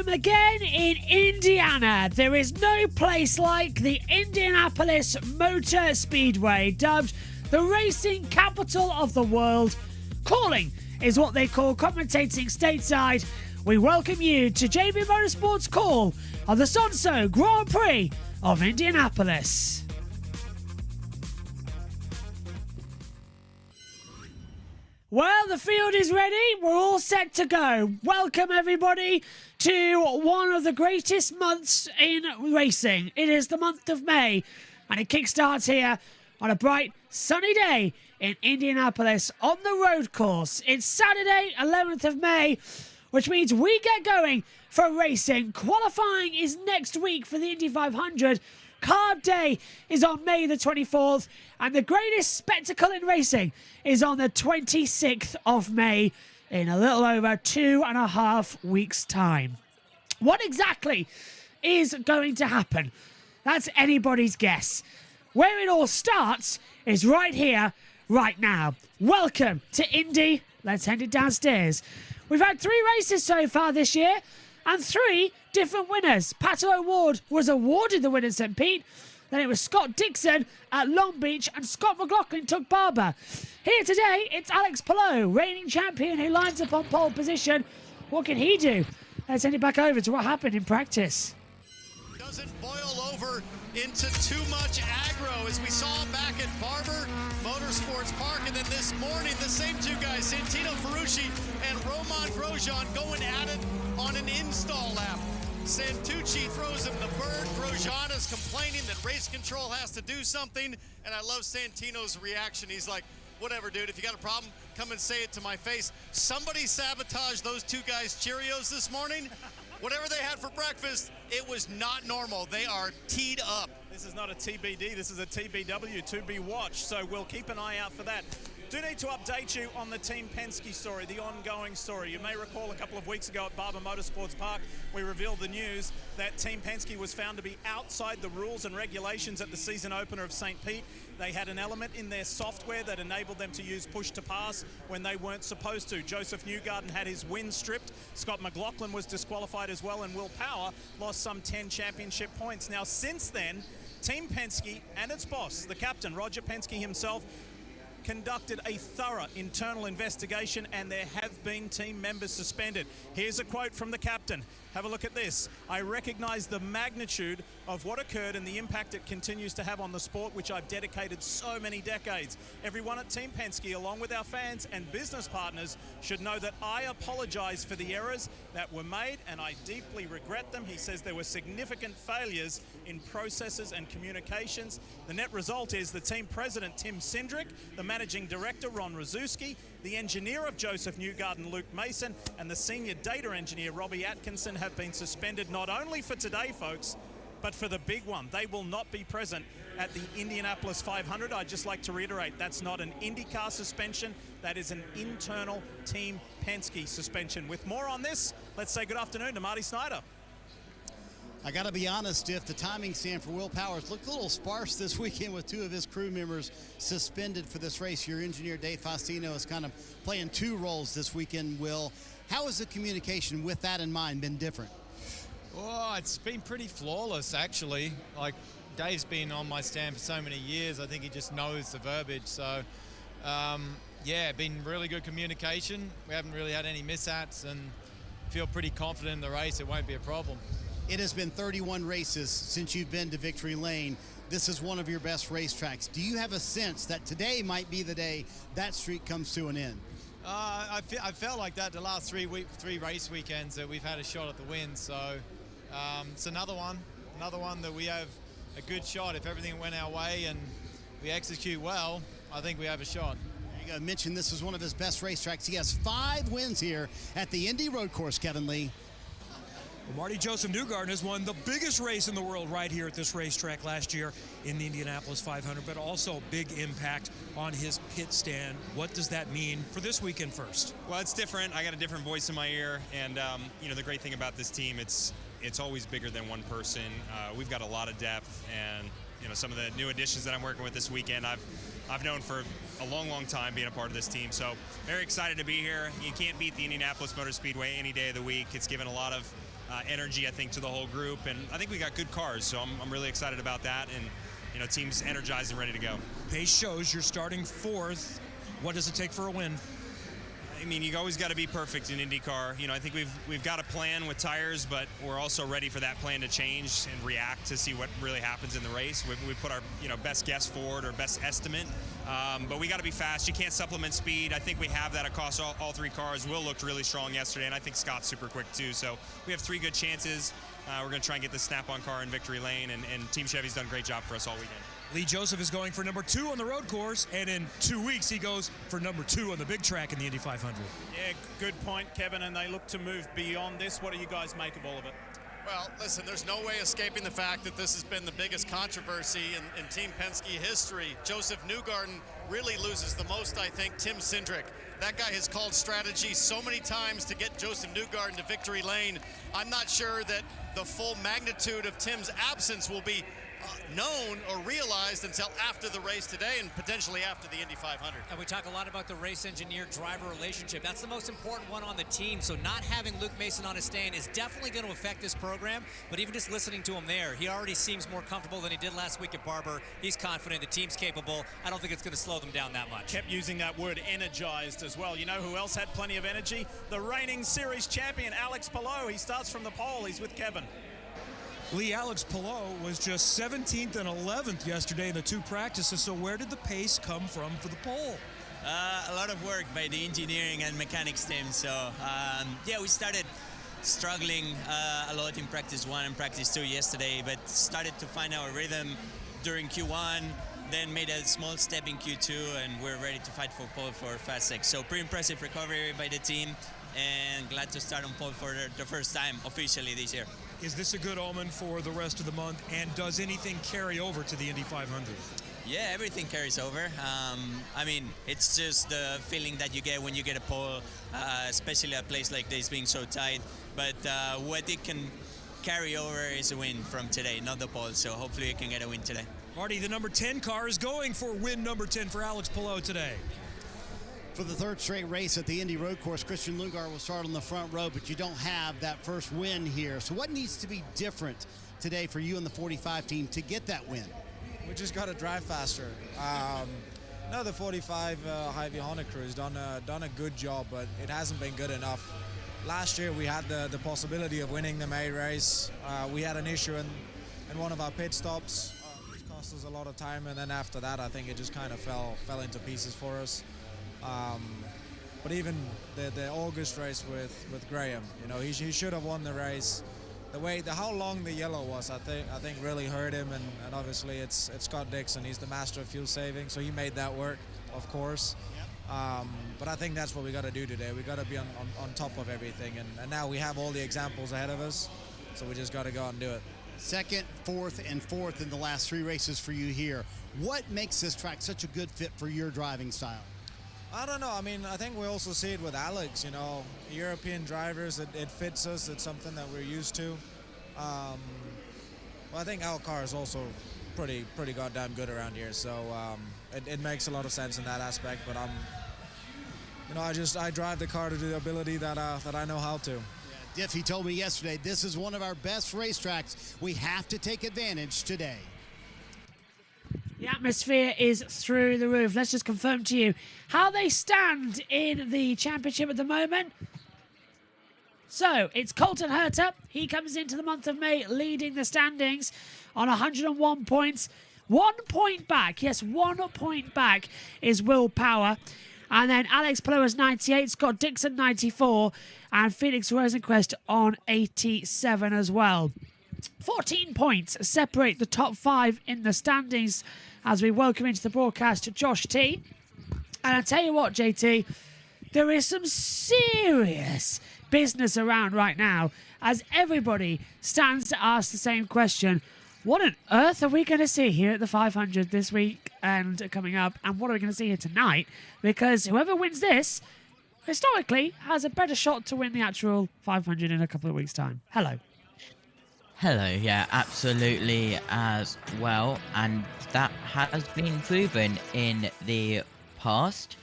Welcome again in Indiana. There is no place like the Indianapolis Motor Speedway, dubbed the racing capital of the world. Calling is what they call commentating stateside. We welcome you to JBMotorsports' call of the Sonso Grand Prix of Indianapolis. Well, the field is ready. We're all set to go. Welcome, everybody, to one of the greatest months in racing. It is the month of May, and it kickstarts here on a bright, sunny day in Indianapolis on the road course. It's Saturday, 11th of May, which means we get going for racing. Qualifying is next week for the Indy 500. Card day is on May the 24th, and the greatest spectacle in racing is on the 26th of May in a little over 2.5 weeks' time. What exactly is going to happen? That's anybody's guess. Where it all starts is right here, right now. Welcome to Indy. Let's head it downstairs. We've had 3 races so far this year, and 3 different winners. Pato O'Ward was awarded the win at St. Pete. Then it was Scott Dixon at Long Beach, and Scott McLaughlin took Barber. Here today, it's Alex Palou, reigning champion, who lines up on pole position. What can he do? Let's send it back over to what happened in practice. Doesn't boil over into too much aggro, as we saw back at Barber Motorsports Park. And then this morning, the same 2 guys, Santino Ferrucci and Roman Grosjean, going at it on an install lap. Santucci throws him the bird. Grosjean is complaining that race control has to do something, and I love Santino's reaction. He's like, whatever, dude, if you got a problem, come and say it to my face. Somebody sabotaged those 2 guys' Cheerios this morning. Whatever they had for breakfast, it was not normal. They are teed up. This is not a TBD, this is a TBW, to be watched, so we'll keep an eye out for that. Do need to update you on the Team Penske story, the ongoing story. You may recall a couple of weeks ago at Barber Motorsports Park, we revealed the news that Team Penske was found to be outside the rules and regulations at the season opener of St. Pete. They had an element in their software that enabled them to use push to pass when they weren't supposed to. Joseph Newgarden had his win stripped. Scott McLaughlin was disqualified as well, and Will Power lost some 10 championship points. Now, since then, Team Penske and its boss, the captain, Roger Penske himself, conducted a thorough internal investigation, and there have been team members suspended. Here's a quote from the captain. Have a look at this. I recognize the magnitude of what occurred and the impact it continues to have on the sport, which I've dedicated so many decades. Everyone at Team Penske, along with our fans and business partners, should know that I apologize for the errors that were made, and I deeply regret them. He says there were significant failures in processes and communications. The net result is the team president, Tim Cindric, the managing director, Ron Rzuski, the engineer of Joseph Newgarden, Luke Mason, and the senior data engineer, Robbie Atkinson, have been suspended not only for today, folks, but for the big one. They will not be present at the Indianapolis 500. I'd just like to reiterate, that's not an INDYCAR suspension. That is an internal Team Penske suspension. With more on this, let's say good afternoon to Marty Snyder. I got to be honest, if the timing stand for Will Powers looked a little sparse this weekend with 2 of his crew members suspended for this race. Your engineer, Dave Faustino, is kind of playing 2 roles this weekend, Will. How has the communication with that in mind been different? Oh, it's been pretty flawless, actually. Like, Dave's been on my stand for so many years. I think he just knows the verbiage. So, yeah, been really good communication. We haven't really had any mishaps and feel pretty confident in the race. It won't be a problem. It has been 31 races since you've been to Victory Lane. This is one of your best racetracks. Do you have a sense that today might be the day that streak comes to an end? I felt like that the last 3 race weekends that we've had a shot at the win. So it's another one that we have a good shot. If everything went our way and we execute well, I think we have a shot. I mentioned this is one of his best racetracks. He has 5 wins here at the Indy Road Course, Kevin Lee. Well, Marty, Joseph Newgarden has won the biggest race in the world right here at this racetrack last year in the Indianapolis 500, but also big impact on his pit stand. What does that mean for this weekend first? Well, it's different. I got a different voice in my ear, and you know, the great thing about this team, it's always bigger than one person. We've got a lot of depth, and you know, some of the new additions that I'm working with this weekend, I've known for a long, long time being a part of this team. So very excited to be here. You can't beat the Indianapolis Motor Speedway any day of the week. It's given a lot of energy, I think, to the whole group. And I think we got good cars, so I'm really excited about that. And, you know, team's energized and ready to go. Pace shows you're starting 4th. What does it take for a win? I mean, you always got to be perfect in IndyCar. You know, I think we've got a plan with tires, but we're also ready for that plan to change and react to see what really happens in the race. We put our, you know, best guess forward or best estimate, but we got to be fast. You can't supplement speed. I think we have that across all 3 cars. Will looked really strong yesterday, and I think Scott's super quick too. So we have 3 good chances. We're going to try and get the snap-on car in victory lane, and Team Chevy's done a great job for us all weekend. Lee Joseph is going for number 2 on the road course, and in 2 weeks he goes for number 2 on the big track in the Indy 500. Yeah, good point, Kevin, and they look to move beyond this. What do you guys make of all of it? Well, listen, there's no way escaping the fact that this has been the biggest controversy in Team Penske history. Joseph Newgarden really loses the most, I think. Tim Cindric, that guy has called strategy so many times to get Joseph Newgarden to victory lane. I'm not sure that the full magnitude of Tim's absence will be known or realized until after the race today and potentially after the Indy 500. And we talk a lot about the race engineer-driver relationship. That's the most important one on the team. So not having Luke Mason on his stand is definitely going to affect this program. But even just listening to him there, he already seems more comfortable than he did last week at Barber. He's confident. The team's capable. I don't think it's going to slow them down that much. Kept using that word energized as well. You know who else had plenty of energy? The reigning series champion, Alex Palou. He starts from the pole. He's with Kevin. Lee, Alex Palou was just 17th and 11th yesterday in the 2 practices, so where did the pace come from for the pole? A lot of work by the engineering and mechanics team. So, yeah, we started struggling a lot in practice 1 and practice 2 yesterday, but started to find our rhythm during Q1, then made a small step in Q2, and we're ready to fight for pole for Fast 6. So pretty impressive recovery by the team, and glad to start on pole for the first time officially this year. Is this a good omen for the rest of the month, and does anything carry over to the Indy 500? Yeah, everything carries over. I mean, it's just the feeling that you get when you get a pole, especially a place like this being so tight. But what it can carry over is a win from today, not the pole. So hopefully we can get a win today. Marty, the number 10 car is going for win number 10 for Alex Palou today. For the 3rd straight race at the Indy Road Course, Christian Lundgaard will start on the front row, but you don't have that first win here. So what needs to be different today for you and the 45 team to get that win? We just got to drive faster. No, the 45 Hy-Vee Honda crew has done a good job, but it hasn't been good enough. Last year we had the possibility of winning the May race. We had an issue in one of our pit stops, which cost us a lot of time, and then after that I think it just kind of fell into pieces for us. But even the August race with Graham, you know, he should have won the race. How long the yellow was, I think really hurt him, and obviously it's Scott Dixon. He's the master of fuel saving, so he made that work, of course. Yep. But I think that's what we got to do today. We got to be on top of everything, and now we have all the examples ahead of us, so we just got to go out and do it. 2nd, 4th, and 4th in the last 3 races for you here. What makes this track such a good fit for your driving style? I don't know. I mean, I think we also see it with Alex, you know, European drivers, it fits us. It's something that we're used to. Well, I think our car is also pretty goddamn good around here. So it makes a lot of sense in that aspect. But I drive the car to the ability that I know how to. Yeah, Diffie told me yesterday, this is one of our best racetracks. We have to take advantage today. The atmosphere is through the roof. Let's just confirm to you how they stand in the championship at the moment. So it's Colton Herta. He comes into the month of May leading the standings on 101 points. 1 point back. Yes, 1 point back is Will Power. And then Alex Palou is 98, Scott Dixon 94, and Felix Rosenquist on 87 as well. 14 points separate the top 5 in the standings as we welcome into the broadcast Josh T. And I tell you what, JT, there is some serious business around right now as everybody stands to ask the same question. What on earth are we going to see here at the 500 this week and coming up? And what are we going to see here tonight? Because whoever wins this, historically, has a better shot to win the actual 500 in a couple of weeks' time. Hello. Hello, yeah, absolutely as well, and that has been proven in the past.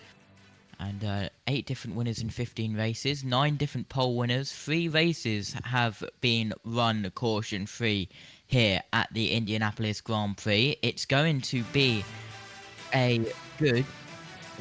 And 8 different winners in 15 races, 9 different pole winners, 3 races have been run caution-free here at the Indianapolis Grand Prix. It's going to be a good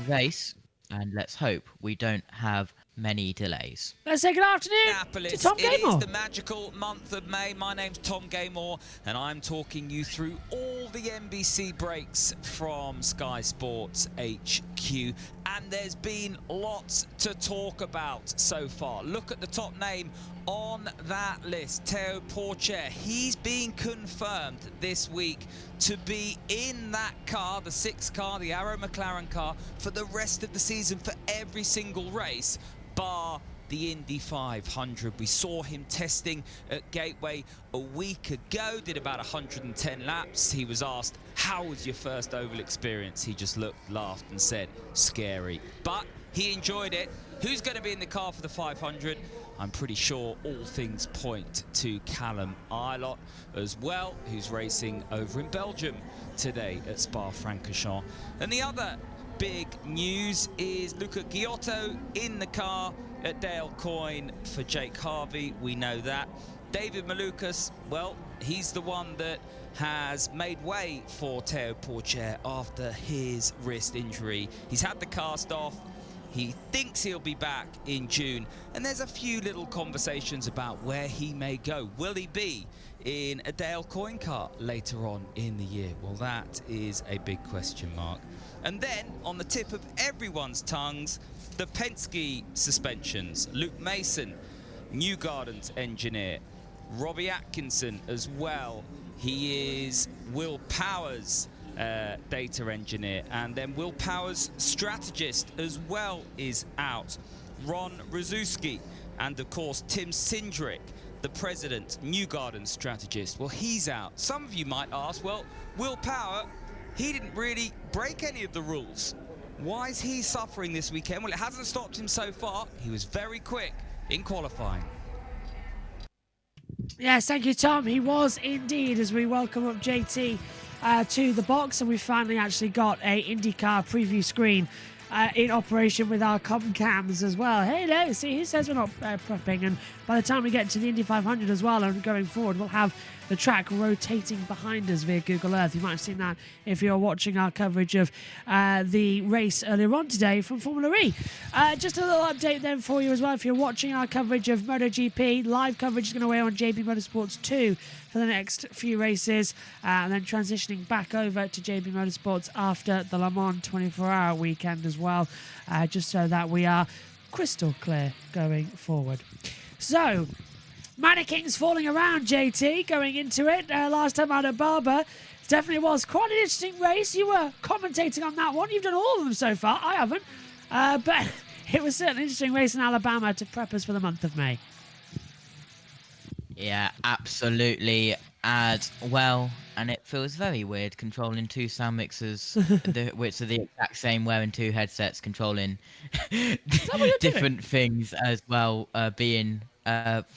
race, and let's hope we don't have many delays. Let's say good afternoon to Tom It Gaymore. is the magical month of May. My name's Tom Gaymore, and I'm talking you through all the NBC breaks from Sky Sports HQ. And there's been lots to talk about so far. Look at the top name on that list, Teo Porcher. He's been confirmed this week to be in that car, the 6th car, the Arrow McLaren car, for the rest of the season for every single race, bar the Indy 500. We saw him testing at Gateway a week ago, did about 110 laps. He was asked, how was your first oval experience? He just looked, laughed and said, scary. But he enjoyed it. Who's going to be in the car for the 500? I'm pretty sure all things point to Callum Ilott as well, who's racing over in Belgium today at Spa-Francorchamps. And the other big news is Luca Giotto in the car at Dale Coyne for Jake Harvey. We know that. David Malukas, well, he's the one that has made way for Teo Porcher after his wrist injury. He's had the cast off. He thinks he'll be back in June, and there's a few little conversations about where he may go. Will he be in a Dale Coyne car later on in the year? Well, that is a big question mark. And then, on the tip of everyone's tongues, the Penske suspensions. Luke Mason, Newgarden's engineer. Robbie Atkinson as well. He is Will Power's data engineer, and then Will Power's strategist as well is out. Ron Rzuski, and of course Tim Cindric, the president, Newgarden strategist. Well, he's out. Some of you might ask, well, Will Power, he didn't really break any of the rules. Why is he suffering this weekend? Well, it hasn't stopped him so far. He was very quick in qualifying. Yes, thank you, Tom. He was indeed, as we welcome up JT to the box, and we finally actually got a IndyCar preview screen in operation with our cams as well. Hey, no, see, who says we're not prepping? And by the time we get to the Indy 500 as well, and going forward, we'll have the track rotating behind us via Google Earth. You might have seen that if you're watching our coverage of the race earlier on today from Formula E. Just a little update then for you as well. If you're watching our coverage of MotoGP, live coverage is going to away on JBMotorsports 2 for the next few races, and then transitioning back over to JB Motorsports after the Le Mans 24-hour weekend as well, just so that we are crystal clear going forward. So, mannequins falling around, JT, going into it. Last time out at Barber, definitely was quite an interesting race. You were commentating on that one. You've done all of them so far. I haven't. But it was certainly an interesting race in Alabama to prep us for the month of May. Yeah, absolutely as well. And it feels very weird controlling 2 sound mixers, which are the exact same, wearing 2 headsets, controlling different things as well, being...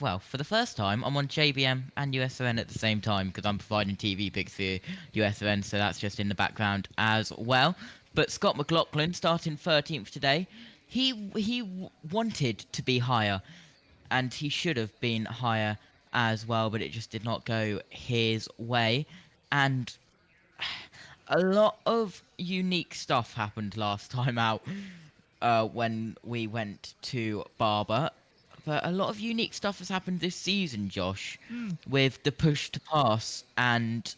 well, for the first time, I'm on JBM and USRN at the same time because I'm providing TV picks for USRN, so that's just in the background as well. But Scott McLaughlin starting 13th today. He wanted to be higher, and he should have been higher as well, but it just did not go his way. And a lot of unique stuff happened last time out when we went to Barber. But a lot of unique stuff has happened this season, Josh, with the push to pass and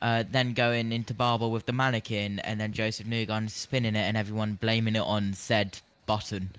then going into Barber with the mannequin and then Joseph Newgarden spinning it and everyone blaming it on said button.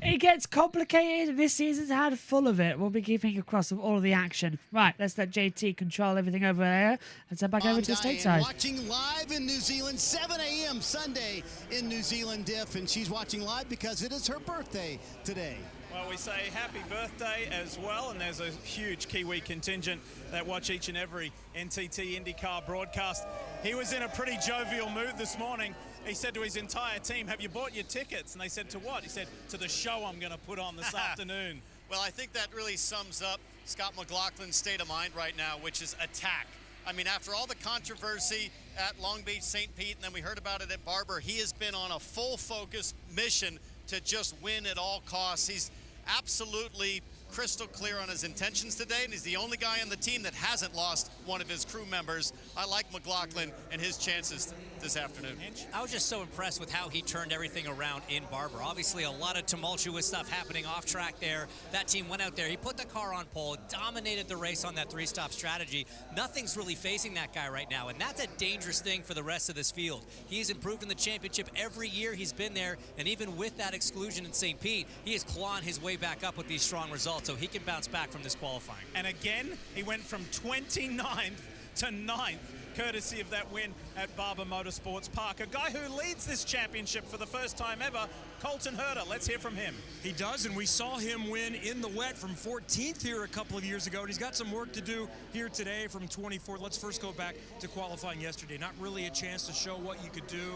It gets complicated. This season's had full of it. We'll be keeping across of all of the action. Right, let's let JT control everything over there. Let's head back over to the stateside. Watching live in New Zealand, 7 a.m. Sunday in New Zealand Diff, and she's watching live because it is her birthday today. Well, we say happy birthday as well, and there's a huge Kiwi contingent that watch each and every NTT IndyCar broadcast. He was in a pretty jovial mood this morning. He said to his entire team, have you bought your tickets? And they said, to what? He said, to the show I'm going to put on this afternoon. Well, I think that really sums up Scott McLaughlin's state of mind right now, which is attack. I mean, after all the controversy at Long Beach, St. Pete, and then we heard about it at Barber, he has been on a full focus mission to just win at all costs. He's absolutely crystal clear on his intentions today, and he's the only guy on the team that hasn't lost one of his crew members. I like McLaughlin and his chances this afternoon. I was just so impressed with how he turned everything around in Barber. Obviously, a lot of tumultuous stuff happening off track there. That team went out there. He put the car on pole, dominated the race on that three-stop strategy. Nothing's really facing that guy right now, and that's a dangerous thing for the rest of this field. He's improved in the championship every year he's been there, and even with that exclusion in St. Pete, he is clawing his way back up with these strong results, so he can bounce back from this qualifying. And again, he went from 29th to 9th, courtesy of that win at Barber Motorsports Park. A guy who leads this championship for the first time ever, Colton Herter. Let's hear from him. He does, and we saw him win in the wet from 14th here a couple of years ago, and he's got some work to do here today from 24th. Let's first go back to qualifying yesterday. Not really a chance to show what you could do.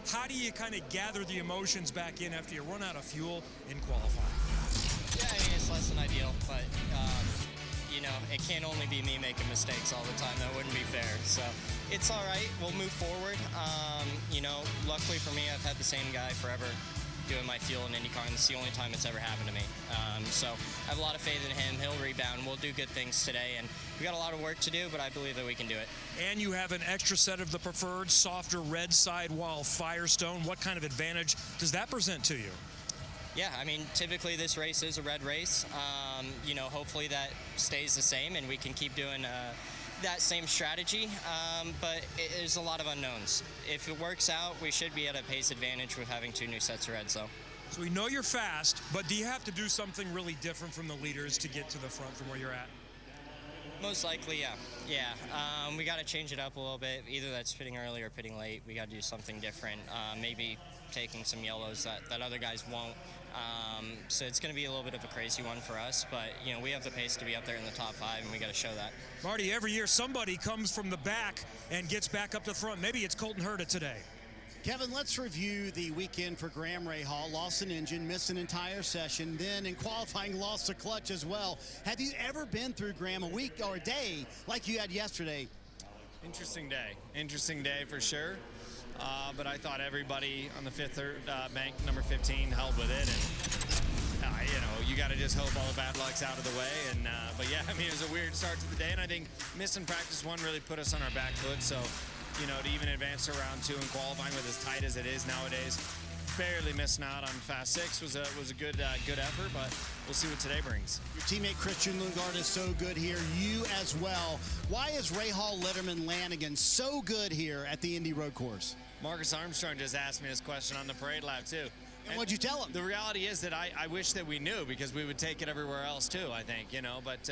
How do you kind of gather the emotions back in after you run out of fuel in qualifying? Yeah, I mean, it's less than ideal, but, you know, it can't only be me making mistakes all the time. That wouldn't be fair. So it's all right. We'll move forward. You know, luckily for me, I've had the same guy forever doing my fuel in INDYCAR, and it's the only time it's ever happened to me. So I have a lot of faith in him. He'll rebound. We'll do good things today, and we got a lot of work to do, but I believe that we can do it. And you have an extra set of the preferred, softer red sidewall Firestone. What kind of advantage does that present to you? Yeah, I mean, typically this race is a red race. You know, hopefully that stays the same and we can keep doing that same strategy, but there's a lot of unknowns. If it works out, we should be at a pace advantage with having 2 new sets of reds, though. So we know you're fast, but do you have to do something really different from the leaders to get to the front from where you're at? Most likely, yeah. Yeah, we got to change it up a little bit. Either that's pitting early or pitting late. We got to do something different. Maybe taking some yellows that other guys won't. So it's going to be a little bit of a crazy one for us, but you know, we have the pace to be up there in the top 5, and we got to show that. Marty, every year somebody comes from the back and gets back up to the front. Maybe it's Colton Herta today. Kevin, let's review the weekend for Graham Rahal. Lost an engine, missed an entire session, then in qualifying lost a clutch as well. Have you ever been through, Graham, a week or a day like you had yesterday? Interesting day for sure. But I thought everybody on the fifth bank, number 15, held with it, and you know, you got to just hope all the bad luck's out of the way. And but yeah, I mean, it was a weird start to the day, and I think missing practice 1 really put us on our back foot. So, you know, to even advance to round 2 and qualifying with as tight as it is nowadays, barely missing out on Fast 6 was a good effort, but we'll see what today brings. Your teammate Christian Lundgaard is so good here. You as well. Why is Rahal, Letterman, Lanigan so good here at the Indy Road Course? Marcus Armstrong just asked me this question on the parade lap too. And what'd you tell him? The reality is that I wish that we knew, because we would take it everywhere else too, I think, you know, but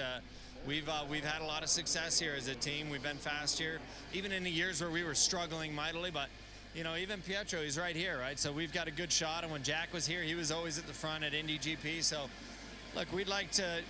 we've had a lot of success here as a team. We've been fast here, even in the years where we were struggling mightily, but you know, even Pietro, he's right here, right? So we've got a good shot, and when Jack was here, he was always at the front at Indy GP. So look, we'd like to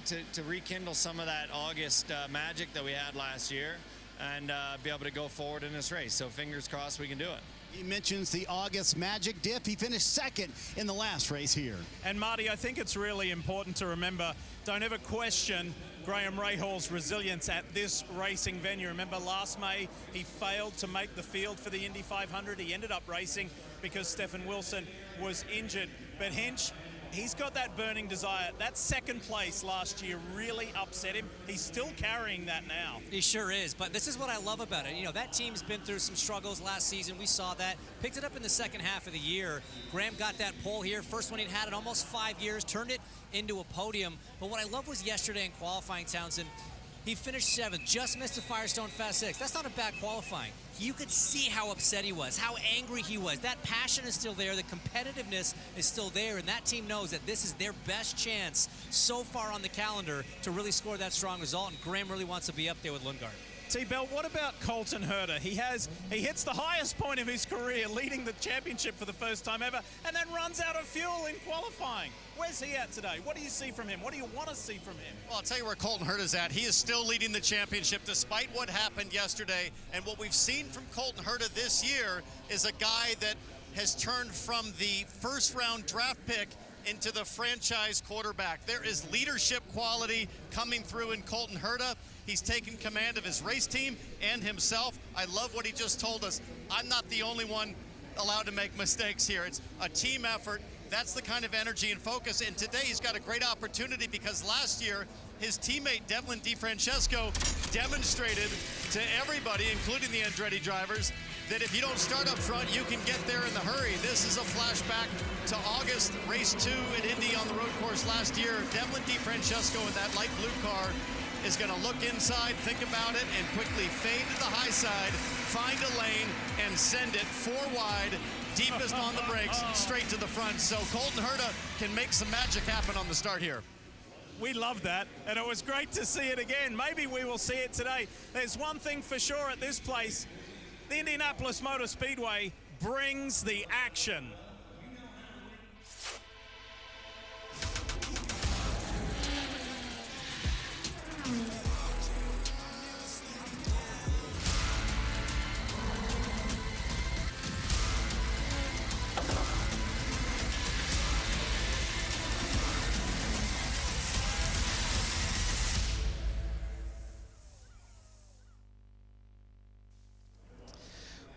rekindle some of that August magic that we had last year and be able to go forward in this race. So fingers crossed we can do it. He mentions the August Magic Diff. He finished second in the last race here. And Marty, I think it's really important to remember, don't ever question Graham Rahal's resilience at this racing venue. Remember last May, he failed to make the field for the Indy 500. He ended up racing because Stefan Wilson was injured. But Hinch, he's got that burning desire. That second place last year really upset him. He's still carrying that now. He sure is, but this is what I love about it. You know, that team's been through some struggles last season. We saw that. Picked it up in the second half of the year. Graham got that pole here. First one he'd had in almost 5 years. Turned it into a podium. But what I love was yesterday in qualifying, Townsend, he finished 7th, just missed the Firestone Fast 6. That's not a bad qualifying. You could see how upset he was, how angry he was. That passion is still there. The competitiveness is still there, and that team knows that this is their best chance so far on the calendar to really score that strong result, and Graham really wants to be up there with Lundgaard. T-Bell, what about Colton Herta? He hits the highest point of his career, leading the championship for the first time ever, and then runs out of fuel in qualifying. Where's he at today? What do you see from him? What do you want to see from him? Well, I'll tell you where Colton Herta's at. He is still leading the championship despite what happened yesterday. And what we've seen from Colton Herta this year is a guy that has turned from the first-round draft pick into the franchise quarterback. There is leadership quality coming through in Colton Herta. He's taken command of his race team and himself. I love what he just told us. I'm not the only one allowed to make mistakes here. It's a team effort. That's the kind of energy and focus. And today he's got a great opportunity because last year his teammate Devlin DeFrancesco demonstrated to everybody, including the Andretti drivers, that if you don't start up front, you can get there in the hurry. This is a flashback to August, race 2 at Indy on the road course last year. Devlin DeFrancesco in that light blue car is going to look inside, think about it, and quickly fade to the high side, find a lane, and send it 4 wide, deepest on the brakes, straight to the front. So Colton Herta can make some magic happen on the start here. We love that, and it was great to see it again. Maybe we will see it today. There's one thing for sure at this place. The Indianapolis Motor Speedway brings the action.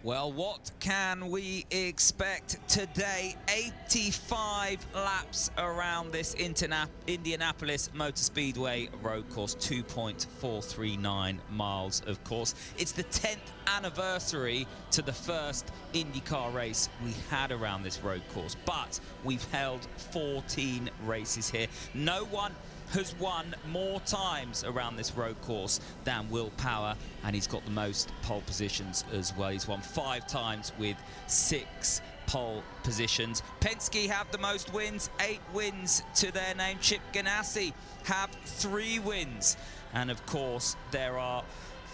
Well, what can we expect today? 85 laps around this Indianapolis Motor Speedway road course, 2.439 miles, of course. It's the 10th anniversary to the first INDYCAR race we had around this road course, but we've held 14 races here. No one has won more times around this road course than Will Power, and he's got the most pole positions as well. He's won 5 times with 6 pole positions. Penske have the most wins, 8 wins to their name. Chip Ganassi have 3 wins, and of course there are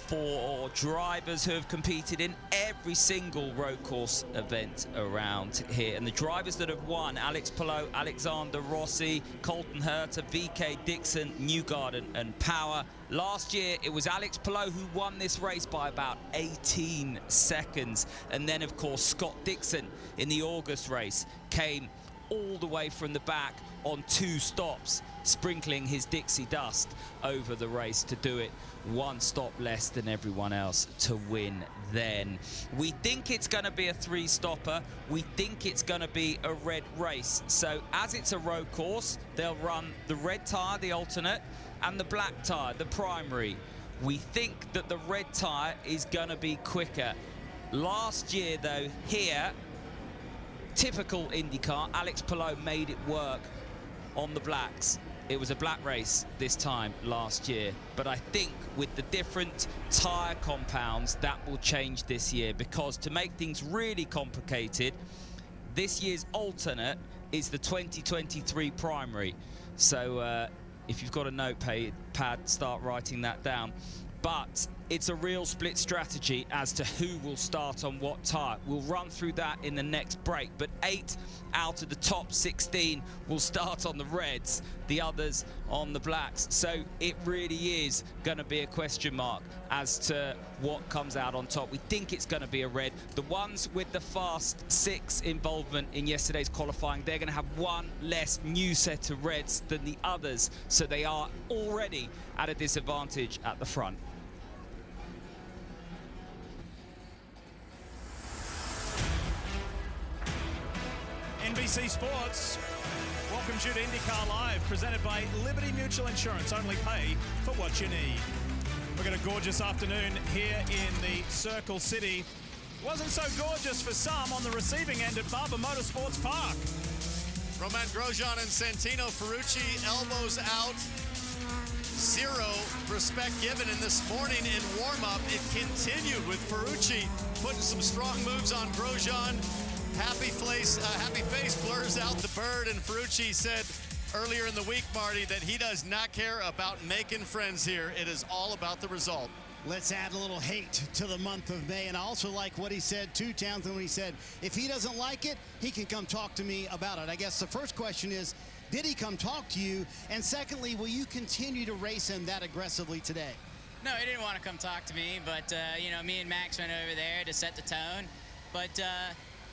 4 drivers who have competed in every single road course event around here. And the drivers that have won: Alex Palou, Alexander Rossi, Colton Herta, VK Dixon, Newgarden and Power. Last year it was Alex Palou who won this race by about 18 seconds. And then of course Scott Dixon in the August race came all the way from the back on 2 stops, sprinkling his Dixie dust over the race to do it 1 stop less than everyone else to win then. We think it's going to be a 3-stopper. We think it's going to be a red race. So as it's a road course, they'll run the red tyre, the alternate, and the black tyre, the primary. We think that the red tyre is going to be quicker. Last year, though, here, typical IndyCar, Alex Palou made it work on the blacks. It was a black race this time last year, but I think with the different tyre compounds that will change this year, because to make things really complicated, this year's alternate is the 2023 primary. So if you've got a notepad, start writing that down. But it's a real split strategy as to who will start on what tyre. We'll run through that in the next break, but 8 out of the top 16 will start on the reds, the others on the blacks. So it really is going to be a question mark as to what comes out on top. We think it's going to be a red. The ones with the Fast 6 involvement in yesterday's qualifying, they're going to have 1 less new set of reds than the others, so they are already at a disadvantage at the front. NBC Sports welcomes you to INDYCAR Live, presented by Liberty Mutual Insurance. Only pay for what you need. We've got a gorgeous afternoon here in the Circle City. Wasn't so gorgeous for some on the receiving end at Barber Motorsports Park. Romain Grosjean and Santino Ferrucci, elbows out. 0 respect given, and this morning in warm-up, it continued with Ferrucci putting some strong moves on Grosjean. Happy face blurs out the bird, and Ferrucci said earlier in the week, Marty, that he does not care about making friends here. It is all about the result. Let's add a little hate to the month of May. And I also like what he said to Townsend when he said, if he doesn't like it, he can come talk to me about it. I guess the first question is, did he come talk to you? And secondly, will you continue to race him that aggressively today? No, he didn't want to come talk to me, but, you know, me and Max went over there to set the tone. But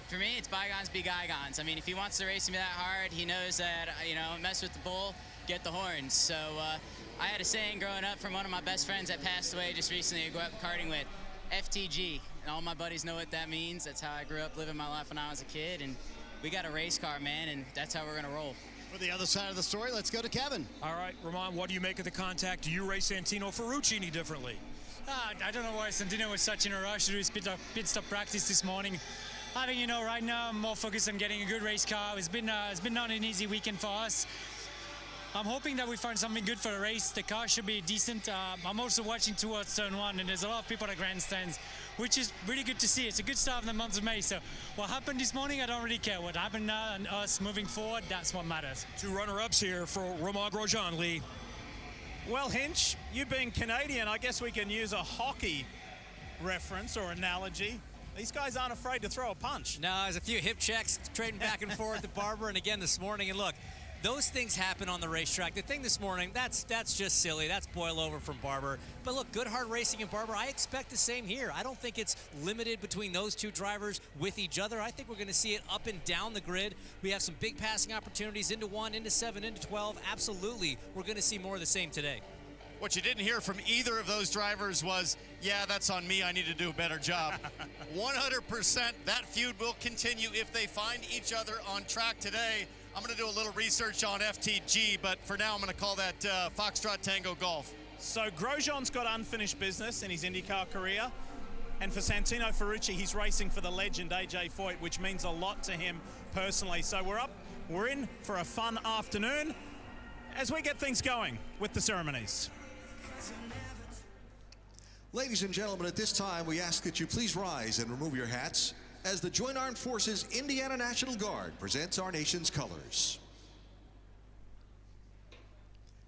for me, it's bygones be bygones. I mean, if he wants to race me that hard, he knows that, you know, mess with the bull, get the horns. So I had a saying growing up from one of my best friends that passed away just recently I grew up karting with, FTG. And all my buddies know what that means. That's how I grew up living my life when I was a kid. And we got a race car, man, and that's how we're going to roll. For the other side of the story, let's go to Kevin. All right, Roman, what do you make of the contact? Do you race Santino Ferrucci any differently? I don't know why Santino was such in a rush to do his pit stop practice this morning. I think, you know, right now I'm more focused on getting a good race car. It's been not an easy weekend for us. I'm hoping that we find something good for the race. The car should be decent. I'm also watching towards turn 1, and there's a lot of people at the grandstands, which is really good to see. It's a good start in the month of May. So what happened this morning, I don't really care. What happened now and us moving forward, that's what matters. 2 runner-ups here for Romain Grosjean, Lee. Well, Hinch, you being Canadian, I guess we can use a hockey reference or analogy. These guys aren't afraid to throw a punch. No, there's a few hip checks trading back and forth at Barber, and again this morning. And look, those things happen on the racetrack. The thing this morning, that's just silly. That's boil over from Barber. But look, good hard racing in Barber. I expect the same here. I don't think it's limited between those two drivers with each other. I think we're going to see it up and down the grid. We have some big passing opportunities into 1, into 7, into 12. Absolutely, we're going to see more of the same today. What you didn't hear from either of those drivers was, yeah, that's on me. I need to do a better job. 100% that feud will continue if they find each other on track today. I'm going to do a little research on FTG, but for now I'm going to call that Foxtrot Tango Golf. So Grosjean's got unfinished business in his IndyCar career. And for Santino Ferrucci, he's racing for the legend AJ Foyt, which means a lot to him personally. So we're in for a fun afternoon as we get things going with the ceremonies. Ladies and gentlemen, at this time, we ask that you please rise and remove your hats as the Joint Armed Forces Indiana National Guard presents our nation's colors.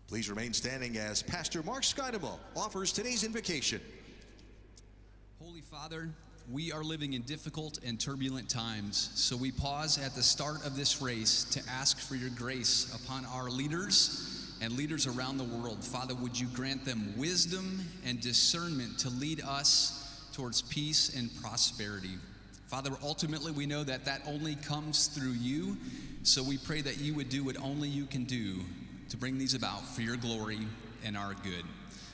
Please remain standing as Pastor Mark Skidema offers today's invocation. Holy Father, we are living in difficult and turbulent times, so we pause at the start of this race to ask for your grace upon our leaders and leaders around the world. Father, would you grant them wisdom and discernment to lead us towards peace and prosperity? Father, ultimately we know that that only comes through you, so we pray that you would do what only you can do to bring these about for your glory and our good.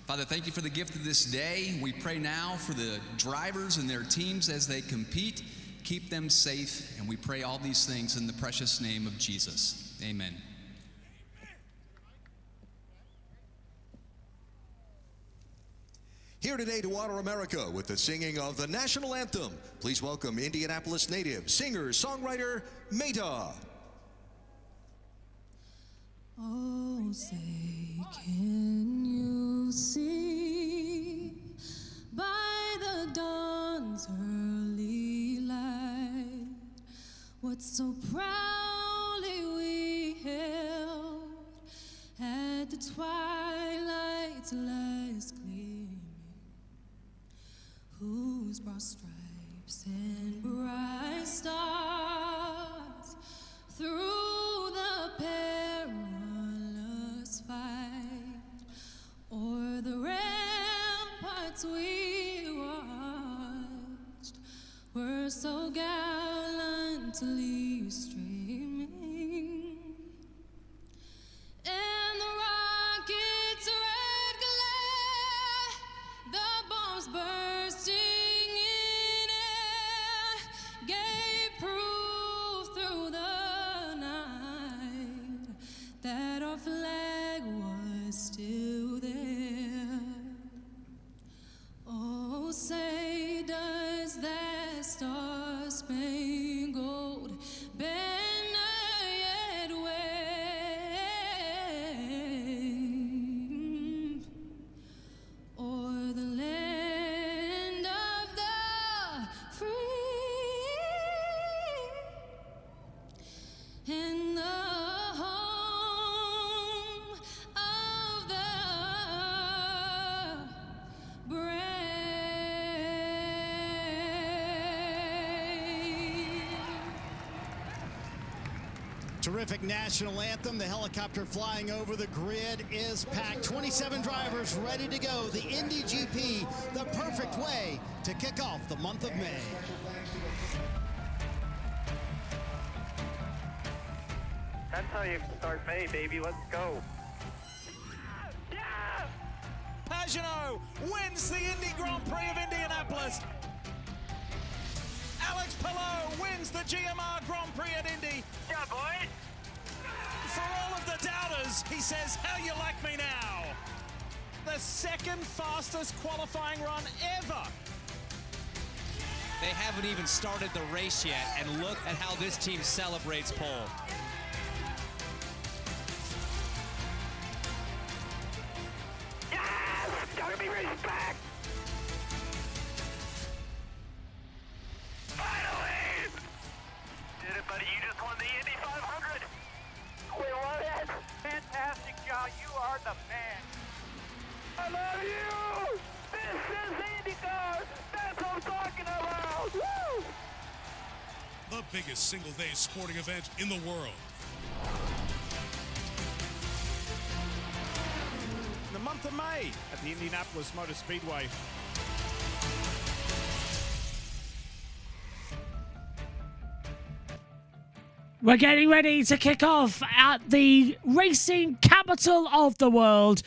Father, thank you for the gift of this day. We pray now for the drivers and their teams as they compete. Keep them safe, and we pray all these things in the precious name of Jesus. Amen. Here today to honor America with the singing of the national anthem, please welcome Indianapolis native singer-songwriter Maida. Oh, say, can you see by the dawn's early light what so proudly we held at the twilight's last gleaming, whose broad stripes and bright stars through the perilous fight o'er the ramparts we watched were so gallantly streaming, and the rocket's red glare, the bombs bursting in air, gave proof through the night that our flag was still there. Oh, say does that star-spangled banner yet wave o'er the land of the free and the home of the brave? Terrific national anthem. The helicopter flying over the grid is packed. 27 drivers ready to go. The Indy GP, the perfect way to kick off the month of May. That's how you start May, baby. Let's go. Pagenaud wins the Indy Grand Prix of Indianapolis. Alex Palou wins wins the GMR Grand Prix at Indy. Yeah, boys. For all of the doubters, he says, how you like me now? The second fastest qualifying run ever. They haven't even started the race yet, and look at how this team celebrates pole. Yes! WB race back! Finally! Did it, buddy. You just won the Indy 500. We won it. Fantastic job. You are the man. I love you! This is INDYCAR! That's what I'm talking about! Woo! The biggest single-day sporting event in the world. The month of May at the Indianapolis Motor Speedway. We're getting ready to kick off at the racing capital of the world.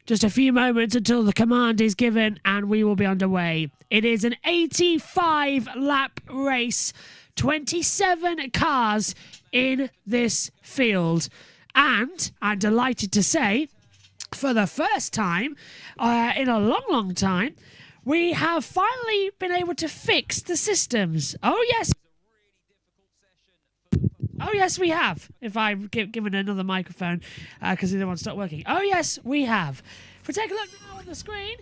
Just a few moments until the command is given and we will be underway. It is an 85-lap race, 27 cars in this field. And I'm delighted to say, for the first time in a long, long time, we have finally been able to fix the systems. Oh, yes. Oh, yes, we have. If I've given another microphone because the other one stopped working. Oh, yes, we have. If we take a look now on the screen,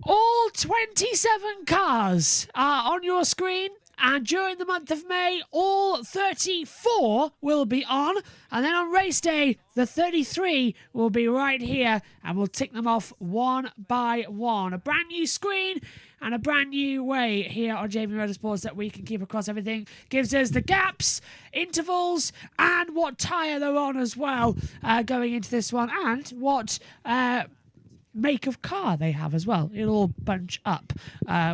all 27 cars are on your screen. And during the month of May, all 34 will be on. And then on race day, the 33 will be right here. And we'll tick them off one by one. A brand new screen and a brand new way here on JBMotorsports that we can keep across everything. Gives us the gaps, intervals, and what tyre they're on as well going into this one. And what make of car they have as well. It'll all bunch up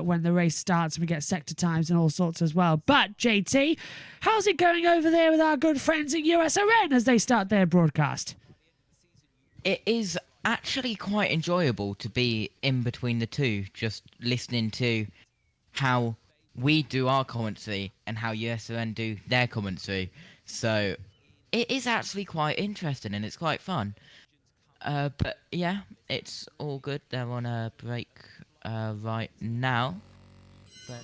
when the race starts and we get sector times and all sorts as well. But JT, how's it going over there with our good friends at USRN as they start their broadcast? It is actually quite enjoyable to be in between the two, just listening to how we do our commentary and how USRN do their commentary. So it is actually quite interesting and it's quite fun. But yeah, it's all good. They're on a break right now. But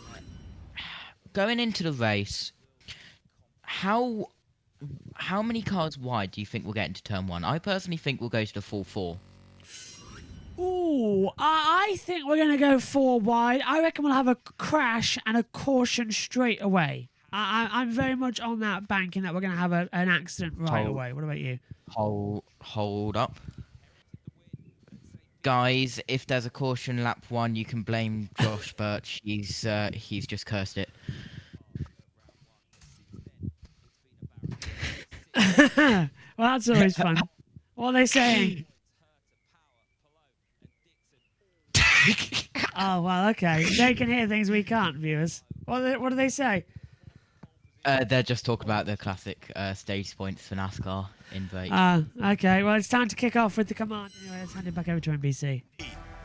going into the race, how many cars wide do you think we'll get into turn one? I personally think we'll go to the full four. Ooh, I think we're going to go 4 wide. I reckon we'll have a crash and a caution straight away. I'm very much on that banking that we're going to have an accident right away. What about you? Hold up. Guys, if there's a caution lap 1, you can blame Josh Birch. He's just cursed it. Well, that's always fun. What are they saying? Oh, well, okay. They can hear things we can't, viewers. What do they say? They're just talking about the classic stage points for NASCAR in break. Okay. Well, it's time to kick off with the command. Anyway, let's hand it back over to NBC.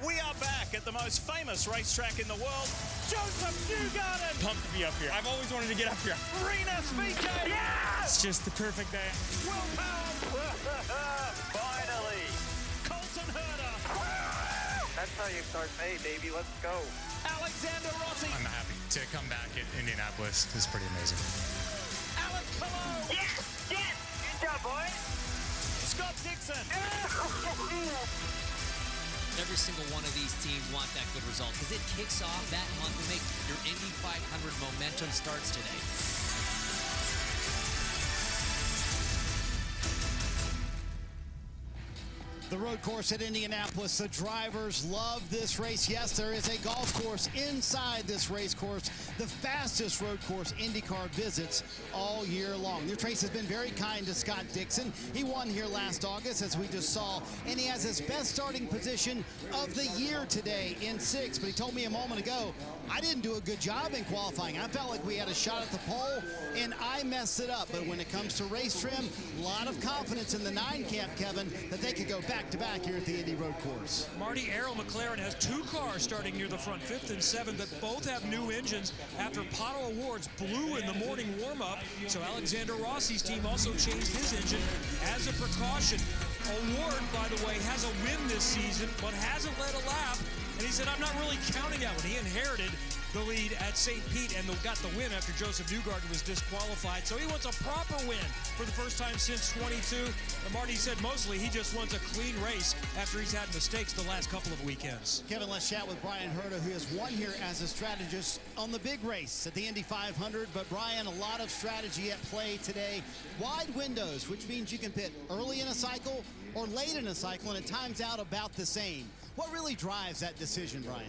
We are back at the most famous racetrack in the world, Joseph Newgarden. Pumped to be up here. I've always wanted to get up here. Arena VK. Yeah! It's just the perfect day. Will Power. Finally. Colton Herter. That's how you start May, baby. Let's go. Alexander Rossi. I'm happy to come back at Indianapolis. This is pretty amazing. Alex Palou. Yes! Yes! Good job, boys. Scott Dixon. Every single one of these teams want that good result because it kicks off that month to make your Indy 500 momentum starts today. The road course at Indianapolis, the drivers love this race. Yes, there is a golf course inside this race course, the fastest road course INDYCAR visits all year long. This race has been very kind to Scott Dixon. He won here last August, as we just saw, and he has his best starting position of the year today in 6th. But he told me a moment ago, I didn't do a good job in qualifying. I felt like we had a shot at the pole, and I messed it up. But when it comes to race trim, a lot of confidence in the 9 camp, Kevin, that they could go back back-to-back here at the Indy Road Course. Marty Arrow McLaren has 2 cars starting near the front, 5th and 7th, that both have new engines after Pato Awards blew in the morning warm-up. So Alexander Rossi's team also changed his engine as a precaution. Award, by the way, has a win this season, but hasn't led a lap. And he said, I'm not really counting that one. He inherited the lead at St. Pete and got the win after Joseph Newgarden was disqualified. So he wants a proper win for the first time since 22. And Marty said mostly he just wants a clean race after he's had mistakes the last couple of weekends. Kevin, let's chat with Brian Herta, who has won here as a strategist on the big race at the Indy 500. But Brian, a lot of strategy at play today. Wide windows, which means you can pit early in a cycle or late in a cycle, and it times out about the same. What really drives that decision, Brian?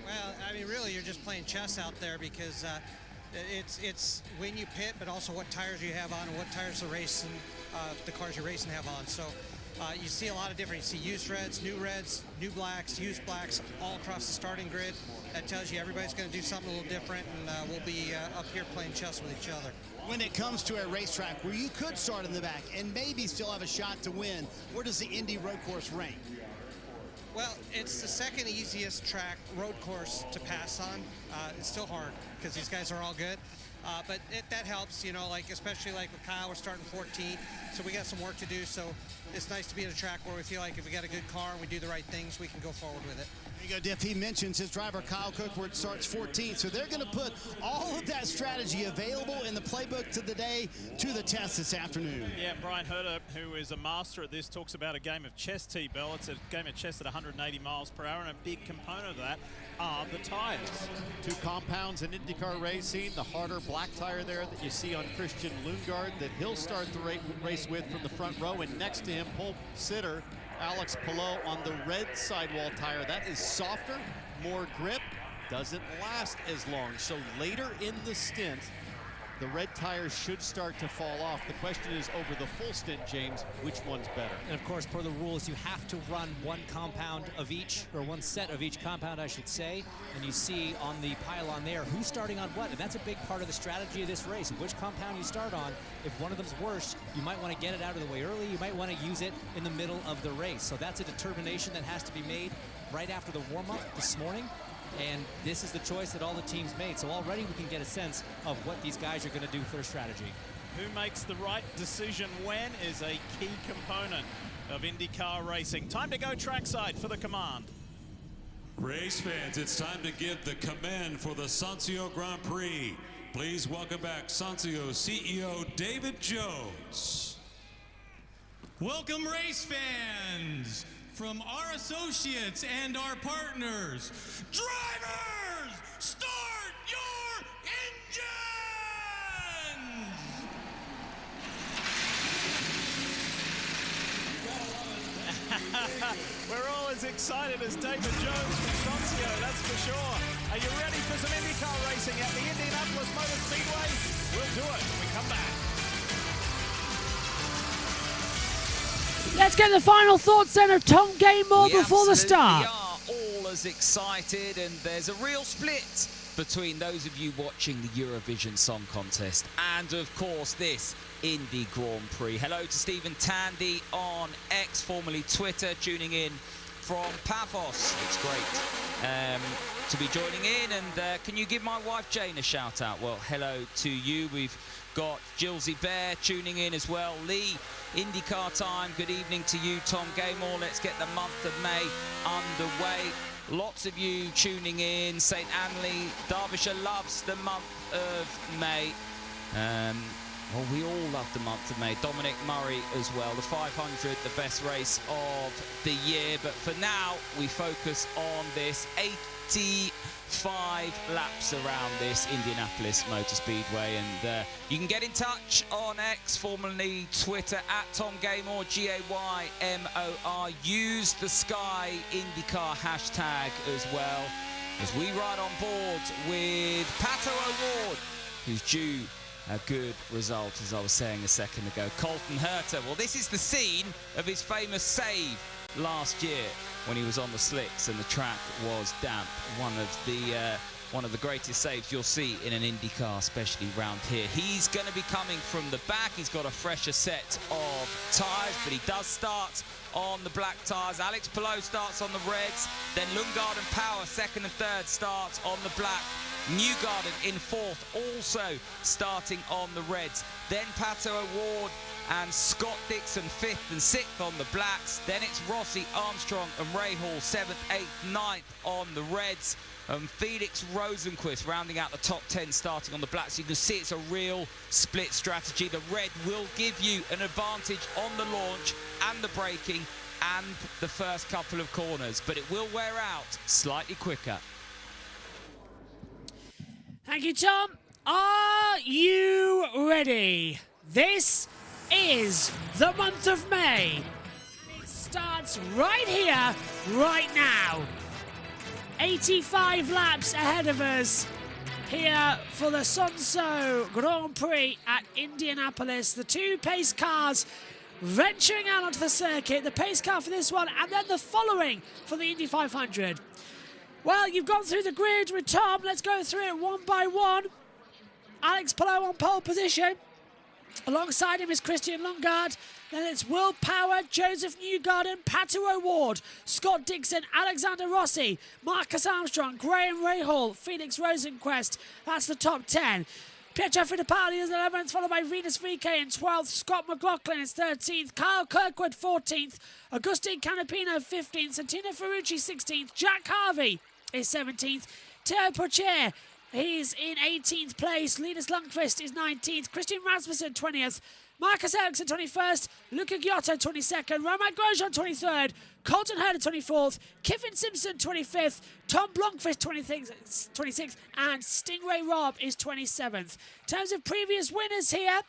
Well, I mean, really, you're just playing chess out there because it's when you pit, but also what tires you have on and what tires the cars you're racing have on. So you see a lot of different. You see used reds, new blacks, used blacks all across the starting grid. That tells you everybody's going to do something a little different, and we'll be up here playing chess with each other. When it comes to a racetrack where you could start in the back and maybe still have a shot to win, where does the Indy Road Course rank? Well, it's the second easiest road course to pass on. It's still hard because these guys are all good. But that helps, you know, especially with Kyle, we're starting 14th, so we got some work to do. So it's nice to be at a track where we feel like if we got a good car and we do the right things, we can go forward with it. There you go, Diff. He mentions his driver, Kyle Cookford, starts 14th. So they're going to put all of that strategy available in the playbook to the day to the test this afternoon. Yeah, Brian Herta, who is a master at this, talks about a game of chess, T-Bell. It's a game of chess at 180 miles per hour, and a big component of that are the tires. 2 compounds in INDYCAR racing. The harder black tire there that you see on Christian Lundgaard that he'll start the race with from the front row, and next to him, pole sitter Alex Palou on the red sidewall tire. That is softer, more grip, doesn't last as long. So later in the stint, the red tires should start to fall off. The question is, over the full stint, James, which one's better? And of course, per the rules, you have to run one compound of each, or one set of each compound, I should say. And you see on the pylon there who's starting on what. And that's a big part of the strategy of this race. Which compound you start on. If one of them's worse, you might want to get it out of the way early. You might want to use it in the middle of the race. So that's a determination that has to be made right after the warm-up this morning. And this is the choice that all the teams made. So already we can get a sense of what these guys are going to do for their strategy. Who makes the right decision when is a key component of INDYCAR racing. Time to go trackside for the command. Race fans, it's time to give the command for the Sancio Grand Prix. Please welcome back Sancio CEO David Jones. Welcome, race fans. From our associates and our partners, drivers, start your engines! We're all as excited as David Jones from Sancio, that's for sure. Are you ready for some INDYCAR racing at the Indianapolis Motor Speedway? We'll do it when we come back. Let's get the final thoughts then of Tom Gaymore before the start. We are all as excited, and there's a real split between those of you watching the Eurovision Song Contest and, of course, this Indy Grand Prix. Hello to Stephen Tandy on X, formerly Twitter, tuning in from Paphos. It's great to be joining in. And can you give my wife Jane a shout out? Well, hello to you. We've got Jillsy Bear tuning in as well. Lee, INDYCAR time. Good evening to you, Tom Gaymore. Let's get the month of May underway. Lots of you tuning in. St. Anley, Derbyshire loves the month of May. Well, we all love the month of May. Dominic Murray as well. The 500, the best race of the year. But for now, we focus on this 85 laps around this Indianapolis Motor Speedway. And you can get in touch on X, formerly Twitter, at Tom Gaymore, Gaymor. Use the Sky INDYCAR hashtag as well, as we ride on board with Pato O'Ward, who's due a good result, as I was saying a second ago. Colton Herta, well, this is the scene of his famous save last year when he was on the slicks and the track was damp. One of the one of the greatest saves you'll see in an IndyCar, especially round here. He's going to be coming from the back. He's got a fresher set of tyres, but he does start on the black tyres. Alex Palou starts on the reds. Then Lundgaard and Power, second and third, starts on the black. Newgarden in fourth, also starting on the reds. Then Pato O'Ward and Scott Dixon fifth and sixth on the blacks. Then it's Rossi, Armstrong and Rahal, seventh, eighth, ninth on the reds. Felix Rosenqvist rounding out the top 10 starting on the black. So you can see it's a real split strategy. The red will give you an advantage on the launch and the braking and the first couple of corners, but it will wear out slightly quicker. Thank you, Tom. Are you ready? This is the month of May. It starts right here, right now. 85 laps ahead of us here for the Sonso Grand Prix at Indianapolis. The two pace cars venturing out onto the circuit. The pace car for this one, and then the following for the Indy 500. Well, you've gone through the grid with Tom. Let's go through it one by one. Alex Palou on pole position. Alongside him is Christian Lundgaard. Then it's Will Power, Joseph Newgarden, Pato O'Ward, Scott Dixon, Alexander Rossi, Marcus Armstrong, Graham Rahal, Felix Rosenqvist. That's the top 10. Pietro Fittipaldi is 11th, followed by Venus VK in 12th. Scott McLaughlin is 13th. Kyle Kirkwood 14th. Agustin Canapino 15th. Santino Ferrucci 16th. Jack Harvey is 17th. Theo Pourchaire, he's in 18th place. Linus Lundqvist is 19th. Christian Rasmussen 20th. Marcus Ericsson 21st, Luca Giotto 22nd, Romain Grosjean 23rd, Colton Herta 24th, Kiffin Simpson 25th, Tom Blomqvist 26th, and Stingray Robb is 27th. In terms of previous winners here,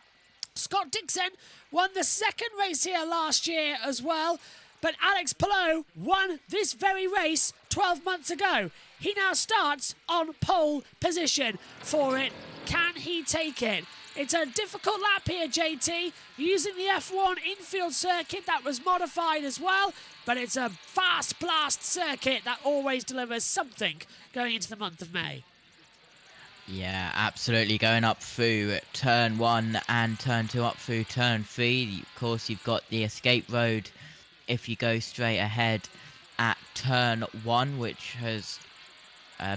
Scott Dixon won the second race here last year as well, but Alex Palou won this very race 12 months ago. He now starts on pole position for it. Can he take it? It's a difficult lap here, JT, using the F1 infield circuit that was modified as well, but it's a fast blast circuit that always delivers something going into the month of May. Yeah, absolutely. Going up through turn 1 and turn 2, up through turn 3. Of course, you've got the escape road if you go straight ahead at turn 1, which has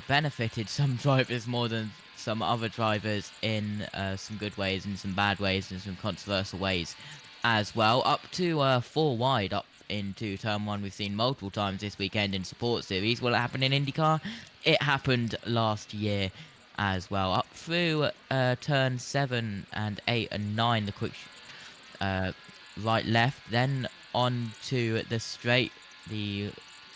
benefited some drivers more than some other drivers in some good ways and some bad ways and some controversial ways as well. Up to 4 wide up into turn 1 we've seen multiple times this weekend in support series. Will it happen in IndyCar? It happened last year as well. Up through turn 7 and 8 and 9, the quick right left, then on to the straight, the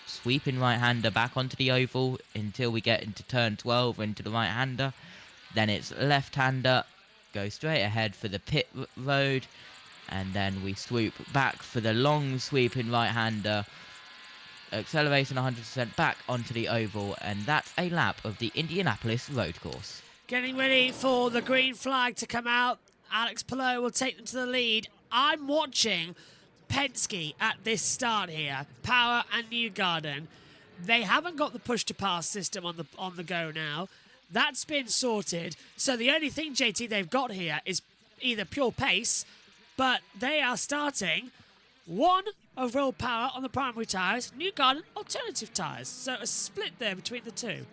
sweeping right-hander back onto the oval until we get into turn 12 into the right-hander. Then it's left-hander, go straight ahead for the pit road, and then we swoop back for the long sweeping right-hander, accelerating 100% back onto the oval, and that's a lap of the Indianapolis road course. Getting ready for the green flag to come out. Alex Palou will take them to the lead. I'm watching Penske at this start here. Power and Newgarden. They haven't got the push-to-pass system on the go now. That's been sorted. So the only thing, JT, they've got here is either pure pace, but they are starting one of Will Power on the primary tyres, Newgarden alternative tyres. So a split there between the two.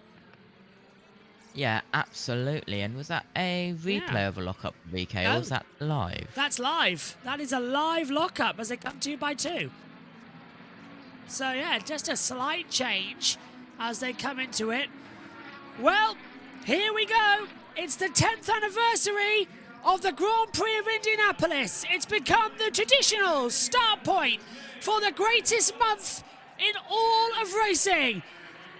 Yeah, absolutely. And was that a replay of a lockup, VK, or was that live? That's live. That is a live lockup as they come 2 by 2. So yeah, just a slight change as they come into it. Well, here we go. It's the 10th anniversary of the Grand Prix of Indianapolis. It's become the traditional start point for the greatest month in all of racing.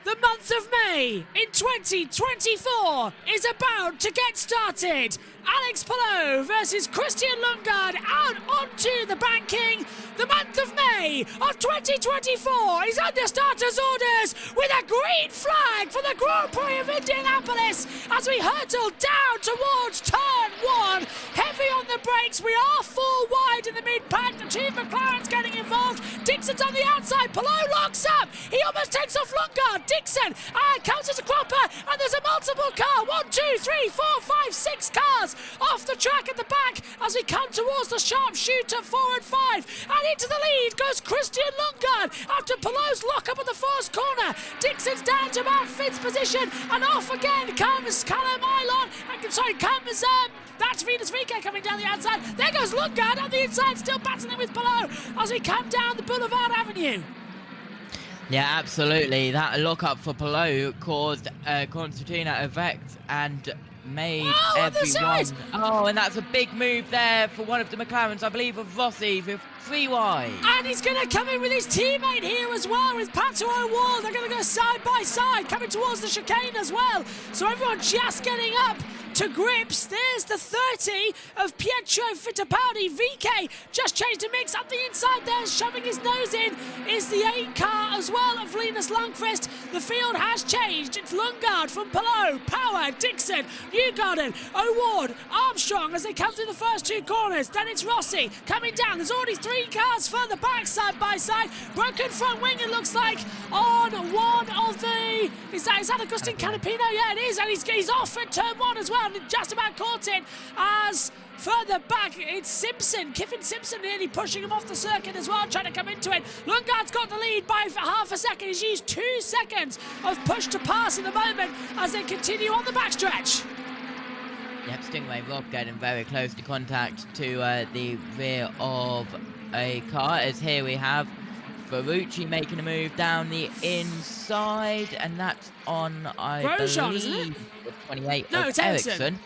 The month of May in 2024 is about to get started. Alex Palou versus Christian Lundgaard out onto the banking. The month of May of 2024 is under starters' orders with a green flag for the Grand Prix of Indianapolis as we hurtle down towards turn 1. Heavy on the brakes. We are 4 wide in the mid-pack. The two McLarens getting involved. Dixon's on the outside. Palou locks up. He almost takes off Lundgaard. Dixon comes into Cropper, and there's a multiple car. 1, 2, 3, 4, 5, 6 cars off the track at the back as we come towards the sharpshooter 4 and 5. And into the lead goes Christian Lundgaard after Palou's lock up at the first corner. Dixon's down to about 5th position, and off again comes Callum Ilon. Comes that's Venus VK coming down the outside. There goes Lundgaard on the inside, still battling with Palou as we come down the Boulevard Avenue. Yeah, absolutely. That lock-up for Palou caused a concertina effect and made everyone... Oh, and that's a big move there for one of the McLarens, I believe, of Rossi with 3 wide. And he's going to come in with his teammate here as well, with Pato O'Ward. They're going to go side by side, coming towards the chicane as well. So everyone just getting up to grips. There's the 30 of Pietro Fittipaldi. VK just changed a mix up the inside there, shoving his nose in is the 8 car as well of Linus Lundqvist. The field has changed. It's Lundgaard from Palou, Power, Dixon, Newgarden, O'Ward, Armstrong as they come through the first 2 corners. Then it's Rossi coming down. There's already 3 cars further back, side by side. Broken front wing, it looks like, on one of the... Is that Agustin Canapino? Yeah, it is. And he's off at turn 1 as well. And just about caught it as further back it's Simpson, Kiffin Simpson nearly pushing him off the circuit as well, trying to come into it. Lundgaard's got the lead by half a second. He's used 2 seconds of push to pass at the moment as they continue on the backstretch. Yep, Stingray Rob getting very close to contact to the rear of a car, as here we have Ferrucci making a move down the inside, and that's on, I Grosjean, believe, isn't it? the 28 No, of it's Ericsson. Ericsson.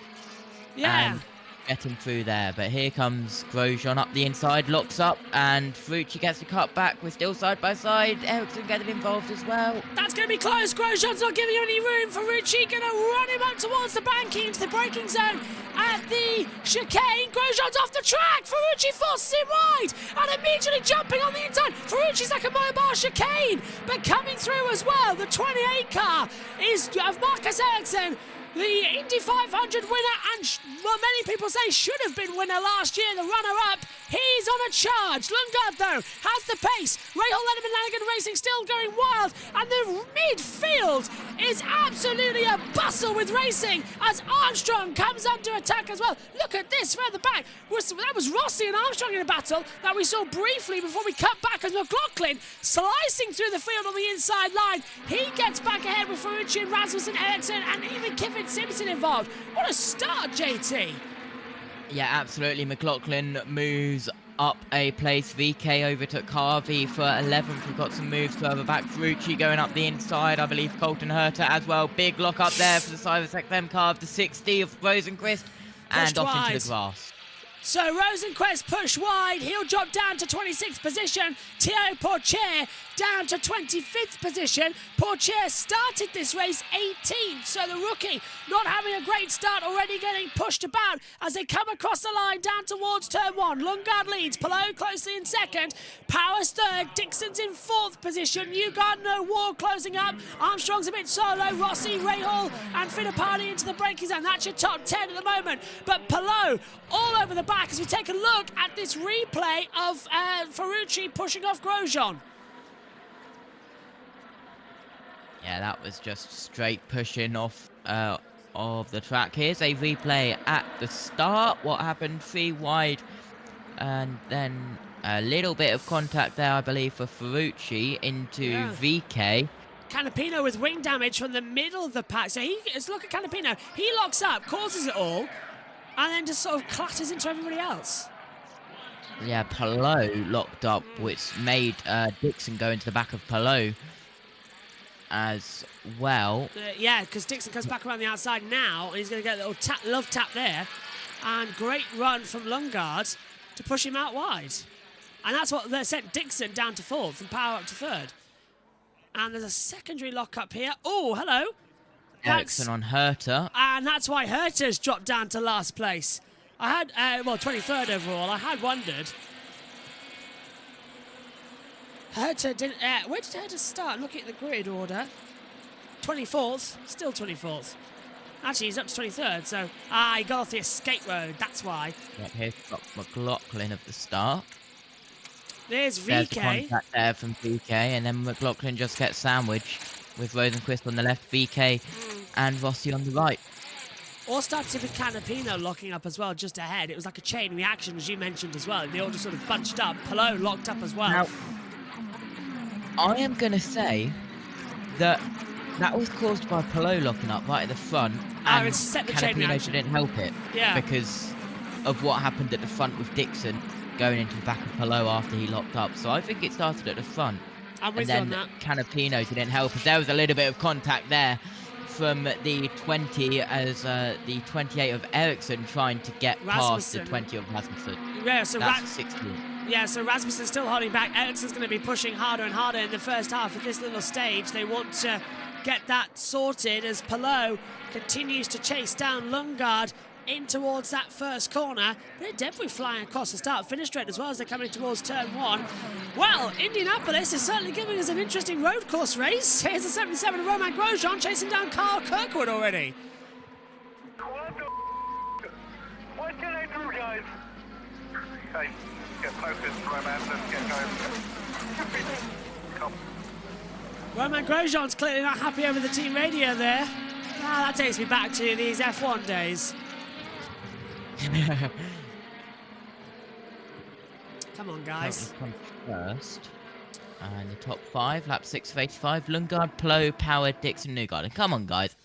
Yeah. And getting through there, but here comes Grosjean up the inside, locks up, and Ferrucci gets to cut back. We're still side by side. Ericsson getting involved as well. That's going to be close. Grosjean's not giving him any room. Ferrucci going to run him up towards the banking into the braking zone at the chicane. Grosjean's off the track. Ferrucci forces him wide and immediately jumping on the inside. Ferrucci's like a mobile chicane, but coming through as well. The 28 car is of Marcus Ericsson, the Indy 500 winner, and many people say should have been winner last year, the runner-up. He's on a charge. Lundgaard, though, has the pace. Rahal Letterman Lanigan Racing still going wild, and the midfield is absolutely a bustle with racing as Armstrong comes under attack as well. Look at this further back. That was Rossi and Armstrong in a battle that we saw briefly before we cut back as McLaughlin slicing through the field on the inside line. He gets back ahead with Ferrucci and Rasmussen, Ericsson, and even Kiffin Simpson involved. What a start, JT. Yeah, absolutely. McLaughlin moves up a place. VK overtook Harvey for 11th. We've got some moves further back. Ferrucci going up the inside. I believe Colton Herter as well. Big lock up there for the Cyrus XM car of the 60 of Rosenquist. And off into the grass. So Rosenquist push wide. He'll drop down to 26th position. Theo Porcher down to 25th position. Porcher started this race 18th, so the rookie not having a great start, already getting pushed about as they come across the line down towards turn 1. Lundgaard leads, Palou closely in second, Powers third, Dixon's in 4th position, Newgarden O'Ward closing up, Armstrong's a bit solo, Rossi, Rahal and Fittipaldi into the braking zone. That's your top 10 at the moment, but Palou all over the back as we take a look at this replay of Ferrucci pushing off Grosjean. Yeah, that was just straight pushing off of the track. Here's a replay at the start. What happened 3 wide, and then a little bit of contact there, I believe, for Ferrucci into VK. Canapino with wing damage from the middle of the pack. So let's look at Canapino. He locks up, causes it all, and then just sort of clatters into everybody else. Yeah, Palou locked up, which made Dixon go into the back of Palou as well. Yeah, because Dixon comes back around the outside now, and he's going to get a little love tap there. And great run from Lundgaard to push him out wide. And that's what they sent Dixon down to 4th, from Power up to 3rd. And there's a secondary lock-up here. Oh, hello. Ericsson on Herta. And that's why Herta's dropped down to last place. I had, well, 23rd overall. I had wondered. Herta didn't, where did Herta start? I'm looking at the grid order. 24th, still 24th. Actually, he's up to 23rd, so... he got off the escape road, that's why. Yep, here's McLaughlin at the start. There's There's the VK. contact there from VK, and then McLaughlin just gets sandwiched with Rosenquist on the left, VK and Rossi on the right. All started with Canapino locking up as well, just ahead. It was like a chain reaction, as you mentioned as well. They all just sort of bunched up. Palou locked up as well. Now, I am going to say that was caused by Palou locking up right at the front, and it set the chain Canapino reaction. didn't help it. Yeah. Because of what happened at the front with Dixon going into the back of Palou after he locked up. So I think it started at the front. I'm with and you then on that. Canapino didn't help, as there was a little bit of contact there from the 20 as the 28 of Ericsson trying to get past the Rasmussen. 20 of Rasmussen. Yeah, so That's 16. Yeah, so Rasmussen's still holding back. Ericsson's going to be pushing harder and harder in the first half of this little stage. They want to get that sorted as Palou continues to chase down Lundgaard in towards that first corner. They're definitely flying across the start-finish straight as well as they're coming towards turn 1. Well, Indianapolis is certainly giving us an interesting road course race. Here's the 77 of Romain Grosjean chasing down Carl Kirkwood already. What can I do, guys? Okay, get focused, Roman. Let's get going. Come. Romain Grosjean's clearly not happy over the team radio there. That takes me back to these F1 days. Come on, guys. Comes first. And the top 5, lap 6 of 85. Lundgaard, Palou, Power, Dixon, Newgarden. Come on, guys.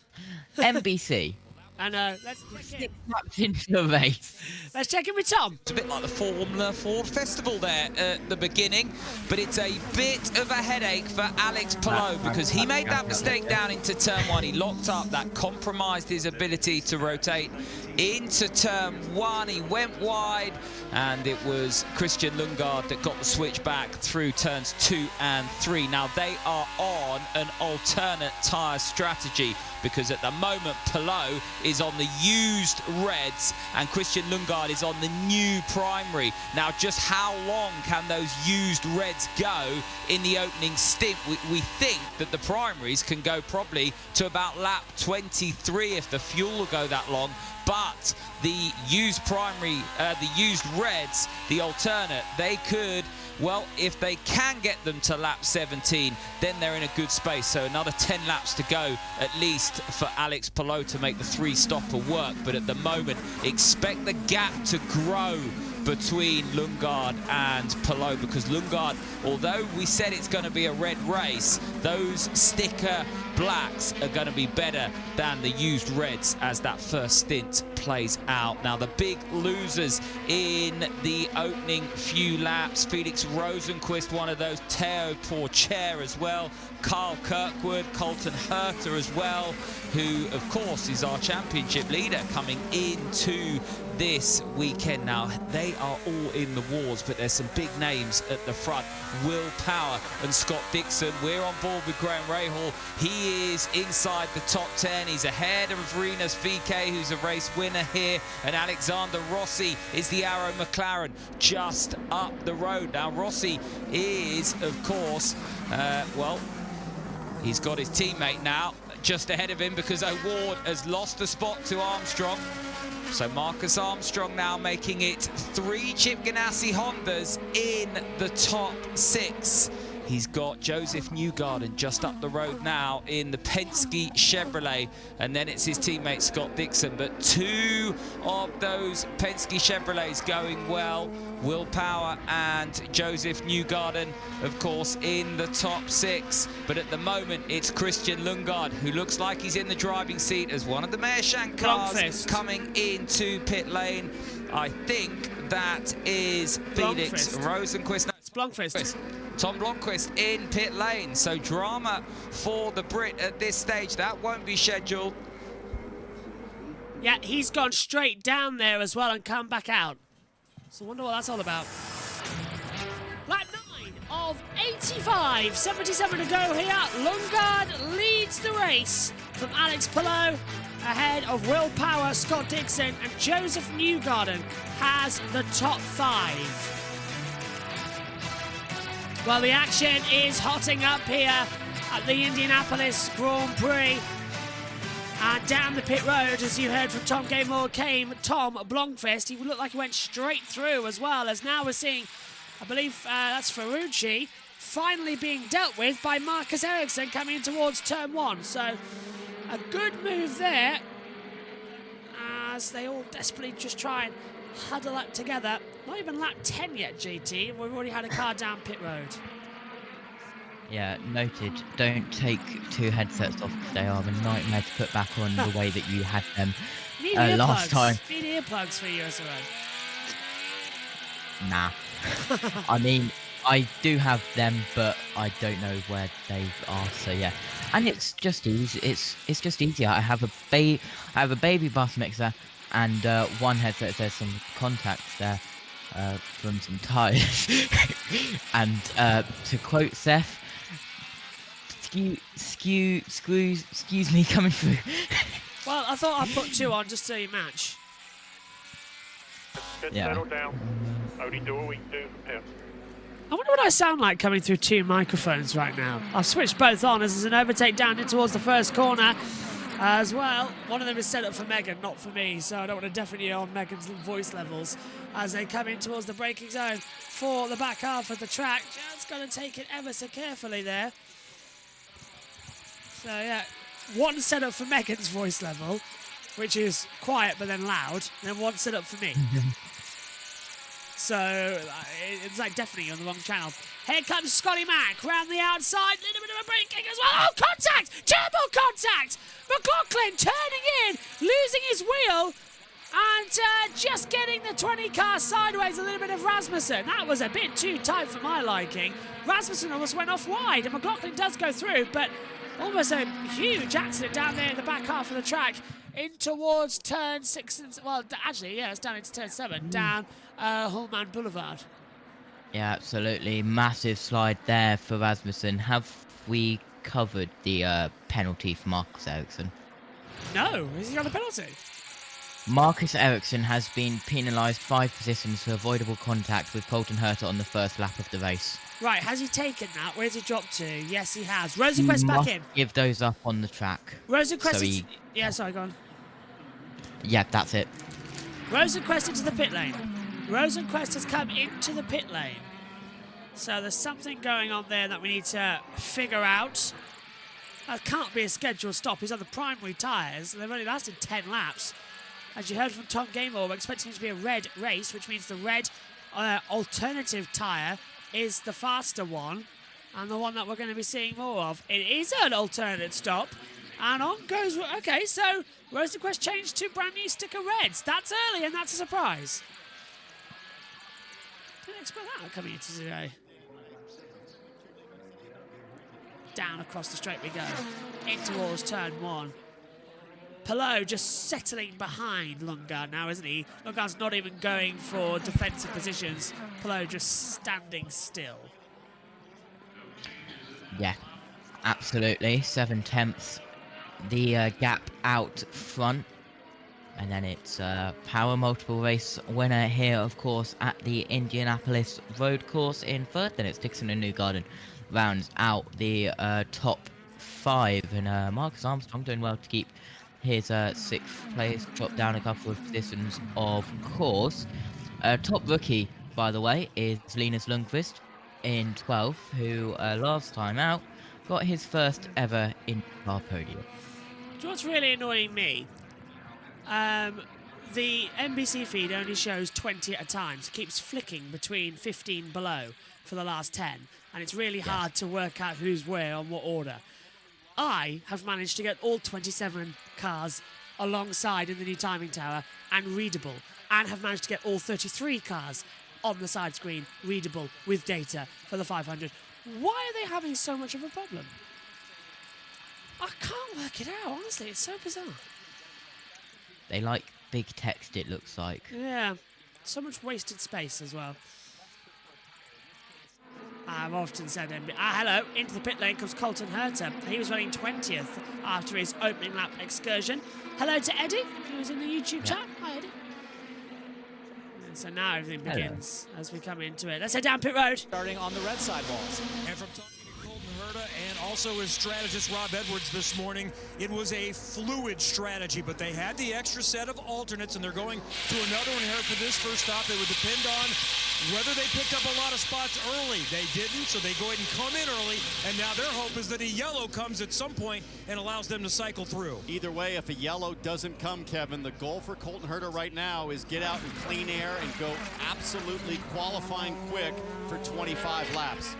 NBC. I know. Let's check in. Laps into the race. Let's check in with Tom. It's a bit like the Formula Ford Festival there at the beginning, but it's a bit of a headache for Alex Palou because he made that mistake down into turn 1. He locked up, that compromised his ability to rotate into turn 1. He went wide, and it was Christian Lundgaard that got the switch back through turns 2 and 3. Now, they are on an alternate tyre strategy because at the moment, Palou is on the used reds and Christian Lundgaard is on the new primary. Now, just how long can those used reds go in the opening stint? We think that the primaries can go probably to about lap 23 if the fuel will go that long. But the used primary, the used reds, the alternate, they could, well, if they can get them to lap 17, then they're in a good space. So another 10 laps to go, at least for Alex Palou to make the 3-stopper work. But at the moment, expect the gap to grow between Lundgaard and Palou, because Lundgaard, although we said it's going to be a red race, those sticker blacks are going to be better than the used reds as that first stint plays out. Now, the big losers in the opening few laps, Felix Rosenquist, one of those, Teo Pourchaire as well, Carl Kirkwood, Colton Herta as well, who, of course, is our championship leader coming into this weekend. Now, they are all in the wars, but there's some big names at the front. Will Power and Scott Dixon. We're on board with Graham Rahal. He is inside the top 10. He's ahead of Rinus VK, who's a race winner here, and Alexander Rossi is the Arrow McLaren just up the road. Now, Rossi is, of course, well, he's got his teammate now just ahead of him because O'Ward has lost the spot to Armstrong. So Marcus Armstrong now making it 3 Chip Ganassi Hondas in the top 6. He's got Joseph Newgarden just up the road now in the Penske Chevrolet, and then it's his teammate Scott Dixon. But 2 of those Penske Chevrolets going well. Will Power and Joseph Newgarden, of course, in the top 6. But at the moment, it's Christian Lundgaard, who looks like he's in the driving seat as one of the Meerschaert cars coming into pit lane. I think that is Felix Rosenquist. It's Blomqvist. Tom Blomqvist in pit lane. So drama for the Brit at this stage. That won't be scheduled. Yeah, he's gone straight down there as well and come back out. So I wonder what that's all about. Lap 9 of of 85. 77 to go here. Lundgaard leads the race from Alex Palou, ahead of Will Power, Scott Dixon, and Joseph Newgarden has the top 5. Well, the action is hotting up here at the Indianapolis Grand Prix. And down the pit road, as you heard from Tom Gaymore, came Tom Blomqvist. He looked like he went straight through as well, as now we're seeing, I believe that's Ferrucci, finally being dealt with by Marcus Ericsson coming in towards turn 1. So a good move there, as they all desperately just try and huddle up together. Not even lap 10 yet, JT. We've already had a car down pit road. Yeah, noted. Don't take 2 headsets off. They are a nightmare to put back on the way that you had them Need last time. Need earplugs for you as well. Nah. I mean, I do have them, but I don't know where they are. So yeah, and it's just easy. It's just easier. I have a baby bus mixer and one headset. There's some contacts there from some tires. And to quote Seth, excuse me coming through. Well, I thought I'd put 2 on just so you match. Just Yeah. settle down. Only do what we can do from here. I wonder what I sound like coming through 2 microphones right now. I've switched both on as there's an overtake down in towards the first corner as well. One of them is set up for Megan, not for me, so I don't want to deafen you on Megan's voice levels as they come in towards the braking zone for the back half of the track. Just got to take it ever so carefully there. So yeah, one set up for Megan's voice level, which is quiet but then loud, and then one set up for me. So it's like definitely on the wrong channel. Here comes Scotty Mack round the outside. Little bit of a braking as well. Oh, contact! Terrible contact! McLaughlin turning in, losing his wheel, and just getting the 20 car sideways. A little bit of Rasmussen. That was a bit too tight for my liking. Rasmussen almost went off wide, and McLaughlin does go through, but almost a huge accident down there in the back half of the track. In towards turn 6 and well, actually, yeah, it's down into turn 7, down Hullman Boulevard. Yeah, absolutely. Massive slide there for Rasmussen. Have we covered the penalty for Marcus Ericsson? No, is he on a penalty? Marcus Ericsson has been penalised 5 positions for avoidable contact with Colton Herta on the first lap of the race. Right, has he taken that? Where's he dropped to? Yes, he has. Rosenquist back in. Give those up on the track. Rosenquist So is... Yeah, sorry, go on. Yeah, that's it. Rosenquist into the pit lane. Rosenquist has come into the pit lane. So there's something going on there that we need to figure out. That can't be a scheduled stop. He's on the primary tyres. They've only lasted 10 laps. As you heard from Tom Gaymore, we're expecting it to be a red race, which means the red alternative tyre is the faster one and the one that we're going to be seeing more of. It is an alternate stop. And on goes... Okay, so Rosenquist changed to brand new sticker reds. That's early and that's a surprise. Didn't expect that coming into today. Down across the straight we go. In towards turn 1. Palou just settling behind Lundgaard now, isn't he? Lundgaard's not even going for defensive positions. Palou just standing still. Yeah, absolutely. 7/10. The gap out front. And then it's Power multiple race winner here, of course, at the Indianapolis road course in 3rd. Then it's Dixon and Newgarden rounds out the top 5. And Marcus Armstrong doing well to keep his 6th place, drop down a couple of positions, of course. Top rookie, by the way, is Linus Lundqvist in 12th, who last time out got his first ever INDYCAR podium. Do you know what's really annoying me? The NBC feed only shows 20 at a time, so it keeps flicking between 15 below for the last 10, and it's really hard to work out who's where on what order. I have managed to get all 27 cars alongside in the new timing tower and readable, and have managed to get all 33 cars on the side screen readable with data for the 500. Why are they having so much of a problem? I can't work it out, honestly, it's so bizarre. They like big text, it looks like. Yeah, so much wasted space as well. I've often said hello, into the pit lane comes Colton Herter. He was running 20th after his opening lap excursion. Hello to Eddie, who's in the YouTube chat. Hi, Eddie. And so now everything begins as we come into it. Let's head down pit road. Starting on the red side walls. And from talking to Colton Herta and also his strategist Rob Edwards this morning, it was a fluid strategy, but they had the extra set of alternates, and they're going to another one here for this first stop. It would depend on whether they picked up a lot of spots early. They didn't, so they go ahead and come in early, and now their hope is that a yellow comes at some point and allows them to cycle through. Either way, if a yellow doesn't come, Kevin, the goal for Colton Herta right now is get out in clean air and go absolutely qualifying quick for 25 laps.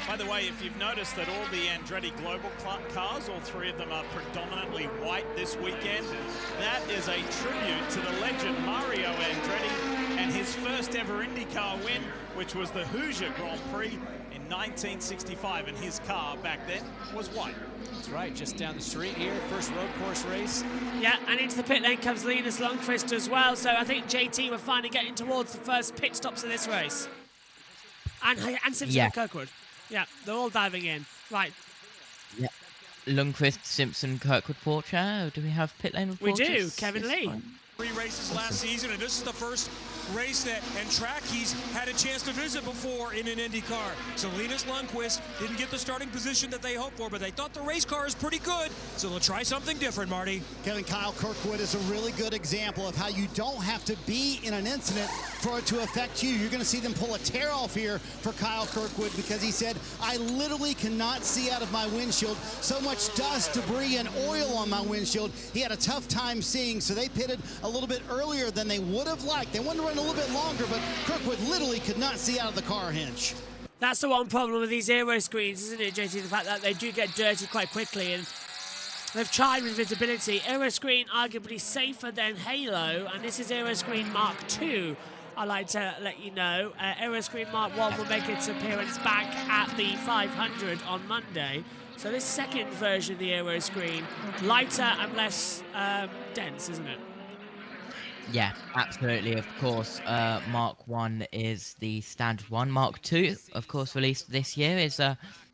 By the way, if you've noticed that all the Andretti Global cars, all three of them are predominantly white this weekend, that is a tribute to the legend Mario Andretti and his first ever INDYCAR win, which was the Hoosier Grand Prix in 1965, and his car back then was white. That's right, just down the street here, first road course race. Yeah, and into the pit lane comes Linus Lundqvist as well, so I think JT were finally getting towards the first pit stops of this race. And Simpson and Kirkwood. Yeah, they're all diving in. Right. Yeah. Lundqvist, Simpson, Kirkwood, Porcher. Do we have pit lane reporters? We do. Kevin Lee. 3 races last season, and this is the first race that and track he's had a chance to visit before in an IndyCar. So Linus Lundqvist didn't get the starting position that they hoped for, but they thought the race car is pretty good, so they'll try something different, Marty. Kevin, Kyle Kirkwood is a really good example of how you don't have to be in an incident for it to affect you. You're going to see them pull a tear off here for Kyle Kirkwood because he said, I literally cannot see out of my windshield. So much dust, debris, and oil on my windshield. He had a tough time seeing, so they pitted a little bit earlier than they would have liked. They wanted to run a little bit longer, but Kirkwood literally could not see out of the car hinge. That's the one problem with these aero screens, isn't it, JT? The fact that they do get dirty quite quickly, and they've tried with visibility. Aero screen arguably safer than Halo, and this is Aero screen Mark II. I'd like to let you know. Aero screen Mark 1 will make its appearance back at the 500 on Monday. So this second version of the aero screen, lighter and less dense, isn't it? Yeah, absolutely. Of course, Mark 1 is the standard one. Mark 2, of course, released this year, is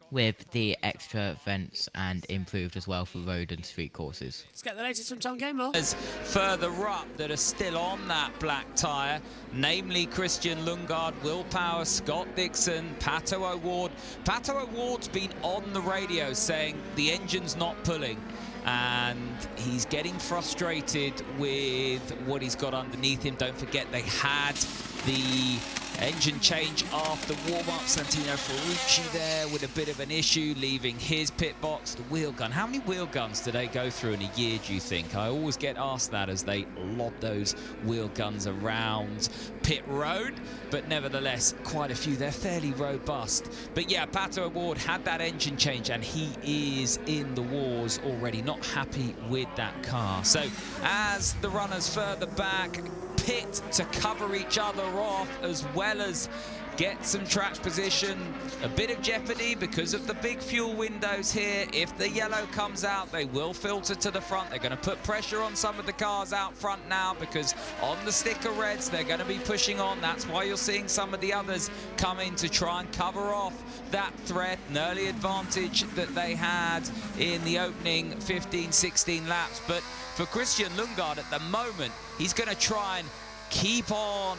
with the extra vents and improved as well for road and street courses. Let's get the latest from Tom Gamble. There's further up that are still on that black tyre, namely Christian Lundgaard, Will Power, Scott Dixon, Pato O'Ward. Pato O'Ward's been on the radio saying the engine's not pulling, and he's getting frustrated with what he's got underneath him. Don't forget they had the engine change after warm-up. Santino Ferrucci there with a bit of an issue, leaving his pit box. The wheel gun. How many wheel guns do they go through in a year, do you think? I always get asked that as they lob those wheel guns around pit road, but nevertheless, quite a few. They're fairly robust. But yeah, Pato O'Ward had that engine change, and he is in the wars already, not happy with that car. So as the runners further back, pit to cover each other off as well as get some track position. A bit of jeopardy because of the big fuel windows here. If the yellow comes out, they will filter to the front. They're going to put pressure on some of the cars out front now because on the sticker reds, they're going to be pushing on. That's why you're seeing some of the others come in to try and cover off that threat, an early advantage that they had in the opening 15, 16 laps. But for Christian Lundgaard at the moment, he's going to try and keep on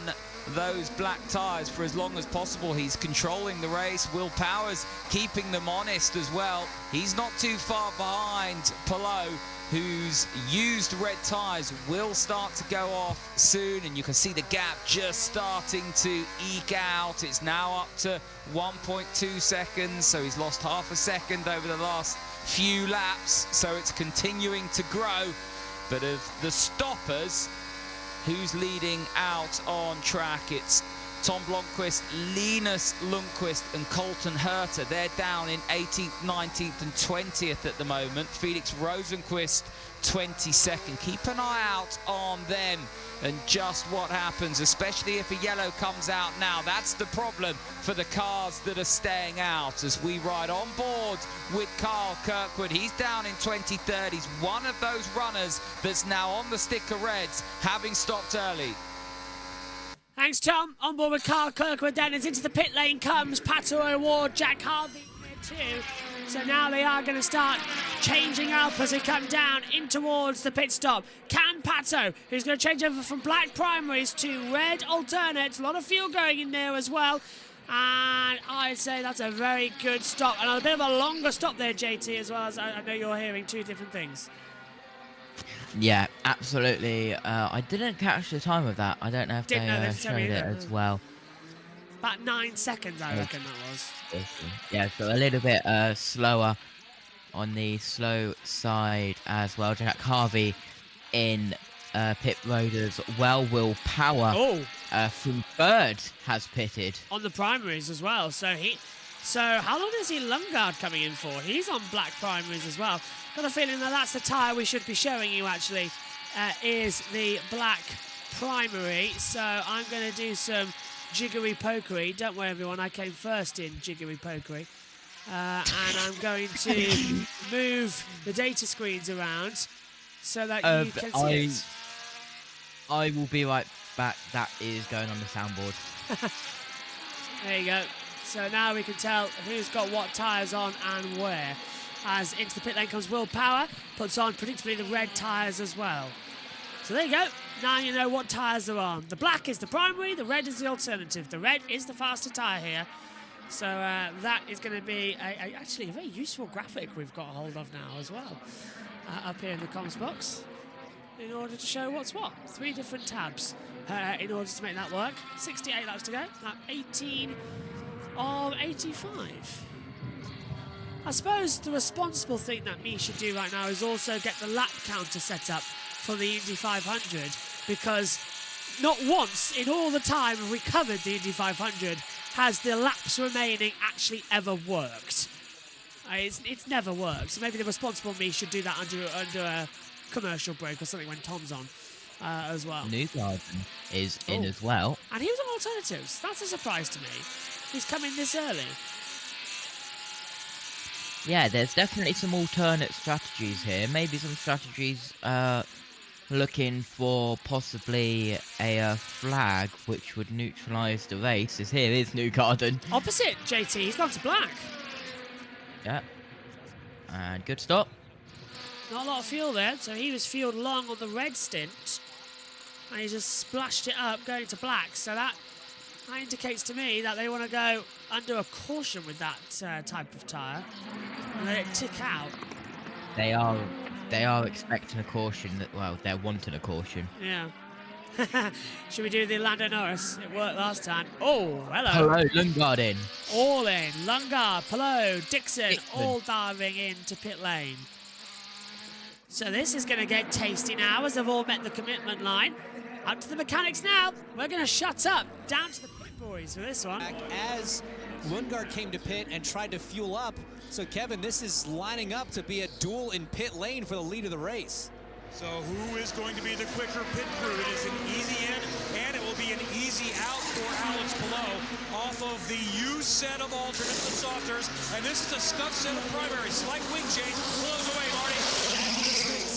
those black tyres for as long as possible. He's controlling the race. Will Powers keeping them honest as well. He's not too far behind Palou, whose used red tyres will start to go off soon, and you can see the gap just starting to eke out. It's now up to 1.2 seconds, so he's lost half a second over the last few laps, so it's continuing to grow. But of the stoppers, who's leading out on track? It's Tom Blomqvist, Linus Lundqvist and Colton Herta. They're down in 18th, 19th and 20th at the moment. Felix Rosenqvist 22nd. Keep an eye out on them and just what happens, especially if a yellow comes out now. That's the problem for the cars that are staying out as we ride on board with Kyle Kirkwood. He's down in 23rd. He's one of those runners that's now on the sticker reds, having stopped early. Thanks, Tom. On board with Carl Kirkwood then. As into the pit lane comes Pato O'Ward, Jack Harvey there too. So now they are going to start changing up as they come down in towards the pit stop. Can Pato, who's going to change over from black primaries to red alternates. A lot of fuel going in there as well. And I'd say that's a very good stop. And a bit of a longer stop there, JT, as well, as I know you're hearing two different things. Yeah, absolutely. I didn't catch the time of that. I don't know if they showed it as well. About 9 seconds, I reckon that was. Yeah, so a little bit slower on the slow side as well. Jack Harvey in pit road as well. Will Power from third has pitted. On the primaries as well. So how long is he Lundgaard coming in for? He's on black primaries as well. Got a feeling that that's the tyre we should be showing you, actually, is the black primary. So I'm going to do some jiggery pokery. Don't worry, everyone, I came first in jiggery pokery. And I'm going to move the data screens around so that you can see it. I will be right back. That is going on the soundboard. There you go. So now we can tell who's got what tyres on and where. As into the pit lane comes Will Power, puts on predictably the red tyres as well. So there you go. Now you know what tyres are on. The black is the primary, the red is the alternative. The red is the faster tyre here. So that is going to be actually a very useful graphic we've got hold of now as well. Up here in the comms box. In order to show what's what. 3 different tabs in order to make that work. 68 laps to go. Lap 18 of 85. I suppose the responsible thing that me should do right now is also get the lap counter set up for the Indy 500, because not once in all the time we covered the Indy 500 has the laps remaining actually ever worked. It's never worked. So maybe the responsible me should do that under a commercial break or something when Tom's on as well. Newgarden is in as well. And he was on alternatives. That's a surprise to me. He's coming this early. Yeah, there's definitely some alternate strategies here. Maybe some strategies looking for possibly a flag which would neutralise the race. As here is Newgarden. Opposite, JT. He's gone to black. Yeah. And good stop. Not a lot of fuel there, so he was fueled long on the red stint. And he just splashed it up going to black. So that indicates to me that they want to go under a caution with that type of tyre and let it tick out. They are expecting a caution. Well, they're wanting a caution. Yeah. Should we do the Lando Norris? It worked last time. Oh, hello. Hello, Lundgaard in. All in. Lundgaard, Palou, Dixon, all diving into pit lane. So this is going to get tasty now as they've all met the commitment line. Up to the mechanics now. We're going to shut up. Down to the pit boys for this one. As Lundgaard came to pit and tried to fuel up. So, Kevin, this is lining up to be a duel in pit lane for the lead of the race. So who is going to be the quicker pit crew? It is an easy in, and it will be an easy out for Alex Palou off of the U set of alternate, the softers, and this is a scuff set of primary. Slight wing change, blows away, Marty.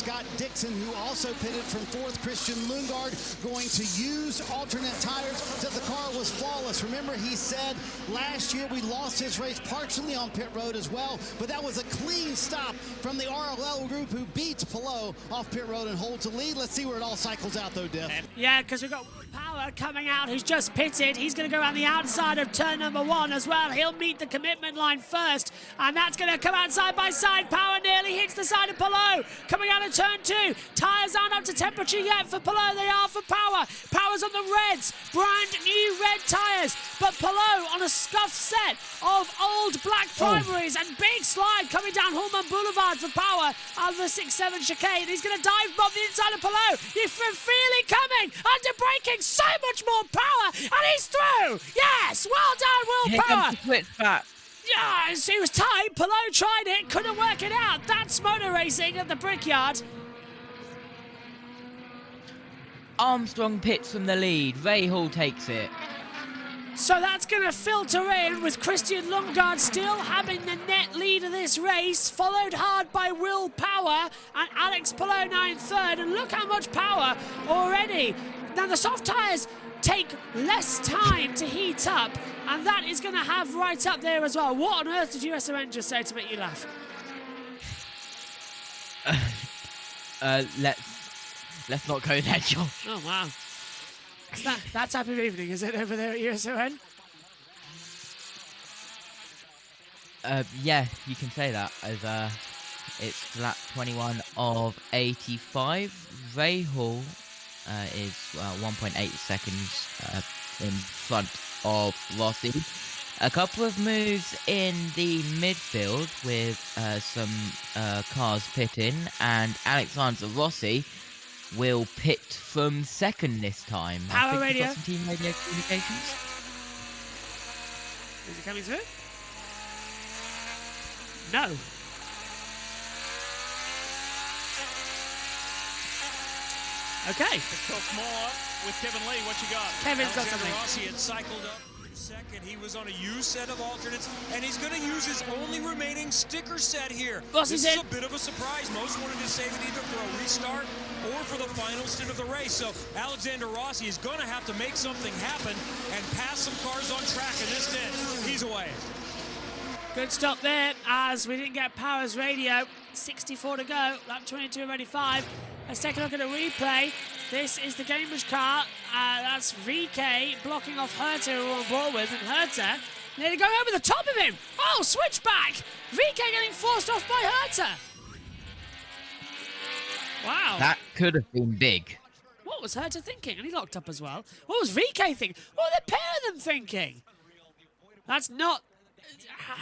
Scott Dixon, who also pitted from 4th. Christian Lundgaard going to use alternate tires so the car was flawless. Remember, he said last year we lost his race partially on pit road as well, but that was a clean stop from the RLL group who beats Palou off pit road and holds the lead. Let's see where it all cycles out, though, Diff. Yeah, because we've got Power coming out, who's just pitted. He's going to go around the outside of turn number 1 as well. He'll meet the commitment line first, and that's going to come out side by side. Power nearly hits the side of Palou. Coming out of turn 2. Tyres aren't up to temperature yet for Palou. They are for Power. Power's on the reds. Brand new red tyres. But Palou on a scuffed set of old black primaries and big slide coming down Hulman Boulevard for Power out of the 6-7 chicane. He's going to dive bomb the inside of Palou. You can feel it coming. Under braking. So much more power. And he's through. Yes. Well done, Will Here Power. comes the switch back. Yes, it was tight. Palou tried it, couldn't work it out. That's motor racing at the Brickyard. Armstrong pits from the lead. Ray Hall takes it. So that's going to filter in with Christian Lundgaard still having the net lead of this race, followed hard by Will Power and Alex Palou now in 3rd. And look how much power already Now, the soft tyres take less time to heat up, and that is going to have right up there as well. What on earth did USON just say to make you laugh? Let's not go there, Josh. Oh, wow. It's that type of evening, is it, over there at USON? Yeah, you can say that, as it's lap 21 of 85. Ray Hall is 1.8 seconds in front of Rossi. A couple of moves in the midfield with some cars pitting, and Alexander Rossi will pit from second this time. Power I think radio. we've got some team radio communications. Is it coming through? No. Okay. Let's talk more with Kevin Lee. What you got? Kevin's got Alexander something. Rossi had cycled up second. He was on a used set of alternates, and he's going to use his only remaining sticker set here. Rossi's this is in. a bit of a surprise. Most wanted to save it either for a restart or for the final stint of the race. So Alexander Rossi is going to have to make something happen and pass some cars on track in this stint. He's away. Good stop there, as we didn't get Power's radio. 64 to go, lap 22 already 5. Let's take a look at a replay. This is the Gamers car. That's VK blocking off Herta, who we're on board with, and Herta nearly going over the top of him. Oh, switchback! VK getting forced off by Herta. Wow. That could have been big. What was Herta thinking? And he locked up as well. What was VK thinking? What were the pair of them thinking? That's not...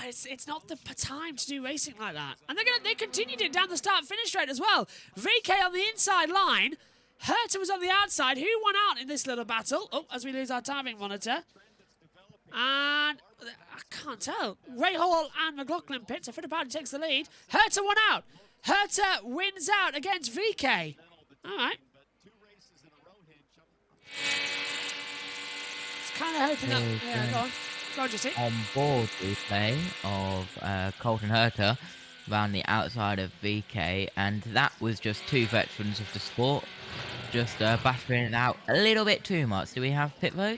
It's not the time to do racing like that. And they continued it down the start-finish straight as well. VK on the inside line. Herta was on the outside. Who won out in this little battle? Oh, as we lose our timing monitor. And I can't tell. Ray Hall and McLaughlin pit, so Fittipaldi takes the lead. Herta won out. Herta wins out against VK. All right. It's kind of hoping that... Yeah, go on. On board replay of Colton Herta around the outside of VK, and that was just two veterans of the sport just battering it out a little bit too much. Do we have pit road?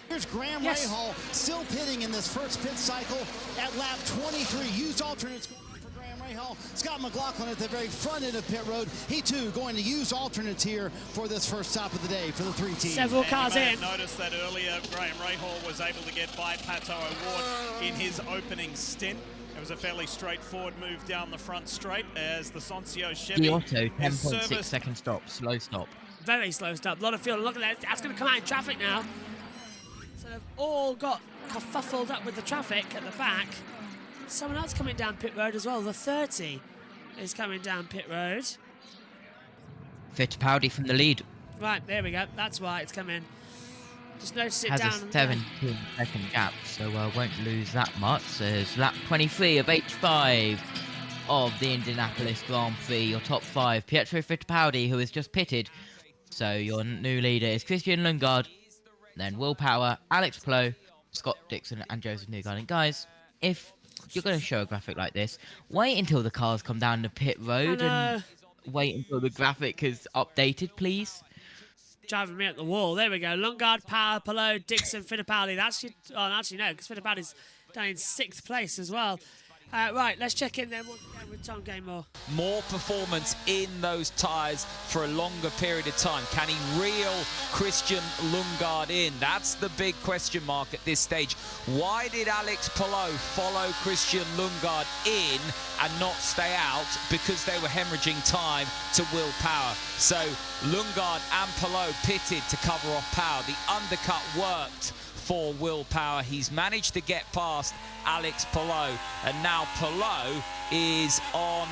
Here's Graham yes. Rahal still pitting in this first pit cycle at lap 23. Used alternates for Graham Rahal. Scott McLaughlin at the very front end of pit road. He too going to use alternates here for this first stop of the day for the 3 teams. Several cars in. Noticed that earlier Graham Rahal was able to get by Pato O'Ward in his opening stint. It was a fairly straightforward move down the front straight as the Soncio Chevy. Giotto, 10.6 second stop, slow stop. Very slow stop. A lot of fuel. Look at that. That's going to come out in traffic now. So they've all got kerfuffled up with the traffic at the back. Someone else coming down pit road as well. The 30 is coming down pit road. Fittipaldi from the lead. Right, there we go. That's why it's coming. Just notice it Has down. a 17-second gap, so won't lose that much. There's lap 23 of 85 of the Indianapolis Grand Prix. Your top 5, Pietro Fittipaldi, who has just pitted. So your new leader is Christian Lundgaard, then Will Power, Alex Palou, Scott Dixon, and Joseph Newgarden. And guys, if you're going to show a graphic like this, wait until the cars come down the pit road and wait until the graphic is updated, please. Driving me up the wall. There we go. Lundgaard, Power, Palou, Dixon, Fittipaldi. That's your... Oh, actually, no, because Fittipaldi's down in 6th place as well. Right, let's check in then once again with Tom Gaymore. More performance in those tyres for a longer period of time. Can he reel Christian Lundgaard in? That's the big question mark at this stage. Why did Alex Palou follow Christian Lundgaard in and not stay out? Because they were hemorrhaging time to Will Power. So Lundgaard and Palou pitted to cover off Power. The undercut worked for Will Power. He's managed to get past Alex Palou, and now Palou is on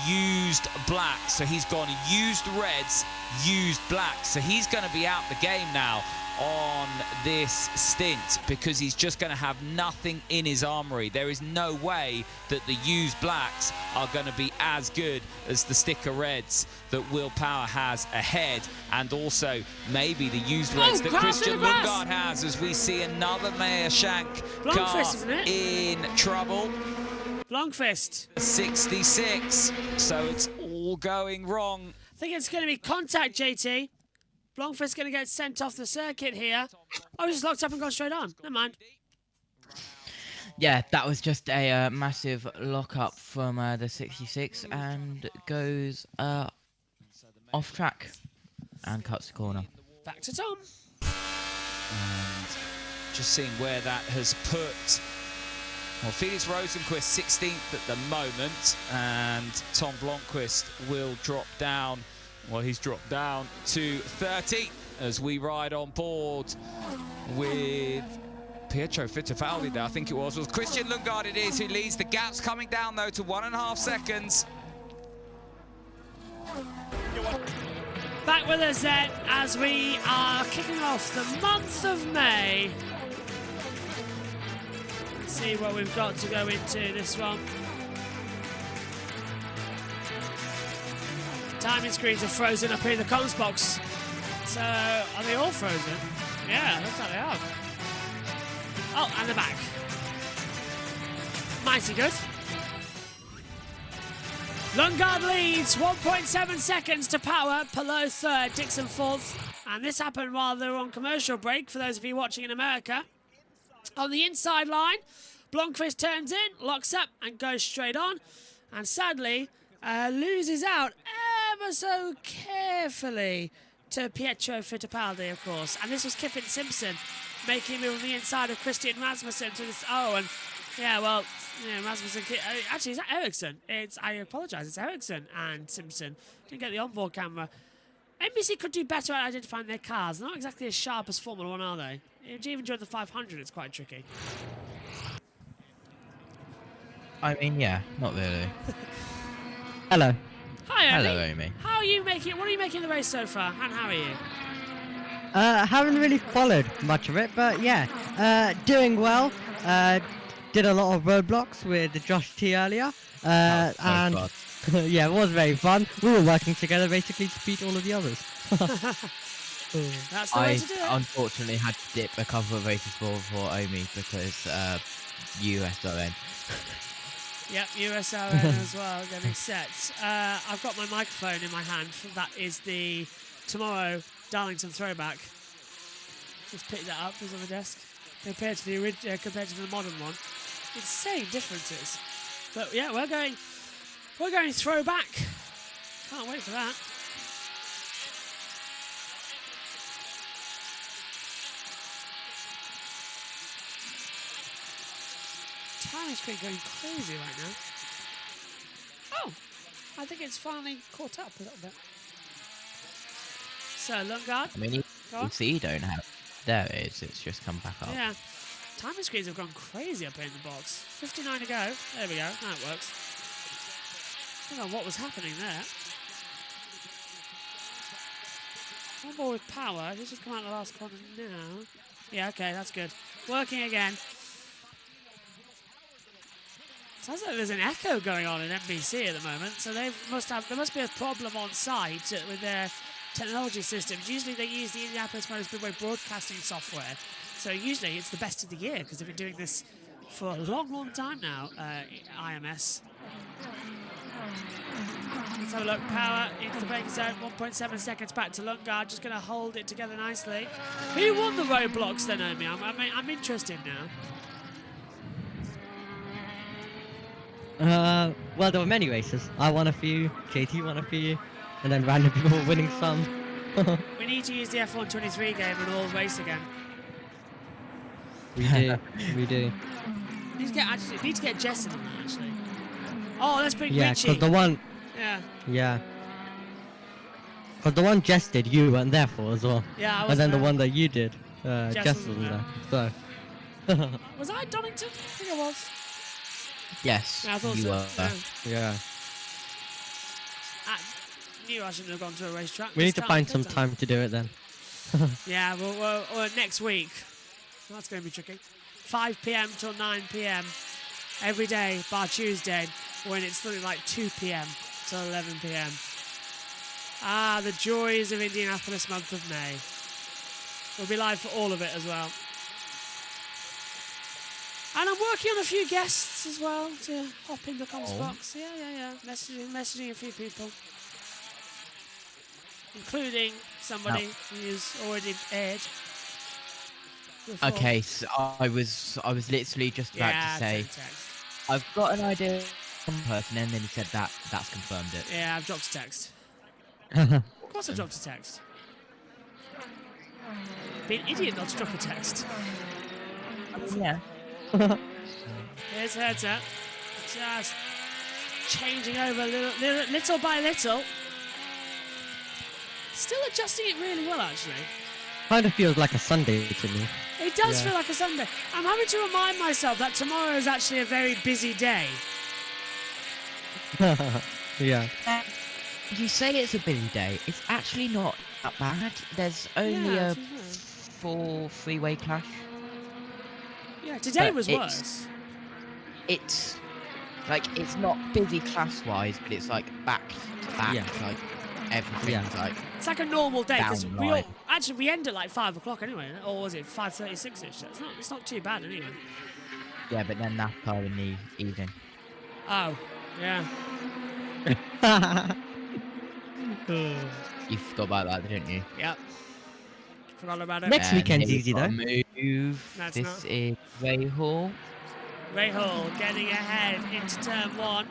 used black. So he's gone used reds, used black. So he's going to be out the game now on this stint because he's just going to have nothing in his armory. There is no way that the used blacks are going to be as good as the sticker reds that Will Power has ahead, and also maybe the used reds that Christian Lundgaard has, as we see another Meyer Shank car in trouble. Blomqvist. 66, so it's all going wrong. I think it's going to be contact, JT. Blomqvist going to get sent off the circuit here. Oh, he's just locked up and gone straight on. Never mind. Yeah, that was just a massive lock-up from the 66 and goes off track and cuts the corner. Back to Tom. And just seeing where that has put, well, Felix Rosenqvist 16th at the moment, and Tom Blomqvist will drop down. Well, he's dropped down to 13th as we ride on board with Pietro Fittipaldi there, I think it was Christian Lundgaard it is who leads. The gap's coming down though to 1.5 seconds. Back with us then as we are kicking off the month of May. Let's see what we've got to go into this one. Timing screens are frozen up here in the comms box. So, are they all frozen? Yeah, looks like they are. Oh, and the back. Mighty good. Lundgaard leads, 1.7 seconds to Power, Palou third, Dixon fourth. And this happened while they were on commercial break, for those of you watching in America. On the inside line, Blomqvist turns in, locks up, and goes straight on. And sadly, loses out ever so carefully to Pietro Fittipaldi, of course. And this was Kiffin Simpson making him on the inside of Christian Rasmussen to this. Oh, and yeah, well, yeah, Rasmussen. Actually, is that Ericsson? I apologise. It's Ericsson and Simpson. Didn't get the onboard camera. NBC could do better at identifying their cars. They're not exactly as sharp as Formula One, are they? Even during the 500, it's quite tricky. I mean, yeah, not really. Hello. Hi, Amy. Hello, Amy. How are you making? What are you making of the race so far? And how are you? Haven't really followed much of it, but yeah, doing well. Did a lot of roadblocks with Josh T earlier, and yeah, it was very fun. We were working together basically to beat all of the others. That's the way to do it. I unfortunately had to dip a couple of races for Omi because USON. Yep, USON as well, getting set. I've got my microphone in my hand. That is the tomorrow Darlington throwback. Just picked that up, it was on the desk. Compared to the modern one. Insane differences. But yeah, we're going throwback. Can't wait for that. Timing screen going crazy right now. Oh, I think it's finally caught up a little bit. So Lundgaard. I mean, you see, you don't have. There it is. It's just come back up. Yeah. Timing screens have gone crazy up here in the box. 59 to go. There we go. Now it works. I don't know what was happening there. One ball with Power. This has come out the last corner now. Yeah, okay, that's good. Working again. Sounds like there's an echo going on in NBC at the moment, so there must be a problem on site with their technology systems. Usually they use the Indianapolis Motor Speedway broadcasting software, so usually it's the best of the year because they've been doing this for a long time now, IMS. Let's have a look. Power into the braking zone, 1.7 seconds back to Lundgaard, just going to hold it together nicely. Who won the roadblocks then, Omi? I'm interested now. Well, there were many races. I won a few, JT won a few, and then random people were winning some. We need to use the F1 23 game and all race again. We do, we do. Need to get Jess in on that, actually. Oh, let's bring Yeah, Richie. because the one... Yeah. Yeah. Because the one Jess did, you weren't there for as well. Yeah, I And wasn't then the there. one that you did, Jess wasn't wasn't there. So... Was I Donington? I think I was. Yes, Yeah, I thought you so. were. Yeah. I knew I shouldn't have gone to a racetrack. We This need to time find I some could've time to do it then. Yeah, well, next week. That's going to be tricky. 5 p.m. till 9 p.m. every day, bar Tuesday, when it's something like 2 p.m. till 11 p.m. Ah, the joys of Indianapolis month of May. We'll be live for all of it as well. And I'm working on a few guests as well to hop in the comms box. Yeah. Messaging a few people. Including somebody who's already aired. Before. Okay, so I was literally just about to say, I've got an idea of one person, and then he said that's confirmed it. Yeah, I've dropped a text. Of course I dropped a text. Be an idiot not to drop a text. Yeah. Here's Herta. Just changing over little by little. Still adjusting it really well, actually. Kind of feels like a Sunday to me. It does feel like a Sunday. I'm having to remind myself that tomorrow is actually a very busy day. Yeah. You say it's a busy day. It's actually not that bad. There's only a 4 freeway clash. Yeah, today But was worse. It's like it's not busy class-wise, but it's like back to back. Yeah. Like everything's like. It's like a normal day because down we end at like 5 o'clock anyway, or was it 5:36ish? So it's not too bad anyway. Yeah, but then NASCAR in the evening. Oh, yeah. You forgot about that, didn't you? Yep. Forgot about it. Next weekend's easy though. Move. That's This not- is Ray Hall. Ray Hall getting ahead into turn 1.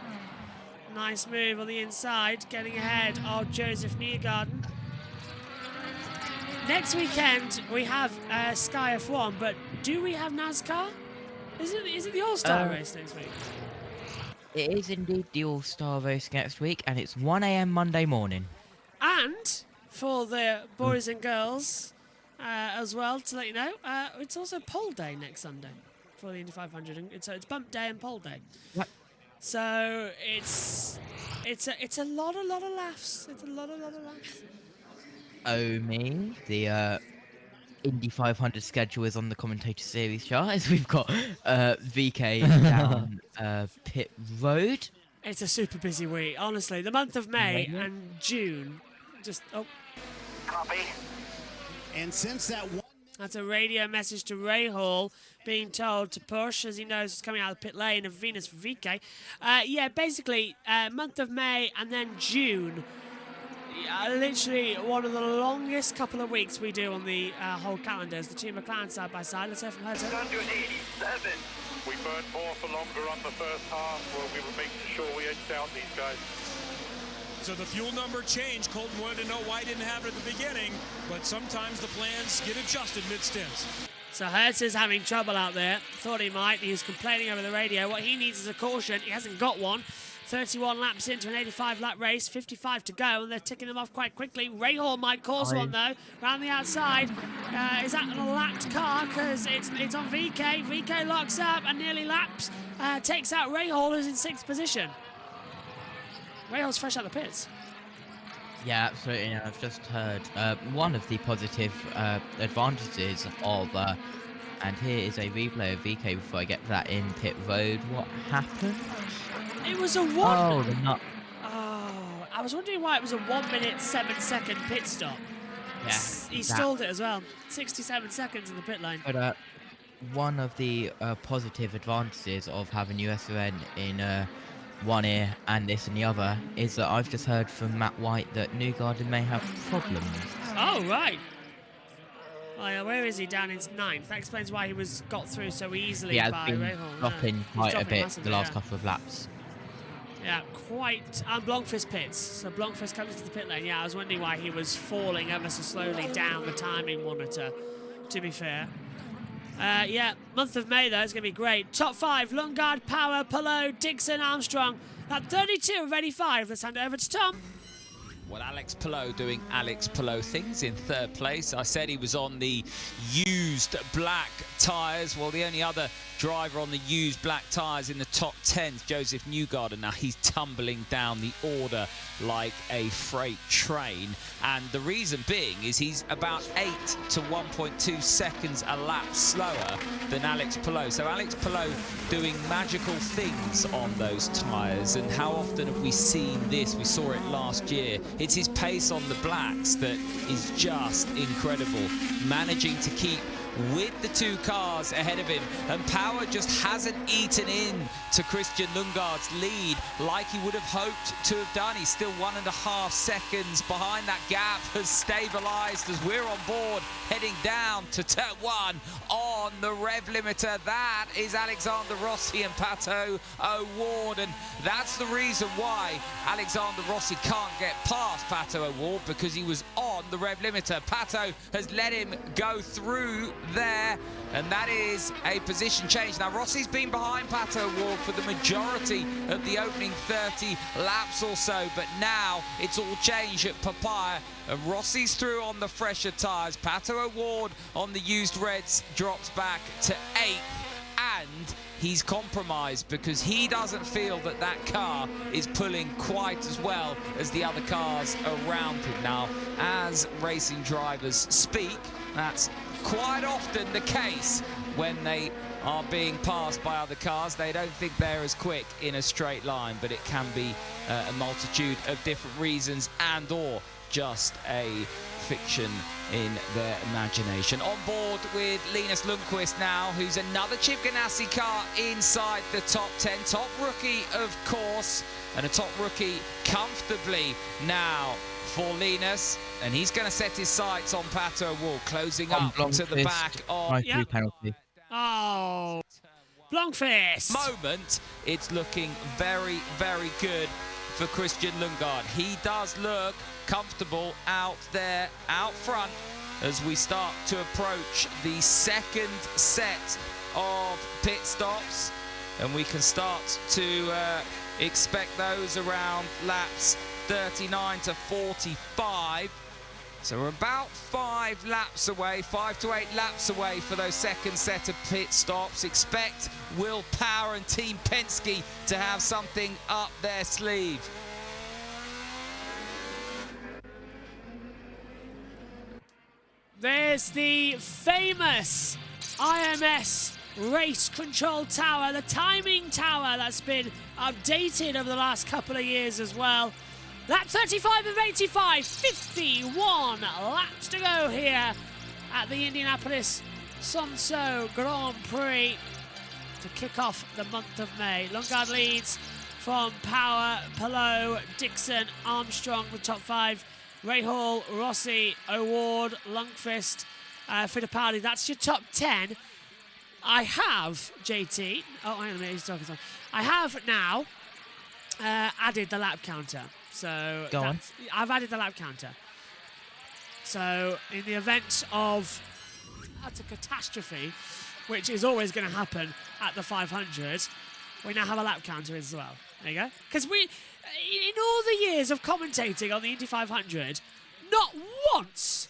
Nice move on the inside, getting ahead of Joseph Newgarden. Next weekend we have Sky F1, but do we have NASCAR? Is it the All-Star race next week? It is indeed the All-Star race next week, and it's 1 a.m. Monday morning. And for the boys and girls as well, to let you know, it's also pole day next Sunday for the Indy 500. And so it's bump day and pole day. Yep. So it's a lot of laughs. It's a lot of laughs. Oh me, the Indy 500 schedule is on the commentator series chart as we've got VK down pit road. It's a super busy week, honestly. The month of May and June, just Copy. And since that one... That's a radio message to Ray Hall, being told to push as he knows it's coming out of the pit lane of Venus for VK. Yeah, basically, month of May and then June. Literally one of the longest couple of weeks we do on the whole calendar is the two McLaren side by side. Let's hear from Herta. 187. We burned more for longer on the first half where we were making sure we edged out these guys. So the fuel number changed. Colton wanted to know why he didn't have it at the beginning, but sometimes the plans get adjusted mid-stints. So Herta's having trouble out there. Thought he might. He was complaining over the radio. What he needs is a caution. He hasn't got one. 31 laps into an 85-lap race, 55 to go, and they're ticking them off quite quickly. Ray Hall might cause one, though, round the outside. Is that a lapped car? Because it's on VK. VK locks up and nearly laps. Takes out Ray Hall, who's in 6th position. Ray Hall's fresh out of the pits. Yeah, absolutely. And I've just heard one of the positive advantages of, and here is a replay of VK before I get to that in pit road. What happened? It was a 1. Oh, the nut. Oh, I was wondering why it was a 1 minute 7-second pit stop. Yeah, He stalled it as well. 67 seconds in the pit lane. But one of the positive advantages of having USRN in one ear and this in the other is that I've just heard from Matt White that Newgarden may have problems. Oh, right. Well, where is he? Down in 9th. That explains why he got through so easily He has by been Ray Hall. dropping He's quite a dropping bit massively, the last yeah. couple of laps. Yeah, quite. And Blomqvist pits. So Blomqvist comes into the pit lane. Yeah, I was wondering why he was falling ever so slowly down the timing monitor, to be fair. Yeah, month of May, though, is going to be great. Top 5, Lundgaard, Power, Palou, Dixon, Armstrong. At 32 of 85, let's hand it over to Tom. Well, Alex Palou doing Alex Palou things in 3rd place. I said he was on the used black tyres. Well, the only other driver on the used black tyres in the top 10 is Joseph Newgarden. Now, he's tumbling down the order like a freight train. And the reason being is he's about 8 to 1.2 seconds a lap slower than Alex Palou. So Alex Palou doing magical things on those tyres. And how often have we seen this? We saw it last year. It's his pace on the blacks that is just incredible. Managing to keep with the 2 cars ahead of him, and Power just hasn't eaten in to Christian Lundgaard's lead like he would have hoped to have done. He's still 1.5 seconds behind. That gap has stabilized as we're on board, heading down to turn 1 on the rev limiter. That is Alexander Rossi and Pato O'Ward, and that's the reason why Alexander Rossi can't get past Pato O'Ward, because he was on the rev limiter. Pato has let him go through there, and that is a position change. Now, Rossi's been behind Pato O'Ward for the majority of the opening 30 laps or so, but now it's all changed at Papaya, and Rossi's through on the fresher tyres. Pato O'Ward on the used reds drops back to 8th, and he's compromised because he doesn't feel that that car is pulling quite as well as the other cars around him. Now, as racing drivers speak, that's quite often the case when they are being passed by other cars. They don't think they're as quick in a straight line, but it can be a multitude of different reasons and or just a fiction in their imagination. On board with Linus Lundqvist now, who's another Chip Ganassi car inside the top 10. Top rookie, of course, and a top rookie comfortably now for Linus, and he's going to set his sights on Pato O'Ward, closing up to the back of... penalty. Oh, Blomqvist. Moment, it's looking very, very good for Christian Lundgaard. He does look comfortable out there, out front, as we start to approach the second set of pit stops, and we can start to expect those around laps 39 to 45. So we're about 5 laps away, 5 to 8 laps away for those second set of pit stops. Expect Will Power and Team Penske to have something up their sleeve. There's the famous IMS race control tower, the timing tower that's been updated over the last couple of years as well. Lap 35 of 85, 51 laps to go here at the Indianapolis Sonso Grand Prix to kick off the month of May. Lundgaard leads from Power, Palou, Dixon, Armstrong, the top 5. Rahal, Rossi, O'Ward, Lundqvist, Fittipaldi. That's your top 10. I have, JT, oh, hang on a minute, he's talking. I have now added the lap counter. So Go on. I've added the lap counter. So in the event of a catastrophe, which is always going to happen at the 500, we now have a lap counter as well. There you go. Because we, in all the years of commentating on the Indy 500, not once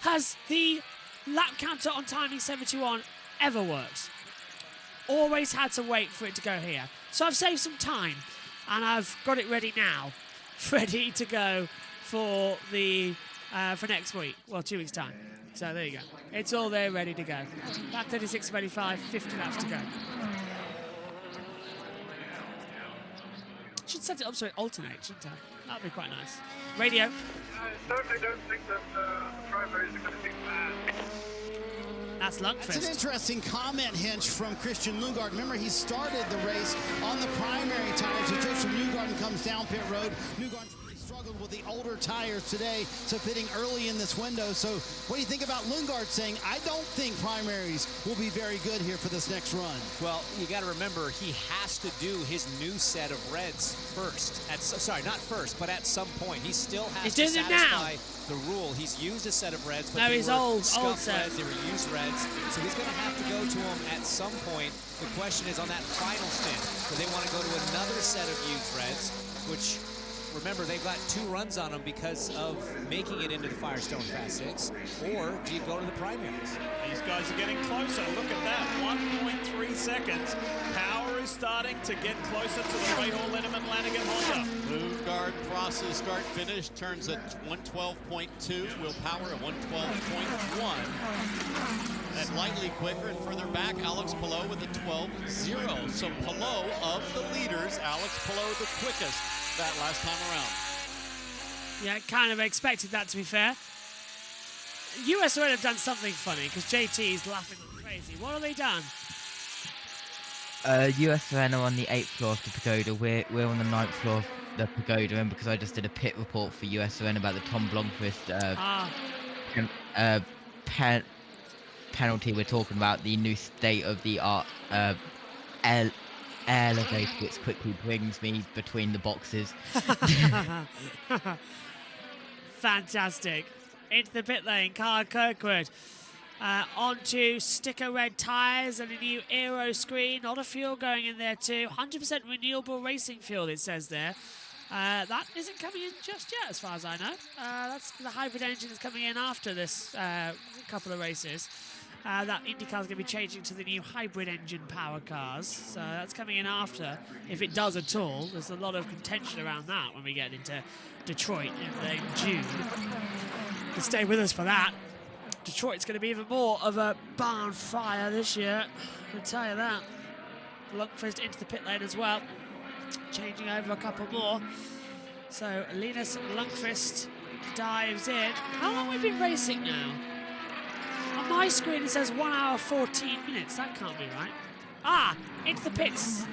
has the lap counter on timing 71 ever worked. Always had to wait for it to go here. So I've saved some time, and I've got it ready now. Ready to go for the for next week, well, 2 weeks time. So there you go. It's all there, ready to go. Lap 36 of 85, 50 laps to go. Should set it up so it alternates, shouldn't I? That'd be quite nice. Radio. I certainly don't think that the primaries are going to be bad. That's Lundqvist. That's an interesting comment, Hinch, from Christian Lundgaard. Remember, he started the race on the primary tires. He drifts from Newgarden, comes down pit road. Newgarden struggled with the older tires today, so pitting early in this window. So what do you think about Lundgaard saying, I don't think primaries will be very good here for this next run? Well, you got to remember, he has to do his new set of reds first. Sorry, not first, but at some point. He still has to satisfy the rule. He's used a set of reds, but they were old reds, they were used reds, so he's going to have to go to them at some point. The question is on that final stint, do they want to go to another set of used reds, which, remember, they've got 2 runs on them because of making it into the Firestone Fast 6, or do you go to the primaries? These guys are getting closer. Look at that, 1.3 seconds. Power is starting to get closer to the Rahal, Linneman, Lanigan, Honda. Lundgaard crosses start-finish, turns at 112.2. Will Power at 112.1. Slightly quicker and further back, Alex Palou with a 12.0. So Palou of the leaders, Alex Palou the quickest that last time around. Yeah, kind of expected that, to be fair. US Red have done something funny because JT is laughing like crazy. What have they done? US Ren are on the 8th floor of the pagoda. We're on the 9th floor of the pagoda, and because I just did a pit report for US Ren about the Tom Blomqvist penalty, we're talking about the new state-of-the-art elevator, which quickly brings me between the boxes. Fantastic. Into the pit lane, Carl Kirkwood. Onto sticker red tyres and a new aero screen. A lot of fuel going in there too. 100% renewable racing fuel, it says there. That isn't coming in just yet, as far as I know. That's the hybrid engine is coming in after this couple of races. That IndyCar is going to be changing to the new hybrid engine power cars. So that's coming in after, if it does at all. There's a lot of contention around that when we get into Detroit in June. You can stay with us for that. Detroit's going to be even more of a barn fire this year, I can tell you that. Lundqvist into the pit lane as well, changing over a couple more. So Linus Lundqvist dives in. How long have we been racing now? On my screen it says 1 hour 14 minutes. That can't be right. Into the pits.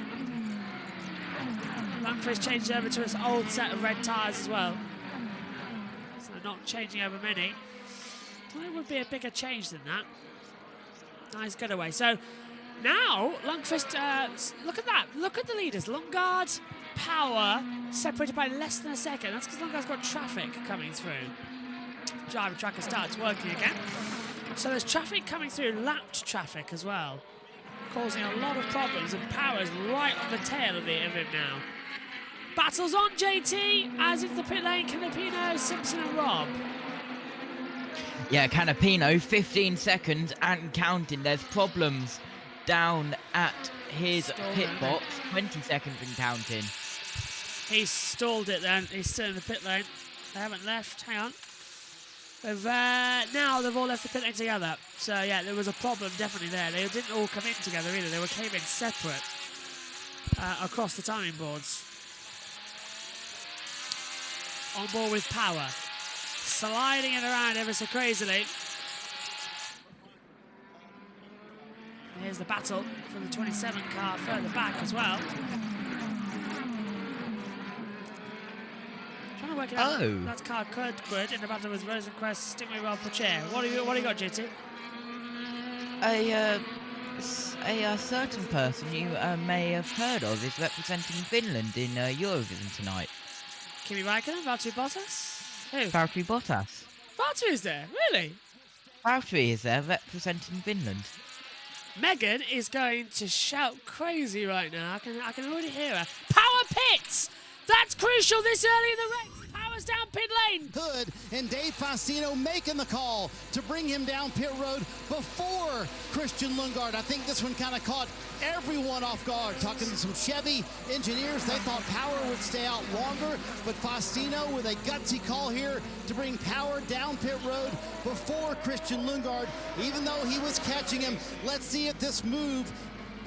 Lundqvist changed over to his old set of red tyres as well. So not changing over many. I thought it would be a bigger change than that. Nice getaway. So now Lundqvist, look at that. Look at the leaders. Lundgaard, Power, separated by less than a second. That's because Lundgaard's got traffic coming through. Driver tracker starts working again. So there's traffic coming through, lapped traffic as well, causing a lot of problems, and Power's right on the tail of him now. Battles on, JT, as in the pit lane, Canapino, Simpson and Rob. Yeah, Canapino, 15 seconds and counting. There's problems down at his pit box, 20 seconds and counting. He's stalled it then. He's still in the pit lane. They haven't left. Hang on. Now they've all left the pit lane together. So yeah, there was a problem definitely there. They didn't all come in together either. They came in separate across the timing boards. On board with Power. Sliding it around ever so crazily. Here's the battle for the 27 car further back as well. Trying to work it out. Oh. That's Carl Kirkwood in the battle with Rosenquist, Stingray, Rob Pocher. What do you got, JT? A certain person you may have heard of is representing Finland in Eurovision tonight. Kimi Räikkönen, Valtteri Bottas? Who? Valtteri Bottas. Valtteri's there, really? Valtteri is there representing Finland. Megan is going to shout crazy right now. I can already hear her. Power pits! That's crucial this early in the race. Power's down pit lane. Hood and Dave Faustino making the call to bring him down pit road before Christian Lundgaard. I think this one kind of caught everyone off guard. Talking to some Chevy engineers, they thought Power would stay out longer, but Faustino with a gutsy call here to bring Power down pit road before Christian Lundgaard, even though he was catching him. Let's see if this move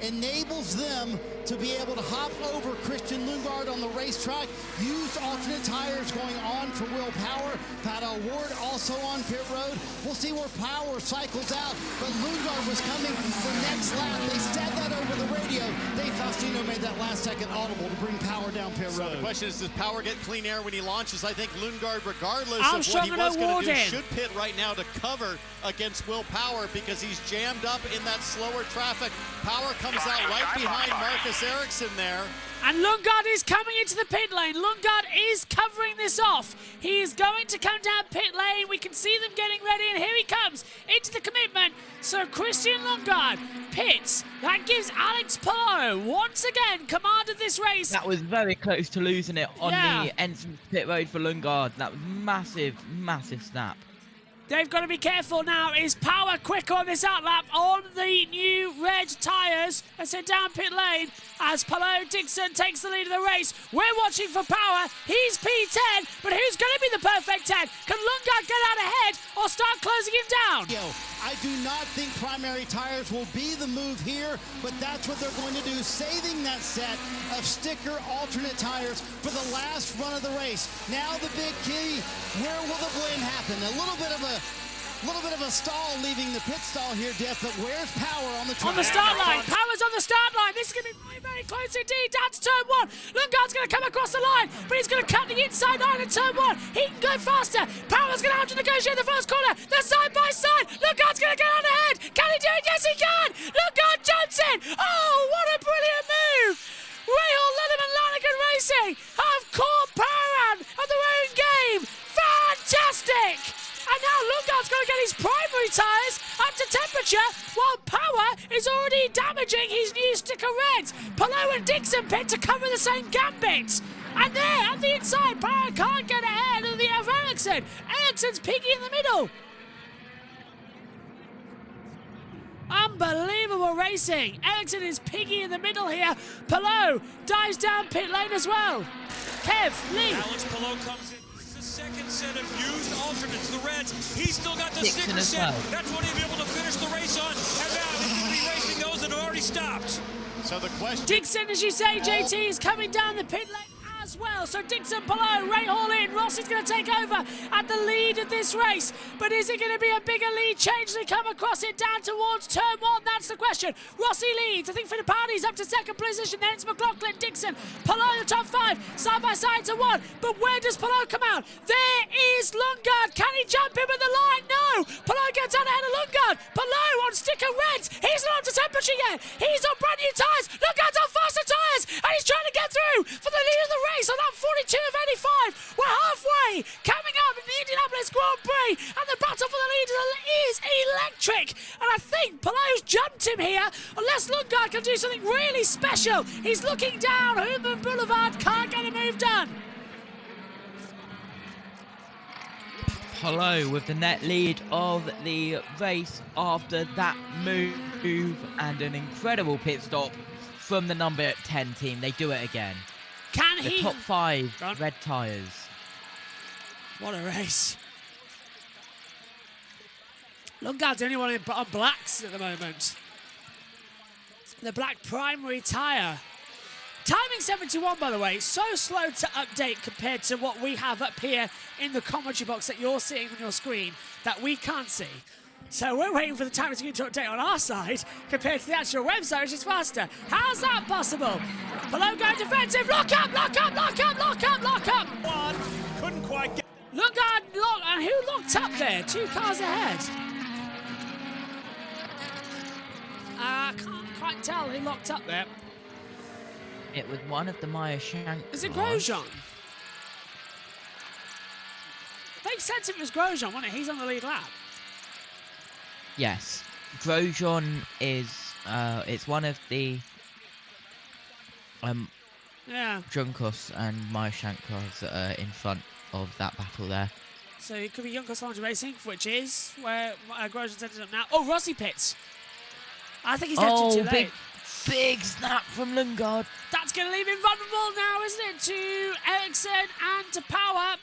enables them to be able to hop over Christian Lundgaard on the racetrack. Used alternate tires going on for Will Power. Pato Ward also on pit road. We'll see where Power cycles out, but Lundgaard was coming for next lap. They said that over the radio. Dave Faustino made that last second audible to bring Power down pit road. So the question is, does Power get clean air when he launches? I think Lundgaard, regardless of what he was going to do, should pit right now to cover against Will Power because he's jammed up in that slower traffic. Power comes out right behind Marcus Ericsson there. And Lundgaard is coming into the pit lane. Lundgaard is covering this off. He is going to come down pit lane. We can see them getting ready, and here he comes into the commitment. So Christian Lundgaard pits. That gives Alex Palou once again command of this race. That was very close to losing it on the entrance pit road for Lundgaard. That was massive, massive snap. They've got to be careful now. Is Power quick on this outlap on the new red tyres? Let's head down pit lane as Palou Dixon takes the lead of the race. We're watching for Power. He's P10, but who's going to be the perfect 10? Can Lundgaard get out ahead or start closing him down? I do not think primary tires will be the move here, but that's what they're going to do, saving that set of sticker alternate tires for the last run of the race. Now the big key, where will the blend happen? A little bit of a A little bit of a stall leaving the pit stall here, Diff, but where's Power on the track? On the start line. Power's on the start line. This is going to be very, very close indeed. Down to turn 1. Lundgaard's going to come across the line, but he's going to cut the inside line in turn 1. He can go faster. Power's going to have to negotiate the first corner. They're side by side. Lundgaard's going to get on ahead. Can he do it? Yes, he can. Lundgaard jumps in. Oh, what a brilliant move. Rahal, Lilleman, Lanigan Racing have caught Power at their own game. Fantastic. And now Lundgaard's going to get his primary tyres up to temperature, while Power is already damaging his new sticker reds. Palou and Dixon pit to cover the same gambit. And there, on the inside, Power can't get ahead of Ericsson. Ericsson's peaking in the middle. Unbelievable racing. Ericsson is piggy in the middle here. Palou dives down pit lane as well. Kev, Lee. Alex Palou comes in. Second set of used alternates, the Reds. He's still got the Dixon sticker as set. well. That's what he'll be able to finish the race on. And now he's going to be racing those that have already stopped. So the question... Dixon, as you say, JT, is coming down the pit lane as well. So Dixon below, Rahal in. Rossi's going to take over at the lead of this race. But is it going to be a bigger lead change as they come across it down towards turn 1? That's the question. Rossi leads. I think Fittipaldi's up to second position. Then it's McLaughlin, Dixon, Palou in the top 5. Side by side to 1. But where does Palou come out? There is Lundgaard. Can he jump in with the line? No. Palou gets out ahead of Lundgaard. Palou on sticker reds. He's not up to temperature yet. He's on brand new tyres. Lundgaard's on faster tyres. And he's trying to get through for the lead of the race on that 42 of 85. We're halfway. Coming up in the Indianapolis Grand Prix. And the battle for the lead is electric. And I think Palou's jumped him here. Unless Lundgaard can do something really special. He's looking down Human Boulevard. Can't get a move done. Palou with the net lead of the race after that move and an incredible pit stop from the number 10 team. They do it again. Can the he? top 5 red tyres. What a race. Lundgaard's the only one on blacks at the moment. The black primary tyre. Timing 71, by the way, so slow to update compared to what we have up here in the commentary box that you're seeing on your screen that we can't see. So we're waiting for the timing screen to update on our side compared to the actual website, which is faster. How's that possible? Palou going defensive. Lock up, lock up, lock up, lock up, lock up. One, couldn't quite get... Lundgaard locked, and who locked up there? 2 cars ahead. I can't quite tell who locked up there. It was one of the Meyer Shank. Is it Grosjean? Makes sense if it was Grosjean, wouldn't it? He's on the lead lap. Yes. Grosjean is it's one of the Junkos and Meyer Shank cars that are in front of that battle there. So it could be Junkos Launch Racing, which is where Grosjean's ended up now. Oh, Rossi pits. I think he's entered too late. Big snap from Lundgaard. That's going to leave him vulnerable now, isn't it? To Ericsson and to Power.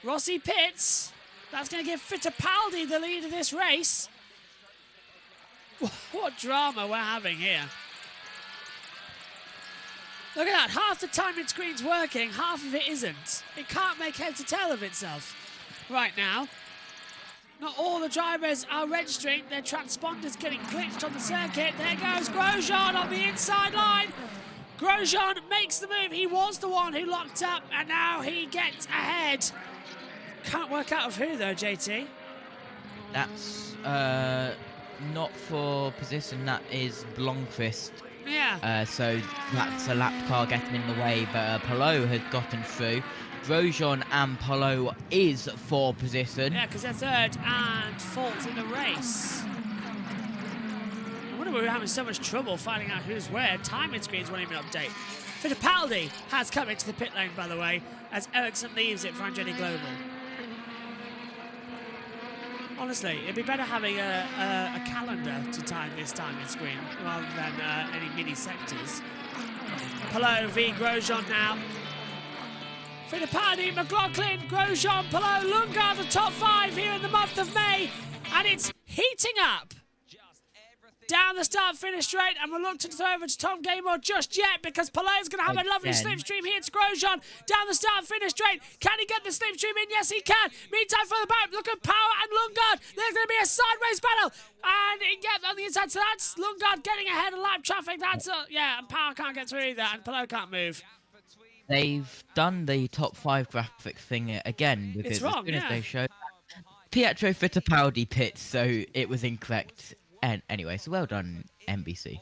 Rossi pits. That's going to give Fittipaldi the lead of this race. What drama we're having here. Look at that. Half the timing screen's working, half of it isn't. It can't make heads or tail of itself right now. Not all the drivers are registering. Their transponders getting glitched on the circuit. There goes Grosjean on the inside line. Grosjean makes the move. He was the one who locked up, and now he gets ahead. Can't work out of who, though, JT. That's not for position. That is Blomqvist. Yeah. So that's a lapped car getting in the way, but Palou has gotten through. Grosjean and Palou is for position. Yeah, because they're third and fourth in the race. I wonder why we're having so much trouble finding out who's where. Timing screens won't even update. Fittipaldi has come into the pit lane, by the way, as Ericsson leaves it for Andretti Global. Honestly, it'd be better having a calendar to time this timing screen rather than any mini sectors. Palou v Grosjean now. Fittipaldi, McLaughlin, Grosjean, Palou, Lundgaard, the top 5 here in the month of May, and it's heating up. down the start-finish straight, and reluctant to throw over to Tom Gaymore just yet because Palai's going to have a lovely slipstream here to Grosjean. Down the start-finish straight. Can he get the slipstream in? Yes, he can. Meantime, further back, look at Power and Lundgaard. There's going to be a sideways battle. And yeah, on the inside, so that's Lundgaard getting ahead of lap traffic. That's, yeah, and Power can't get through either, and Palou can't move. They've done the top 5 graphic thing again because It's wrong, as soon as yeah. they showed Pietro Fittipaldi pits, so it was incorrect. And anyway, so well done, NBC.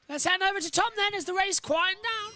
Let's head over to Tom then as the race quiet down.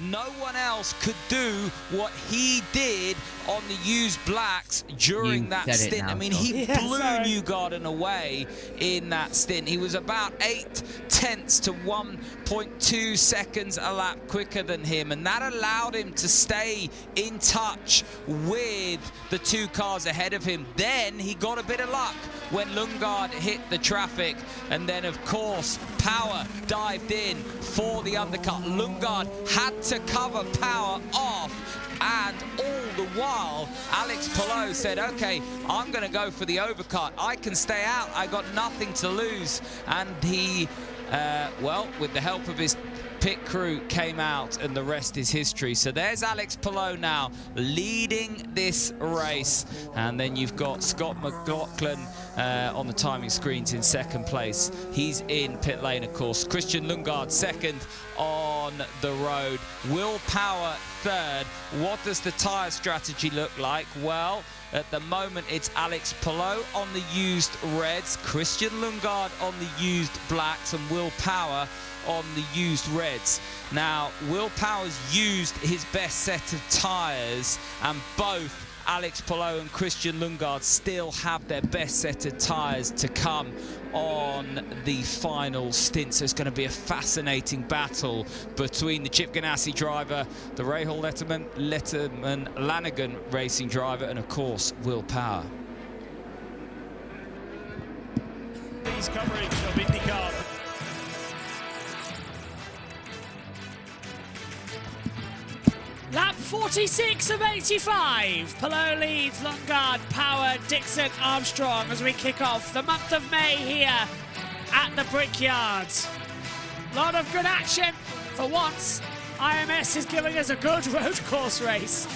No one else could do what he did on the used blacks during that stint. I mean, he blew Newgarden away in that stint. He was about 0.8 to 1.2 seconds a lap quicker than him, and that allowed him to stay in touch with the 2 cars ahead of him. Then he got a bit of luck when Lundgaard hit the traffic, and then of course Power dived in for the undercut. Lundgaard had to cover Power off, and all the while Alex Palou said, okay, I'm going to go for the overcut. I can stay out. I got nothing to lose. And he, well, with the help of his pit crew, came out, and the rest is history. So there's Alex Palou now leading this race, and then you've got Scott McLaughlin on the timing screens in second place. He's in pit lane, of course. Christian Lundgaard second on the road. Will Power third. What does the tyre strategy look like? Well, at the moment it's Alex Palou on the used reds, Christian Lundgaard on the used blacks, and Will Power on the used reds. Now, Will Power's used his best set of tyres, and both Alex Palou and Christian Lundgaard still have their best set of tyres to come on the final stint. So it's going to be a fascinating battle between the Chip Ganassi driver, the Rahal Letterman Lanigan racing driver, and of course Will Power. These coverage of INDYCAR. Lap 46 of 85. Palou leads, Lundgaard, Power, Dixon, Armstrong as we kick off the month of May here at the Brickyard. Lot of good action for once. IMS is giving us a good road course race.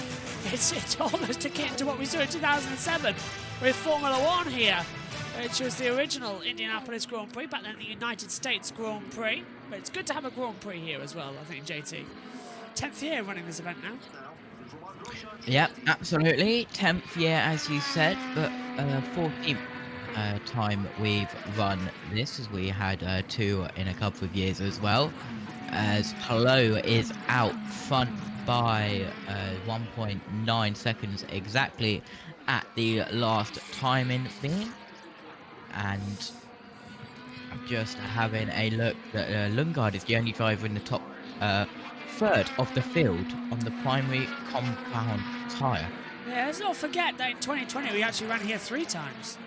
It's almost akin to what we saw in 2007 with Formula One here, which was the original Indianapolis Grand Prix, back then the United States Grand Prix. But it's good to have a Grand Prix here as well, I think, JT. 10th year running this event now. Yep, absolutely. 10th year, as you said, but 14th time we've run this, as we had 2 in a couple of years as well. As Palou is out front by 1.9 seconds exactly at the last timing thing. And just having a look, that Lundgaard is the only driver in the top third of the field on the primary compound tyre. Yeah, let's not forget that in 2020 we actually ran here 3 times.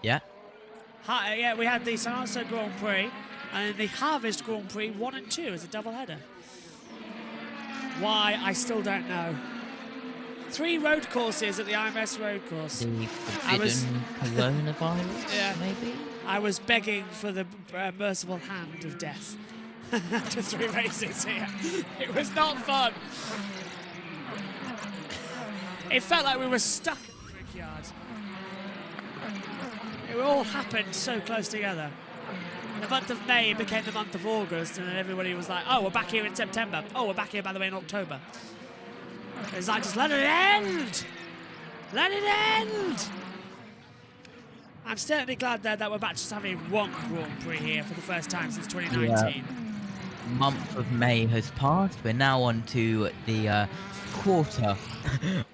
Yeah. Yeah, we had the San Alonso Grand Prix and the Harvest Grand Prix 1 and 2 as a double header. Why, I still don't know. 3 road courses at the IMS road course. The forbidden coronavirus, maybe? I was begging for the merciful hand of death. After 3 races here. It was not fun. It felt like we were stuck at the Brickyard. It all happened so close together. The month of May became the month of August, and then everybody was like, oh, we're back here in September. Oh, we're back here, by the way, in October. It's like, just let it end! Let it end! I'm certainly glad that we're back to just having 1 Grand Prix here for the first time since 2019. Yeah. Month of May has passed. We're now on to the quarter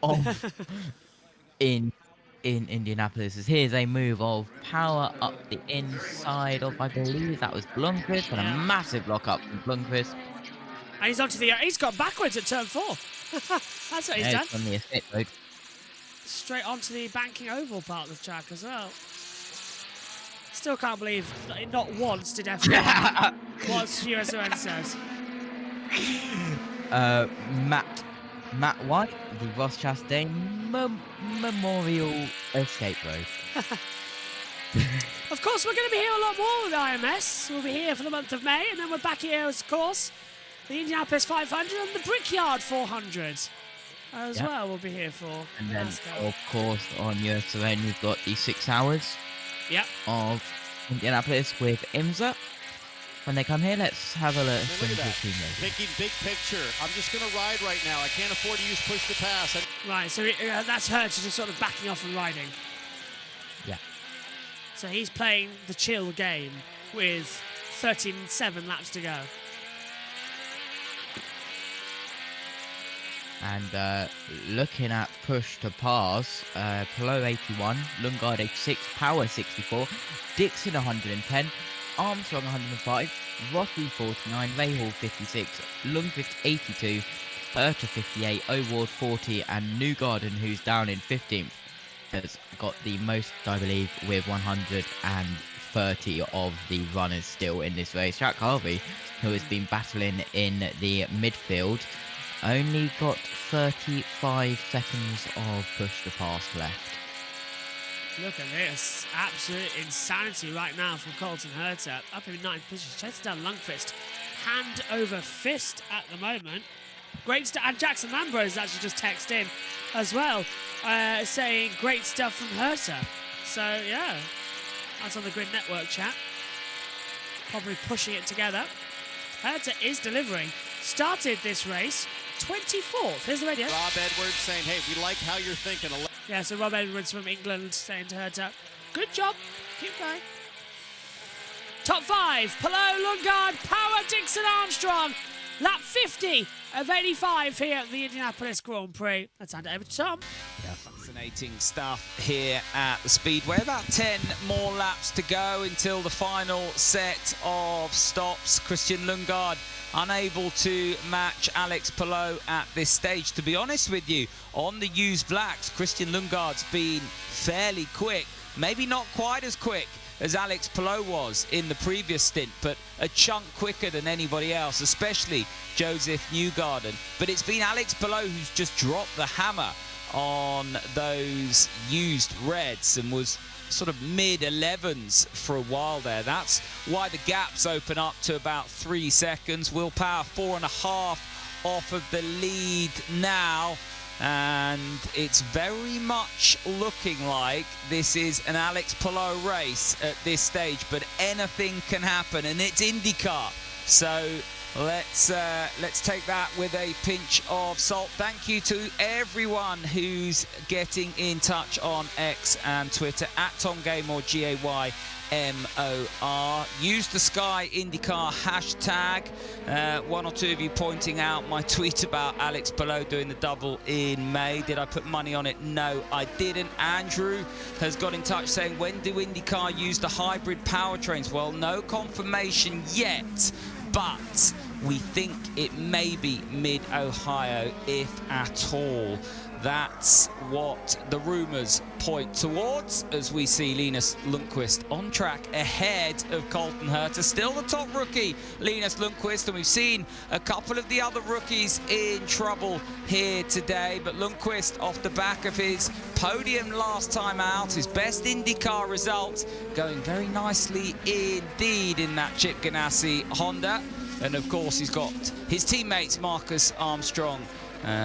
of in Indianapolis. As here's a move of Power up the inside of, I believe that was Blomqvist, and a massive lock up from Blomqvist. And he's onto the. He's gone backwards at turn 4. That's what he's done. On the escape road. Straight onto the banking oval part of the track as well. Still can't believe that not once did F1 what USON says. Matt White, the Ross Chastain Memorial Escape Road. Of course, we're going to be here a lot more with IMS. We'll be here for the month of May, and then we're back here, of course, the Indianapolis 500 and the Brickyard 400 as well we'll be here for. And then, of course, on US terrain, we've got the 6 hours of Indianapolis with IMSA. When they come here, let's have a look. Thinking big picture. I'm just going to ride right now. I can't afford to use push to pass. Right, so that's Hertz just sort of backing off and riding. Yeah. So he's playing the chill game with 13.7 laps to go. And looking at push to pass, Pelot 81, Lundgaard 86, Power 64, Dixon 110, Armstrong 105, Rossi 49, Rahal 56, Lundqvist 82, Herta 58, O'Ward 40, and Newgarden, who's down in 15th, has got the most, I believe, with 130 of the runners still in this race. Jack Harvey, who has been battling in the midfield, only got 35 seconds of push to pass left. Look at this. Absolute insanity right now from Colton Herta. Up in 9th position. Chases down Lundqvist. Hand over fist at the moment. Great stuff. And Jackson Lambrose actually just texted in as well, saying great stuff from Herta. So, yeah. That's on the Grid Network chat. Probably pushing it together. Herta is delivering. Started this race 24th. Here's the radio. Rob Edwards saying, hey, we like how you're thinking. Yeah, so Rob Edwards from England saying to Herta, good job, keep going. Top 5, Pelot, Lundgaard, Power, Dixon, Armstrong. Lap 50 of 85 here at the Indianapolis Grand Prix. Let's hand it over to Tom. Yeah, fascinating stuff here at the Speedway. About 10 more laps to go until the final set of stops. Christian Lundgaard unable to match Alex Pelot at this stage. To be honest with you, on the used blacks, Christian Lundgaard's been fairly quick. Maybe not quite as quick as Alex Pelot was in the previous stint, but a chunk quicker than anybody else, especially Joseph Newgarden. But it's been Alex Pelot who's just dropped the hammer on those used reds and was sort of mid-11s for a while there. That's why the gaps open up to about 3 seconds. Will Power 4.5 off of the lead now, and it's very much looking like this is an Alex Pelot race at this stage, but anything can happen, and it's INDYCAR. So let's take that with a pinch of salt. Thank you to everyone who's getting in touch on X and Twitter at Tom Gaymore, GAYMOR. Use the Sky INDYCAR hashtag. One or two of you pointing out my tweet about Alex Pelot doing the double in May. Did I put money on it? No, I didn't. Andrew has got in touch saying, when do INDYCAR use the hybrid powertrains? Well, no confirmation yet, but we think it may be mid-Ohio, if at all. That's what the rumours point towards as we see Linus Lundqvist on track ahead of Colton Herta. Still the top rookie, Linus Lundqvist, and we've seen a couple of the other rookies in trouble here today. But Lundqvist, off the back of his podium last time out, his best INDYCAR result, going very nicely indeed in that Chip Ganassi Honda. And of course, he's got his teammates Marcus Armstrong,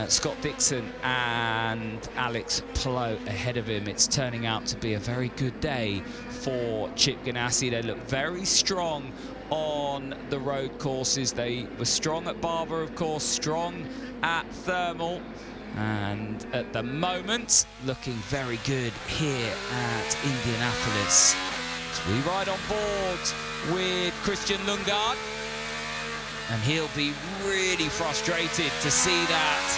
Scott Dixon and Alex Pelot ahead of him. It's turning out to be a very good day for Chip Ganassi. They look very strong on the road courses. They were strong at Barber, of course, strong at Thermal, and at the moment looking very good here at Indianapolis. So we ride on board with Christian Lundgaard, and he'll be really frustrated to see that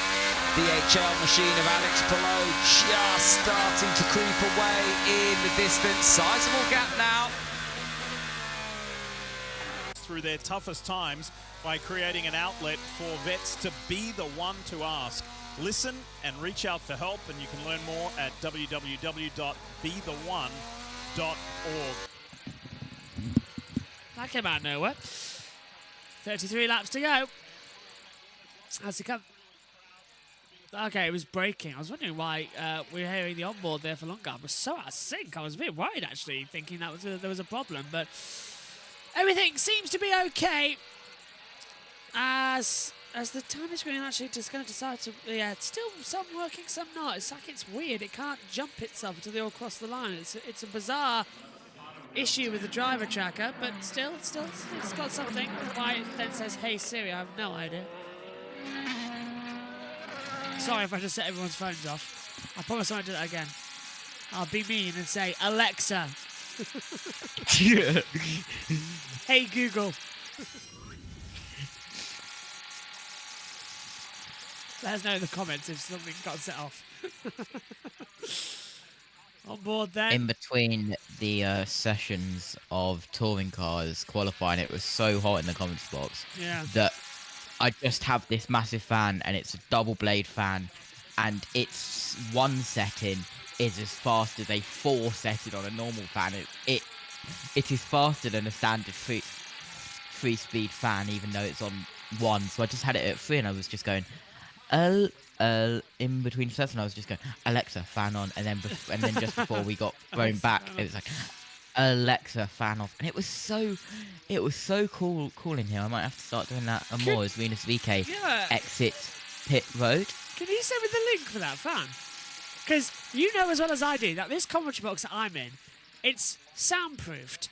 DHL machine of Alex Pelot just starting to creep away in the distance. Sizable gap now. Through their toughest times by creating an outlet for vets to be the one to ask. Listen and reach out for help, and you can learn more at www.betheone.org. That came out of nowhere. 33 laps to go. As he comes. Okay, it was braking. I was wondering why we were hearing the onboard there for longer. I was so out of sync. I was a bit worried, actually, thinking that there was a problem. But everything seems to be okay. As the time screen actually just going to decide to... Yeah, it's still some working, some not. It's like it's weird. It can't jump itself until they all cross the line. It's a bizarre issue with the driver tracker, but still, it's got something. Why it then says, "Hey Siri," I have no idea. Sorry if I just set everyone's phones off. I promise I won't do that again. I'll be mean and say, "Alexa." Hey Google. Let us know in the comments if something got set off. On board then. In between the sessions of touring cars qualifying, it was so hot in the comments box that I just have this massive fan, and it's a double blade fan, and its one setting is as fast as a 4 setting on a normal fan. It is faster than a standard 3-speed fan, even though it's on 1. So I just had it at 3, and I was just going, in between sets, and I was just going, "Alexa, fan on," and then just before we got thrown back, it was like, "Alexa, fan off," and it was so cool in here. I might have to start doing that more as Venus VK exit pit road. Can you send me the link for that fan? Because you know as well as I do that this commentary box that I'm in, it's soundproofed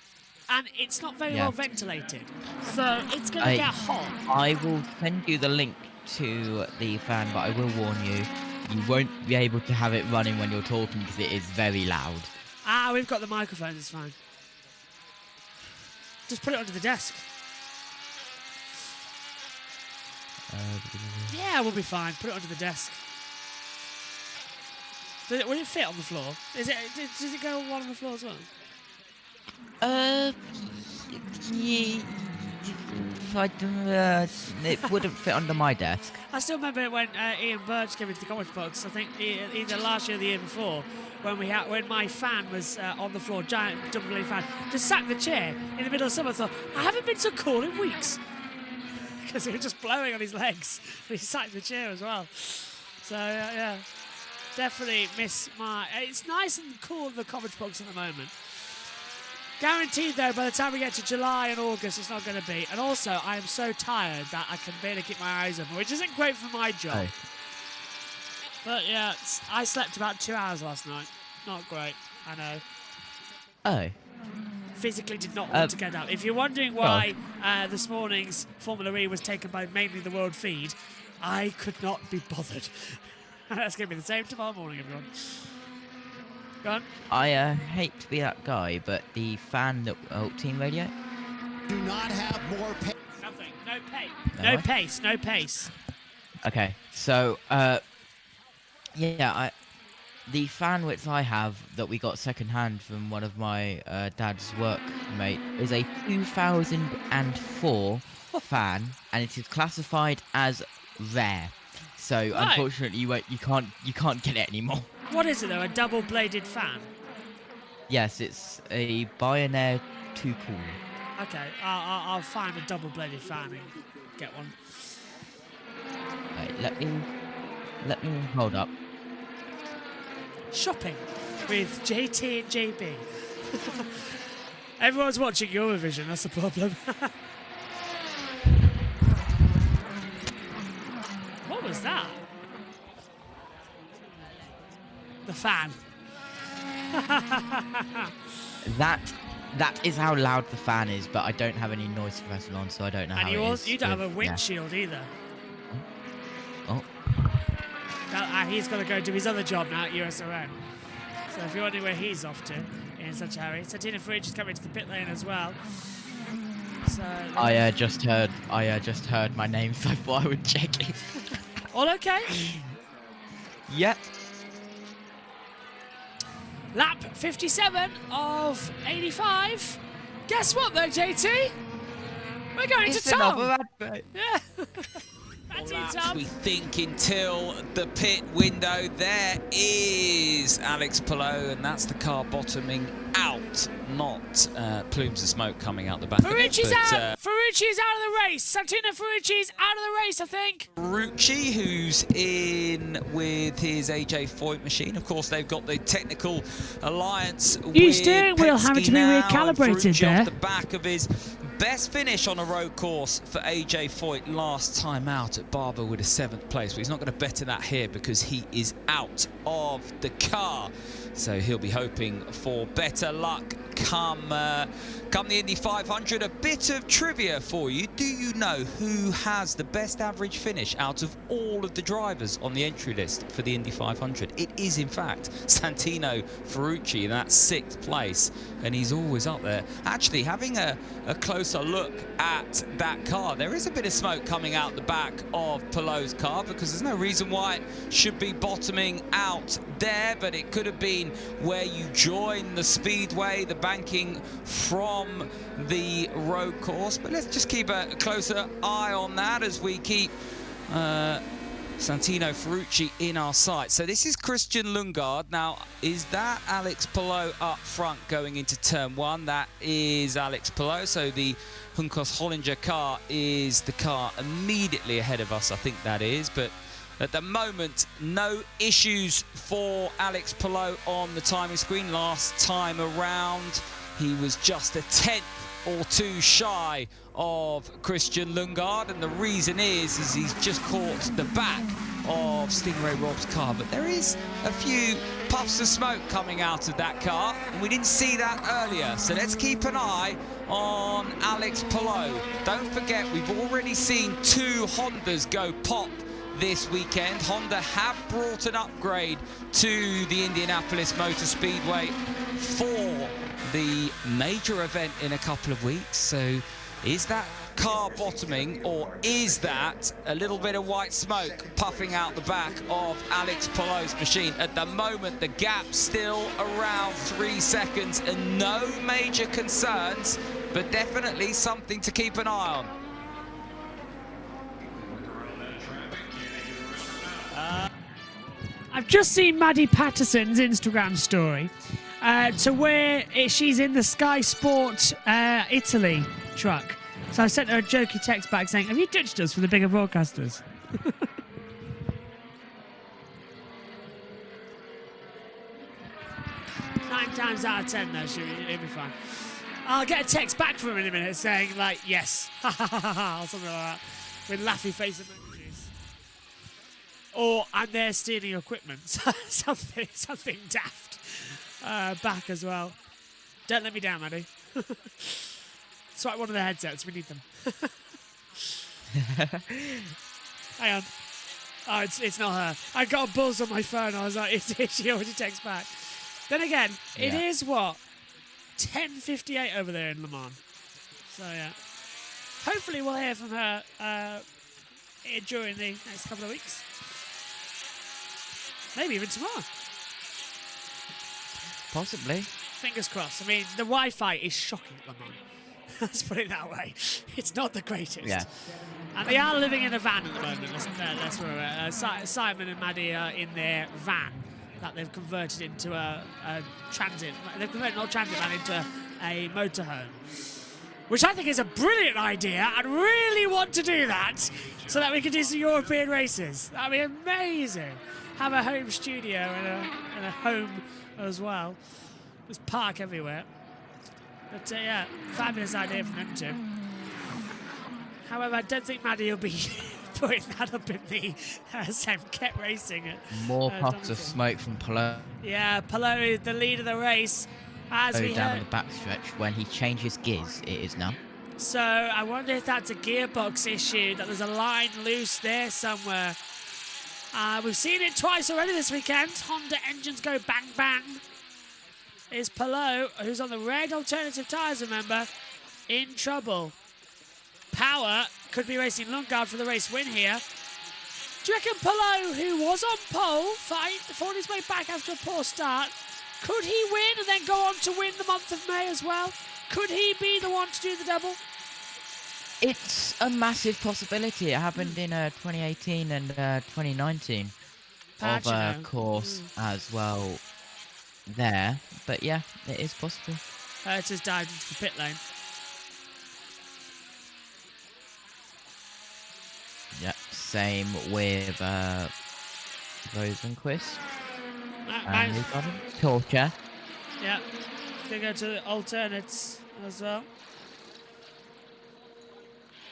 and it's not very well ventilated, so it's going to get hot. I will send you the link to the fan, but I will warn you, you won't be able to have it running when you're talking because it is very loud. We've got the microphones, it's fine. Just put it onto the desk. Yeah, we'll be fine. Put it onto the desk. Will it fit on the floor? Does it go on the floor as well? It wouldn't fit under my desk. I still remember when Ian Burge came into the comment box. I think either last year or the year before, when my fan was on the floor, giant double blade fan, just sat in the chair in the middle of summer. I thought, I haven't been so cool in weeks, because he was just blowing on his legs. He sat in the chair as well. So yeah, definitely miss my. It's nice and cool in the comment box at the moment. Guaranteed, though, by the time we get to July and August, it's not going to be. And also, I am so tired that I can barely keep my eyes open, which isn't great for my job. Oh. But yeah, I slept about 2 hours last night. Not great, I know. Oh. Physically did not want to get up. If you're wondering why this morning's Formula E was taken by mainly the world feed, I could not be bothered. That's going to be the same tomorrow morning, everyone. Go on. I hate to be that guy, but the fan that team radio. Do not have more pace. Nothing. No pace. No pace. No pace. Okay, so the fan which I have that we got second hand from one of my dad's workmate is a 2004 fan, and it is classified as rare. So unfortunately, you can't get it anymore. What is it though? A double-bladed fan? Yes, it's a Bionaire 2 Cool. Okay, I'll find a double-bladed fan and get one. Right, let me hold up. Shopping with JT and JB. Everyone's watching Eurovision. That's the problem. What was that? The fan. That is how loud the fan is, but I don't have any noise suppressor on, so I don't know how it is. You don't have a windshield either. Oh. He's got to go do his other job now at USRN. So if you're wondering where he's off to in such a hurry, Santina Fridge is coming to the pit lane as well. So I just heard my name, so I thought I would check it. All okay? Yep. Lap 57 of 85. Guess what though, JT? We're going to Tom. Another advert. Yeah. laps, we think, until the pit window. There is Alex Palou, and that's the car bottoming out, not plumes of smoke coming out the back. Ferrucci's out! Ferrucci's out of the race! Santino Ferrucci's out of the race, I think! Ferrucci, who's in with his AJ Foyt machine. Of course, they've got the technical alliance New steering wheel having to be recalibrated there. Off the back of his best finish on a road course for AJ Foyt last time out at Barber with a 7th place. But he's not going to better that here because he is out of the car. So he'll be hoping for better luck come the Indy 500. A bit of trivia for you. Do you know who has the best average finish out of all of the drivers on the entry list for the Indy 500? It is, in fact, Santino Ferrucci in that 6th place, and he's always up there. Actually, having a closer look at that car, there is a bit of smoke coming out the back of Palou's car because there's no reason why it should be bottoming out there, but it could have been where you join the speedway, the banking from the road course. But let's just keep a closer eye on that as we keep Santino Ferrucci in our sight. So this is Christian Lundgaard. Now, is that Alex Palou up front going into turn 1? That is Alex Palou. So the Juncos Hollinger car is the car immediately ahead of us, I think that is. But at the moment, no issues for Alex Palou on the timing screen. Last time around, he was just a 10th or 2 shy of Christian Lundgaard, and the reason is he's just caught the back of Stingray Rob's car. But there is a few puffs of smoke coming out of that car, and we didn't see that earlier. So let's keep an eye on Alex Palou. Don't forget, we've already seen 2 Hondas go pop this weekend. Honda have brought an upgrade to the Indianapolis Motor Speedway for the major event in a couple of weeks. So is that car bottoming, or is that a little bit of white smoke puffing out the back of Alex Palou's machine? At the moment, the gap's still around 3 seconds and no major concerns, but definitely something to keep an eye on. I've just seen Maddie Patterson's Instagram story to where she's in the Sky Sport Italy truck. So I sent her a jokey text back saying, have you ditched us for the bigger broadcasters? 9 times out of 10 though, it'll be fine. I'll get a text back from her in a minute saying like, yes, or something like that, with laughy face emojis. Or I'm there stealing equipment, something daft back as well. Don't let me down, Maddie. Swipe one of the headsets, we need them. Hang on. Oh, it's not her. I got a buzz on my phone. I was like, she already texts back. Then again, it is what? 10:58 over there in Le Mans. So, yeah. Hopefully we'll hear from her during the next couple of weeks. Maybe even tomorrow. Possibly. Fingers crossed. I mean, the Wi-Fi is shocking at Le Mans. Let's put it that way. It's not the greatest. Yeah. And they are living in a van at the moment. That's where Simon and Maddie are in their van that they've converted into a transit. They've converted an old transit van into a motorhome, which I think is a brilliant idea. I'd really want to do that so that we can do some European races. That'd be amazing. Have a home studio and a home as well. There's park everywhere. But yeah, fabulous idea from them too. However, I don't think Maddie will be putting that up in the Semket racing. More puffs of smoke from Palou. Yeah, Palou is the lead of the race. As we down heard. the backstretch, when he changes gears, it is now. So I wonder if that's a gearbox issue, that there's a line loose there somewhere. We've seen it twice already this weekend. Honda engines go bang bang. Is Palou, who's on the red alternative tyres, remember, in trouble. Power could be racing Lundgaard for the race win here. Do you reckon Palou, who was on pole, fought his way back after a poor start, could he win and then go on to win the month of May as well? Could he be the one to do the double? It's a massive possibility. It happened in 2018 and 2019 of course as well there. But yeah, it is possible. Hertz has dived into the pit lane. Yep, same with Rosenquist. And Torture. Yeah, they go to the alternates as well.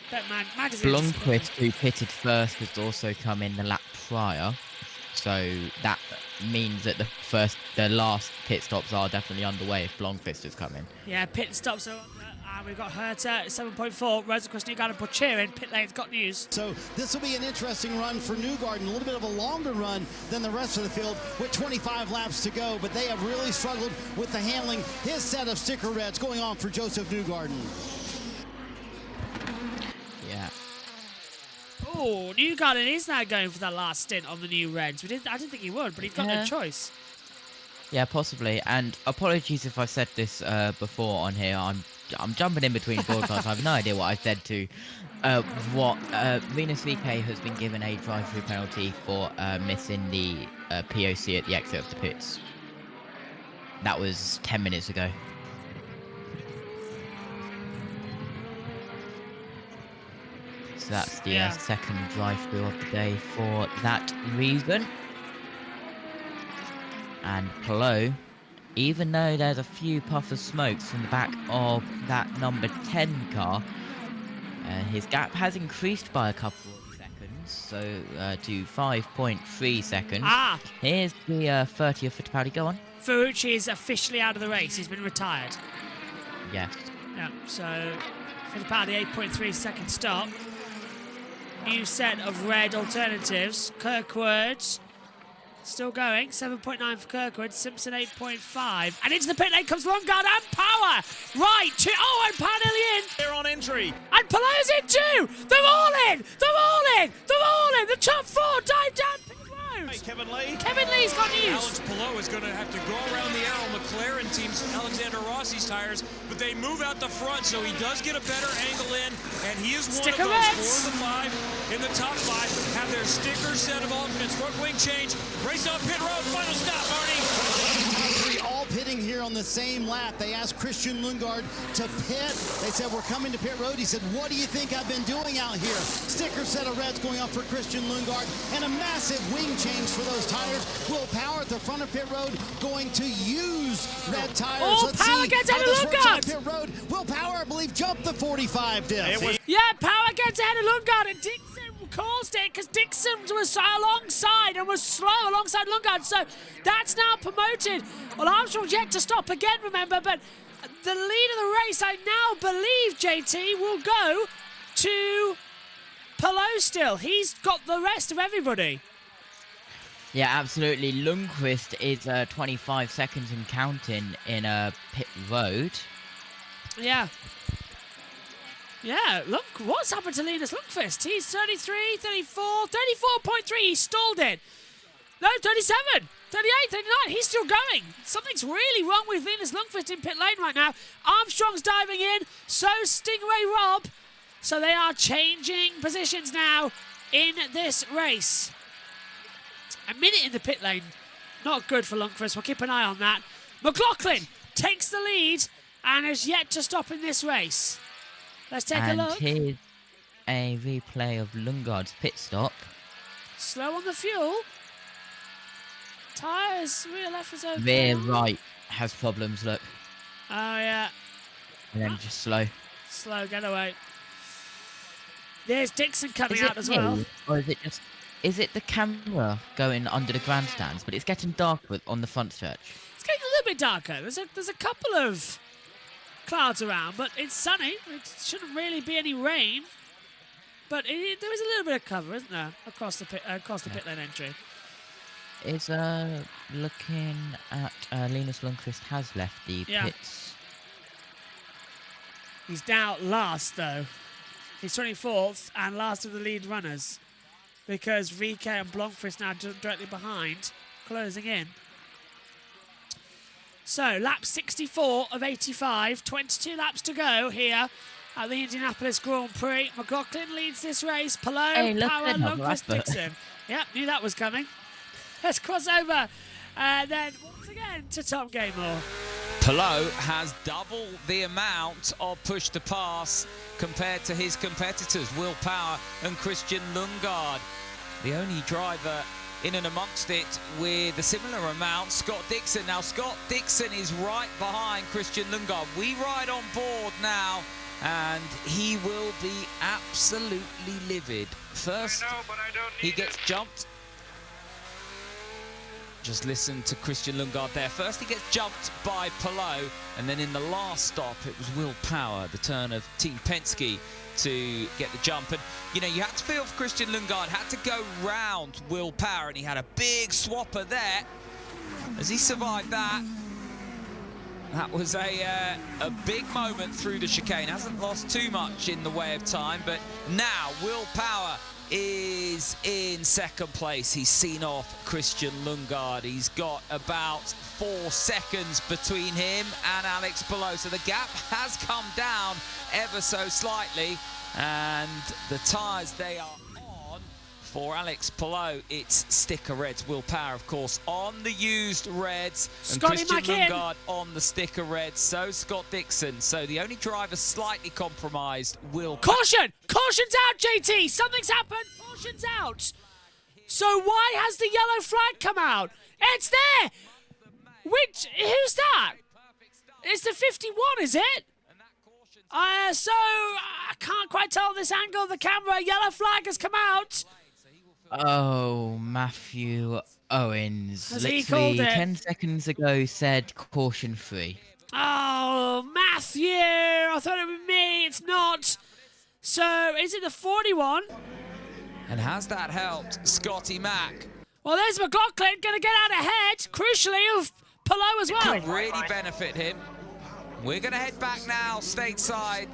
Blomqvist, who pitted first, has also come in the lap prior, so that means that the last pit stops are definitely underway if Blomqvist has come in. Yeah, pit stops are. We've got Hertha at 7.4, Rosenquist, Newgarden, Pocherin. Pit lane's got news. So this will be an interesting run for Newgarden, a little bit of a longer run than the rest of the field with 25 laps to go, but they have really struggled with the handling. His set of sticker reds going on for Joseph Newgarden. Yeah. Oh, Newgarden is now going for that last stint on the new reds. I didn't think he would, but he's got no choice. Yeah, possibly. And apologies if I said this before on here. I'm jumping in between broadcasts. I have no idea what I said to Venus VK has been given a drive-through penalty for missing the POC at the exit of the pits. That was 10 minutes ago. So that's the second drive-through of the day for that reason. And Pelot, even though there's a few puffs of smokes from the back of that number 10 car, his gap has increased by a couple of seconds, so to 5.3 seconds. Here's the 30th Fittipaldi, go on. Ferrucci is officially out of the race. He's been retired. Yes. Yeah, so Fittipaldi 8.3 second stop. New set of red alternatives. Kirkwood still going, 7.9 for Kirkwood, Simpson 8.5. And into the pit lane comes Lundgaard and Power. Right, and Power nearly in. They're on entry. And Pelot's in too. They're all in. They're all in. They're all in. The top four dive down pit road. Hey, Kevin Lee. Kevin Lee's got news. Alex Pelot is going to have to go around the arrow McLaren team's Alexander Rossi's tires, but they move out the front, so he does get a better angle in, and he is one of those 4 of the 5 in the top 5 have their sticker set of alternates. Front wing change, race on pit road, final stop, Marty. All pitting here on the same lap. They asked Christian Lundgaard to pit. They said, we're coming to pit road. He said, what do you think I've been doing out here? Sticker set of reds going up for Christian Lundgaard, and a massive wing change for those tires. Will Power at the front of pit road going to use red tires. Oh, Power gets ahead of Lundgaard. Pit road. Will Power, I believe, jump the 45 diff. Yeah, Power gets ahead of Lundgaard, and Dixon caused it because Dixon was alongside and was slow alongside Lundgaard, so that's now promoted. Well, Armstrong's yet to stop again, remember, but the lead of the race, I now believe, JT, will go to Pelot still. He's got the rest of everybody. Yeah, absolutely. Lundqvist is 25 seconds and counting in pit road. Yeah. Yeah, look, what's happened to Linus Lundqvist? He's 33, 34, 34.3, he stalled it. No, 37, 38, 39, he's still going. Something's really wrong with Linus Lundqvist in pit lane right now. Armstrong's diving in, so Stingray Rob. So they are changing positions now in this race. A minute in the pit lane, not good for Lundqvist. We'll keep an eye on that. McLaughlin takes the lead and is yet to stop in this race. Let's take a look. And here's a replay of Lundgaard's pit stop. Slow on the fuel. Tyres, rear left is okay. Rear right has problems, look. Oh, yeah. And then just slow. Slow, get away. There's Dixon coming out as well. Or is it just... Is it the camera going under the grandstands? But it's getting dark on the front stretch. It's getting a little bit darker. There's a couple of clouds around, but it's sunny. It shouldn't really be any rain. But there is a little bit of cover, isn't there, across the pit lane entry? Is looking at Linus Lundqvist has left the pits. He's now last though. He's 24th and last of the lead runners because VK and Blomqvist now directly behind, closing in. So lap 64 of 85, 22 laps to go here at the Indianapolis Grand Prix. McLaughlin leads this race. Palou, Hey, look, Power, another Lundqvist, advert. Dixon. Yep, knew that was coming. Let's cross over then once again to Tom Gaymore. Palou has double the amount of push to pass compared to his competitors, Will Power and Christian Lundgaard. The only driver in and amongst it with a similar amount, Scott Dixon. Now, Scott Dixon is right behind Christian Lundgaard. We ride on board now, and he will be absolutely livid. First, he gets jumped. Just listen to Christian Lundgaard there. First, he gets jumped by Palou, and then in the last stop, it was Will Power, the turn of Team Penske, to get the jump. And, you know, you had to feel for Christian Lundgaard, had to go round Will Power, and he had a big swapper there. As he survived that, that was a big moment through the chicane. Hasn't lost too much in the way of time, but now Will Power is in second place. He's seen off Christian Lundgaard. He's got about 4 seconds between him and Alex Palou. So the gap has come down ever so slightly. And the tyres, they are on for Alex Palou. It's sticker reds. Will Power, of course, on the used reds. And Scotty Christian Mackin. Lundgaard on the sticker reds. So Scott Dixon. So the only driver slightly compromised, Will Power. Caution! Caution's out, JT! Something's happened! Caution's out! So why has the yellow flag come out? It's there! Who's that? It's the 51, is it? So, I can't quite tell this angle of the camera. Yellow flag has come out. Oh, Matthew Owens. Has he Literally called it? 10 seconds ago said caution free. Oh, Matthew! I thought it was me. It's not. So, is it the 41? And has that helped Scotty Mack? Well, there's McLaughlin going to get out ahead, crucially, of Palou as well. It could really benefit him. We're going to head back now, stateside.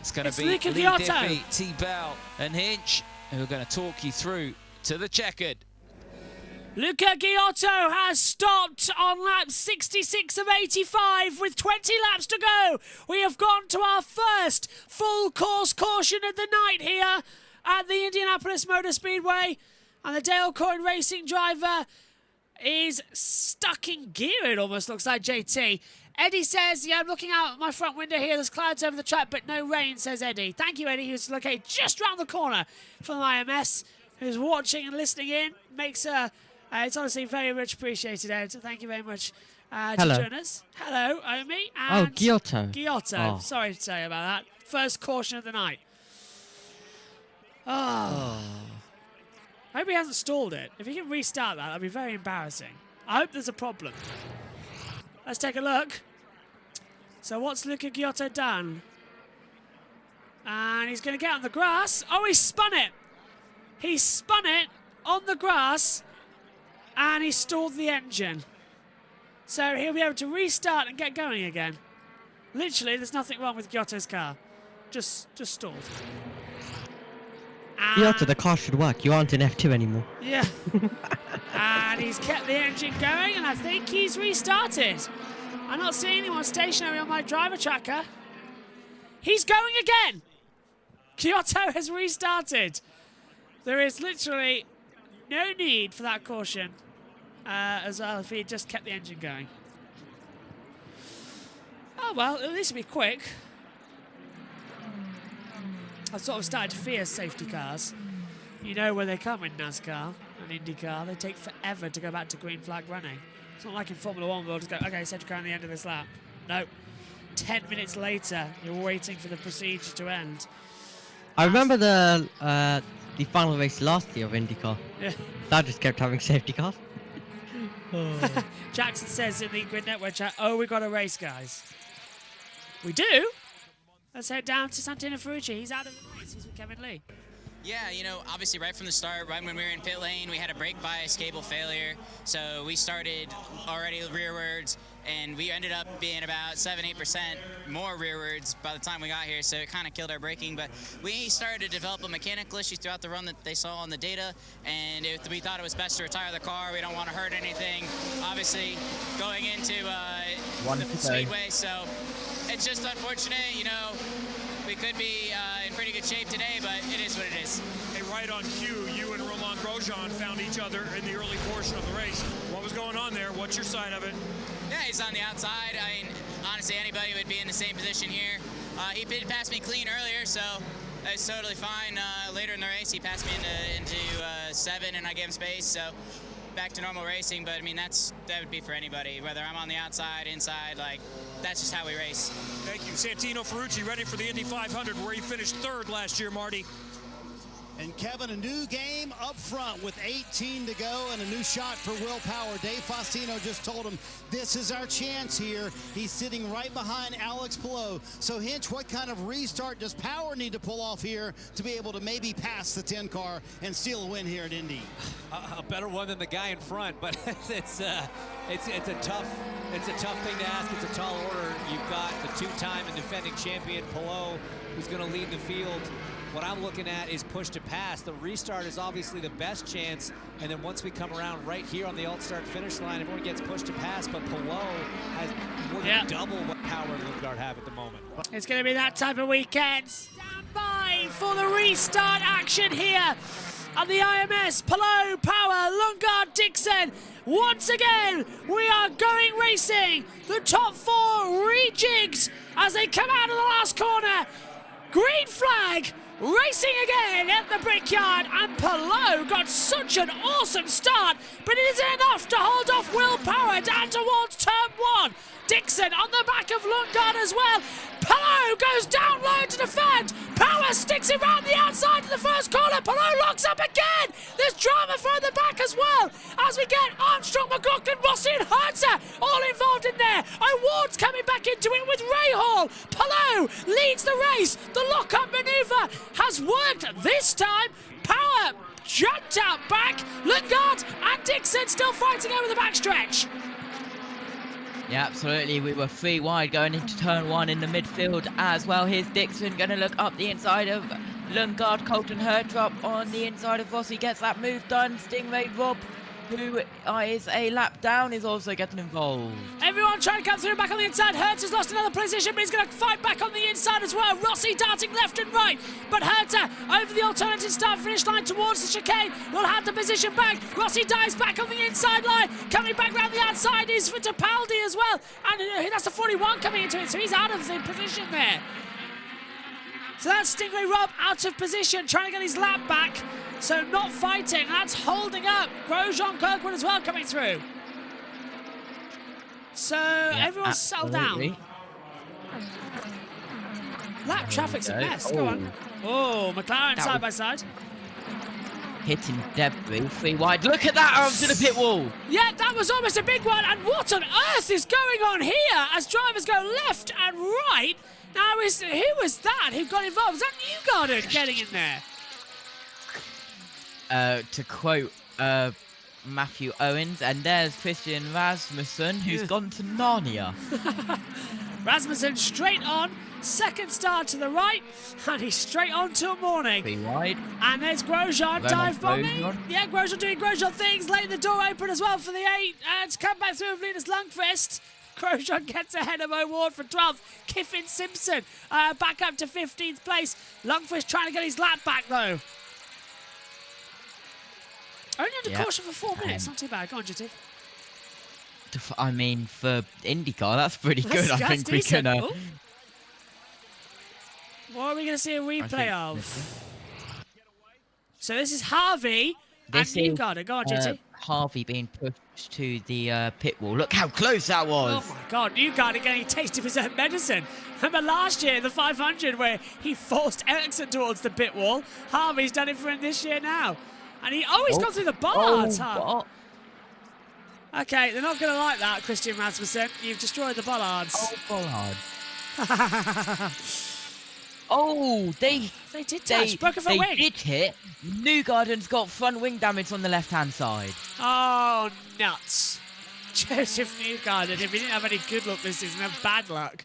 It's going to be Lee Diffie, T-Bell and Hinch, who are going to talk you through to the checkered. Luca Giotto has stopped on lap 66 of 85 with 20 laps to go. We have gone to our first full course caution of the night here at the Indianapolis Motor Speedway. And the Dale Coyne Racing driver is stuck in gear, it almost looks like, JT. Eddie says, yeah, I'm looking out my front window here. There's clouds over the track, but no rain, says Eddie. Thank you, Eddie, who's located just round the corner from IMS, who's watching and listening in. Makes it's honestly very much appreciated, Ed. Thank you very much to join us. Hello, Omi. And Giotto. Giotto. Oh. Sorry to say about that. First caution of the night. Oh. I hope he hasn't stalled it. If he can restart that, that'd be very embarrassing. I hope there's a problem. Let's take a look. So what's Luca Giotto done? And he's going to get on the grass. Oh, he spun it. He spun it on the grass and he stalled the engine. So he'll be able to restart and get going again. Literally, there's nothing wrong with Giotto's car. Just stalled. Giotto, the car should work. You aren't in F2 anymore. Yeah. And he's kept the engine going, and I think he's restarted. I'm not seeing anyone stationary on my driver tracker. He's going again. Giotto has restarted. There is literally no need for that caution as well if he just kept the engine going. Oh, well, at least it'll be quick. I've sort of started to fear safety cars. You know where they come in NASCAR and INDYCAR. They take forever to go back to green flag running. It's not like in Formula 1 we'll just go, okay, safety car on the end of this lap. No. 10 minutes later, you're waiting for the procedure to end. I remember the final race last year of INDYCAR. Yeah. That just kept having safety cars. Jackson says in the Grid Network chat, oh, we got a race, guys. We do? Let's head down to Santino Ferrucci. He's out of the race. He's with Kevin Lee. Yeah, you know, obviously right from the start, right when we were in pit lane, we had a brake bias cable failure. So we started already rearwards, and we ended up being about 7-8% more rearwards by the time we got here. So it kind of killed our braking. But we started to develop a mechanical issue throughout the run that they saw on the data, and we thought it was best to retire the car. We don't want to hurt anything. Obviously, going into the speedway, so it's just unfortunate, you know. we could be in pretty good shape today, but it is what it is. Hey, right on cue, you and Romain Grosjean found each other in the early portion of the race. What was going on there? What's your side of it? Yeah, he's on the outside. I mean, honestly, anybody would be in the same position here. He did pass me clean earlier, so that's totally fine. Later in the race, he passed me into 7, and I gave him space, so back to normal racing. But I mean, that would be for anybody, whether I'm on the outside, inside, like, that's just how we race. Thank you. Santino Ferrucci ready for the Indy 500, where he finished 3rd last year, Marty. And Kevin, a new game up front with 18 to go and a new shot for Will Power. Dave Faustino just told him this is our chance here. He's sitting right behind Alex Palou. So Hinch, what kind of restart does Power need to pull off here to be able to maybe pass the 10 car and steal a win here at Indy? A better one than the guy in front, but it's a tough thing to ask. It's a tall order. You've got the 2-time and defending champion Palou, who's going to lead the field. What I'm looking at is push to pass. The restart is obviously the best chance, and then once we come around right here on the alt-start finish line, everyone gets pushed to pass, but Palou has more than double what Power and Lundgaard have at the moment. It's going to be that type of weekend. Stand by for the restart action here on the IMS. Palou, Power, Lundgaard, Dixon. Once again, we are going racing. The top 4 rejigs as they come out of the last corner. Green flag. Racing again at the Brickyard, and Palou got such an awesome start, but it isn't enough to hold off Will Power down towards turn 1. Dixon on the back of Lundgaard as well. Palou goes down low to defend. Power sticks it round the outside of the first corner. Palou locks up again. There's drama from the back as well, as we get Armstrong, McLaughlin, Rossi and Herzer all involved in there. O'Ward's coming back into it with Ray Hall. Palou leads the race. The lock-up manoeuvre has worked this time. Power jumped out back. Lundgaard and Dixon still fighting over the backstretch. Yeah, absolutely. We were 3 wide going into turn 1 in the midfield as well. Here's Dixon going to look up the inside of Lundgaard. Colton Herdrop on the inside of Rossi gets that move done. Stingray Rob, who is a lap down, is also getting involved. Everyone trying to come through back on the inside. Hertz has lost another position, but he's going to fight back on the inside as well. Rossi darting left and right, but Hertz over the alternative start-finish line towards the chicane will have the position back. Rossi dives back on the inside line. Coming back round the outside is for Tapaldi as well, and that's the 41 coming into it, so he's out of the position there. So that's Stingray Rob out of position, trying to get his lap back. So not fighting, that's holding up. Grosjean, Kirkwood as well coming through. So everyone's settled down. Lap traffic's a mess, go on. Oh, McLaren side by side. Hitting debris, 3 wide. Look at that onto the pit wall. Yeah, that was almost a big one. And what on earth is going on here as drivers go left and right? Now, who was that who got involved? Was that Newgarden getting in there? To quote Matthew Owens, and there's Christian Rasmussen, who's gone to Narnia. Rasmussen straight on, second star to the right, and he's straight on till morning. 3 wide. And there's Grosjean dive bombing. Yeah, Grosjean doing Grosjean things, letting the door open as well for the 8, and to come back through with Linus Lundqvist. Grosjean gets ahead of O'Ward for 12th. Kiffin Simpson back up to 15th place. Lundqvist trying to get his lap back though. Only under caution for 4 minutes, not too bad. Go on, GT. I mean, for INDYCAR, that's pretty good. I think we can. What are we going to see a replay of? So this is Harvey and Newgarden. Go on, GT. Harvey being pushed to the pit wall. Look how close that was. Oh my God, Newgarden getting a taste of his own medicine. Remember last year, the 500, where he forced Ericsson towards the pit wall. Harvey's done it for him this year now. And he's gone through the bollards, Okay, they're not going to like that, Christian Rasmussen. You've destroyed the bollards. Oh, bollard. Oh, they did touch. Broke a front wing. They did hit. Newgarden's got front wing damage on the left-hand side. Oh, nuts. Joseph Newgarden, if he didn't have any good luck this season, have bad luck.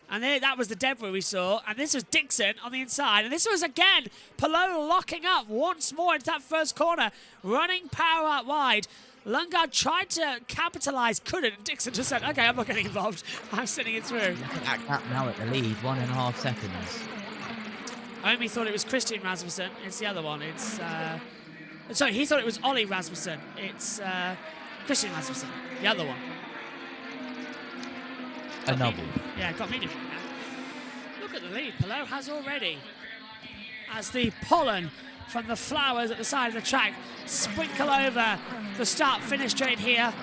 And there, that was the debris we saw. And this was Dixon on the inside. And this was, again, Palou locking up once more into that first corner. Running Power out wide. Lundgaard tried to capitalise, couldn't. Dixon just said, okay, I'm not getting involved. I'm sending it through. That gap now at the lead, 1.5 seconds. Omi thought it was Christian Rasmussen. It's the other one. It's sorry, he thought it was Ollie Rasmussen. It's Christian Rasmussen, the other one. Another. Yeah, got me doing it now. Look at the lead Palou has already. As the pollen from the flowers at the side of the track sprinkle over the start-finish straight here.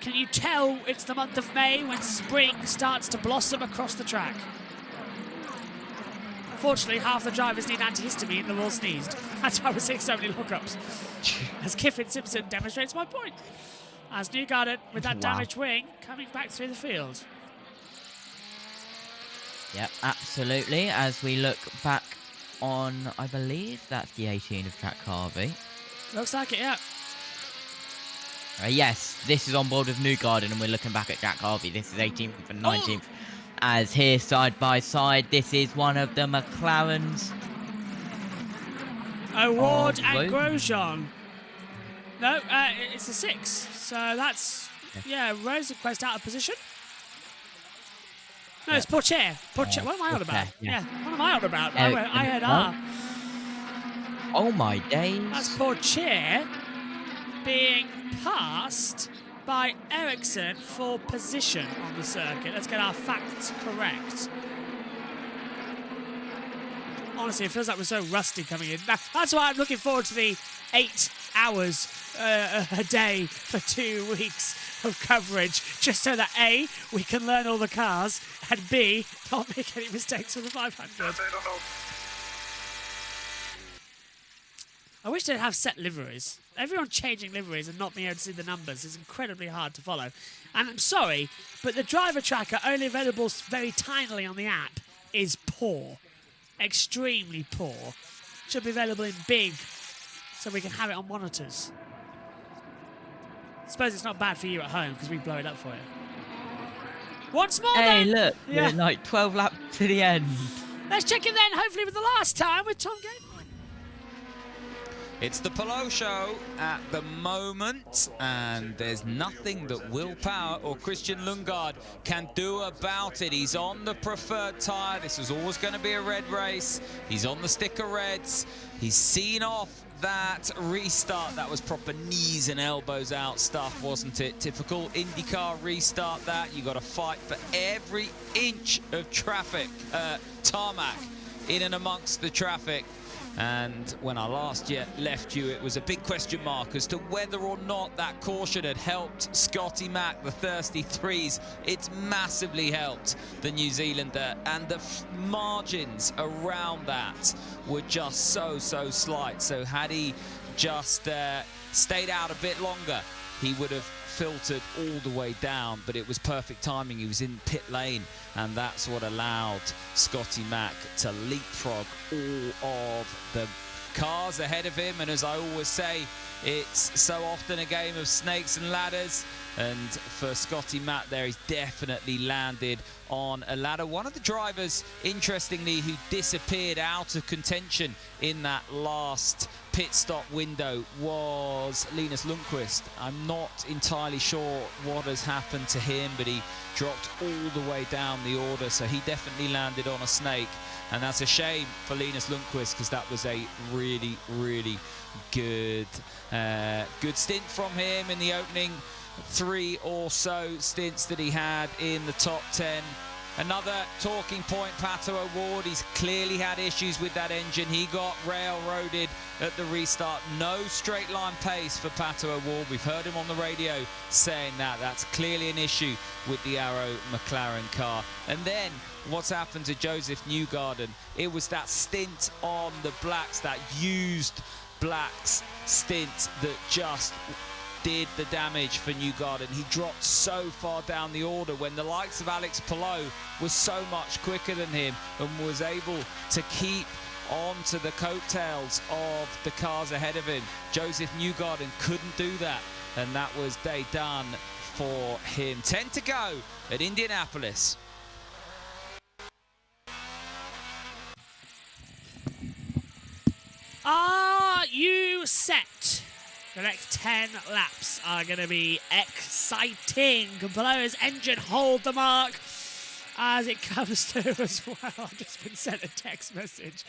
Can you tell it's the month of May when spring starts to blossom across the track? Unfortunately, half the drivers need antihistamine and they're all sneezed. That's why we're seeing so many lookups. As Kiffin Simpson demonstrates my point. As Newgarden, with that damaged wing, coming back through the field. Yep, absolutely. As we look back on, I believe that's the 18 of Jack Harvey. Looks like it, yeah. Yes, this is on board with Newgarden, and we're looking back at Jack Harvey. This is 18th and 19th. As here, side by side, this is one of the McLarens. Award and Grosjean. No, it's a 6. So that's, yeah, Rosenquist out of position. No, it's Pourchaire. What am I on about? Yeah, what am I on about? I heard R. Oh my days. That's Pourchaire being passed by Ericsson for position on the circuit. Let's get our facts correct. Honestly, it feels like we're so rusty coming in. That's why I'm looking forward to the 8 hours a day for 2 weeks of coverage, just so that A, we can learn all the cars, and B, not make any mistakes with the 500. I wish they'd have set liveries. Everyone changing liveries and not being able to see the numbers is incredibly hard to follow. And I'm sorry, but the driver tracker, only available very tinily on the app, is poor. Extremely poor. Should be available in big, so we can have it on monitors. I suppose it's not bad for you at home, because we blow it up for you. Once more, Hey, then. look, Yeah. we're like 12 laps to the end. Let's check it then, hopefully with the last time, with Tom Gate. It's the Palou show at the moment, and there's nothing that Will Power or Christian Lundgaard can do about it. He's on the preferred tyre. This was always going to be a red race. He's on the sticker reds. He's seen off that restart. That was proper knees and elbows out stuff, wasn't it? Typical INDYCAR restart that. You got to fight for every inch of traffic, tarmac in and amongst the traffic. And when I last left you, it was a big question mark as to whether or not that caution had helped Scotty Mack, the thirsty threes. It's massively helped the New Zealander, and the margins around that were just so slight. So had he just stayed out a bit longer, he would have filtered all the way down, but it was perfect timing. He was in pit lane, and that's what allowed Scotty Mack to leapfrog all of the cars ahead of him. And as I always say, it's so often a game of snakes and ladders, and for Scotty Mack there, he's definitely landed on a ladder. One of the drivers, interestingly, who disappeared out of contention in that last pit stop window was Linus Lundqvist. I'm not entirely sure what has happened to him, but he dropped all the way down the order, so he definitely landed on a snake, and that's a shame for Linus Lundqvist, because that was a really good stint from him in the opening 3 or so stints that he had in the top 10. Another talking point, Pato O'Ward. He's clearly had issues with that engine. He got railroaded at the restart. No straight line pace for Pato O'Ward. We've heard him on the radio saying that. That's clearly an issue with the Arrow McLaren car. And then what's happened to Joseph Newgarden? It was that stint on the blacks, that used blacks stint, that just did the damage for Newgarden. He dropped so far down the order when the likes of Alex Palou was so much quicker than him and was able to keep on to the coattails of the cars ahead of him. Joseph Newgarden couldn't do that, and that was day done for him. 10 to go at Indianapolis. Are you set? The next 10 laps are going to be exciting. Below his engine hold the mark as it comes through as well. I've just been sent a text message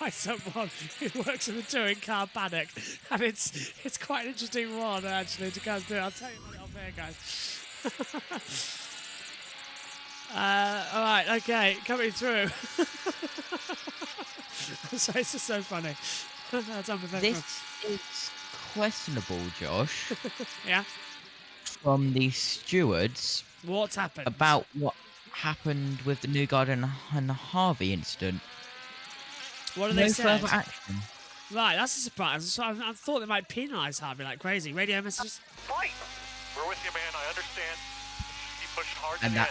by someone who works in the touring car paddock, and it's quite an interesting one actually to come through. I'll tell you what off here, guys. All right, okay, coming through. So it's just so funny. That's unprofessional. This is questionable, Josh. Yeah. From the stewards. What's happened? About what happened with the Newgard and Harvey incident. What did they say? No further action. Right, that's a surprise. So I thought they might penalise Harvey like crazy. Radio messages. Fight! We're with you, man. I understand. Keep pushing hard And that.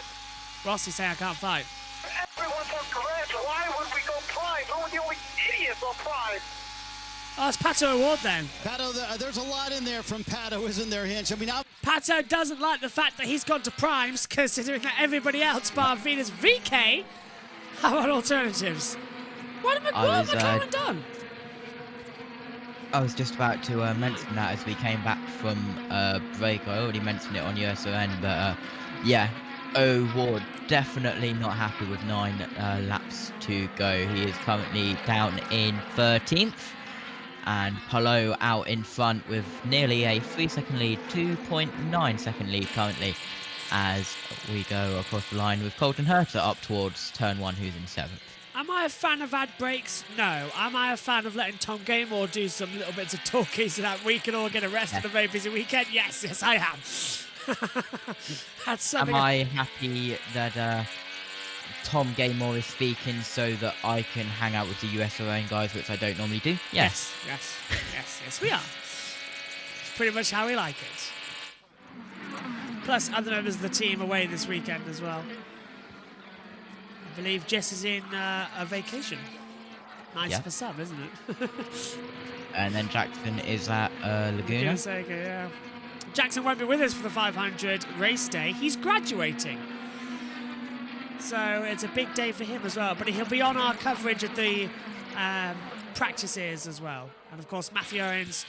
Rossi saying I can't fight. Everyone's on garage. Why would we go Prime? Who are the only idiots on Prime? Oh, it's Pato Award then. Pato, there's a lot in there from Pato, isn't there, Hinch? I mean, Pato doesn't like the fact that he's gone to Primes, considering that everybody else, bar Venus VK, have on alternatives. What have McLaren done? I was just about to mention that as we came back from break. I already mentioned it on USON, but yeah, Ward definitely not happy with 9 laps to go. He is currently down in 13th. And Polo out in front with nearly a 3-second lead, 2.9 second lead currently, as we go across the line with Colton Herter up towards turn 1, who's in 7th. Am I a fan of ad breaks? No. Am I a fan of letting Tom Gamemore do some little bits of talking so that we can all get a rest of a very busy weekend? Yes, I am. That's something. Am I happy that Tom Gamemore is speaking so that I can hang out with the USON guys, which I don't normally do? Yes, we are. It's pretty much how we like it. Plus, other members of the team away this weekend as well. I believe Jess is in a vacation. Nice for some, isn't it? And then Jackson is at Laguna. Yeah. Jackson won't be with us for the 500 race day. He's graduating. So it's a big day for him as well. But he'll be on our coverage of the practices as well. And, of course, Matthew Owens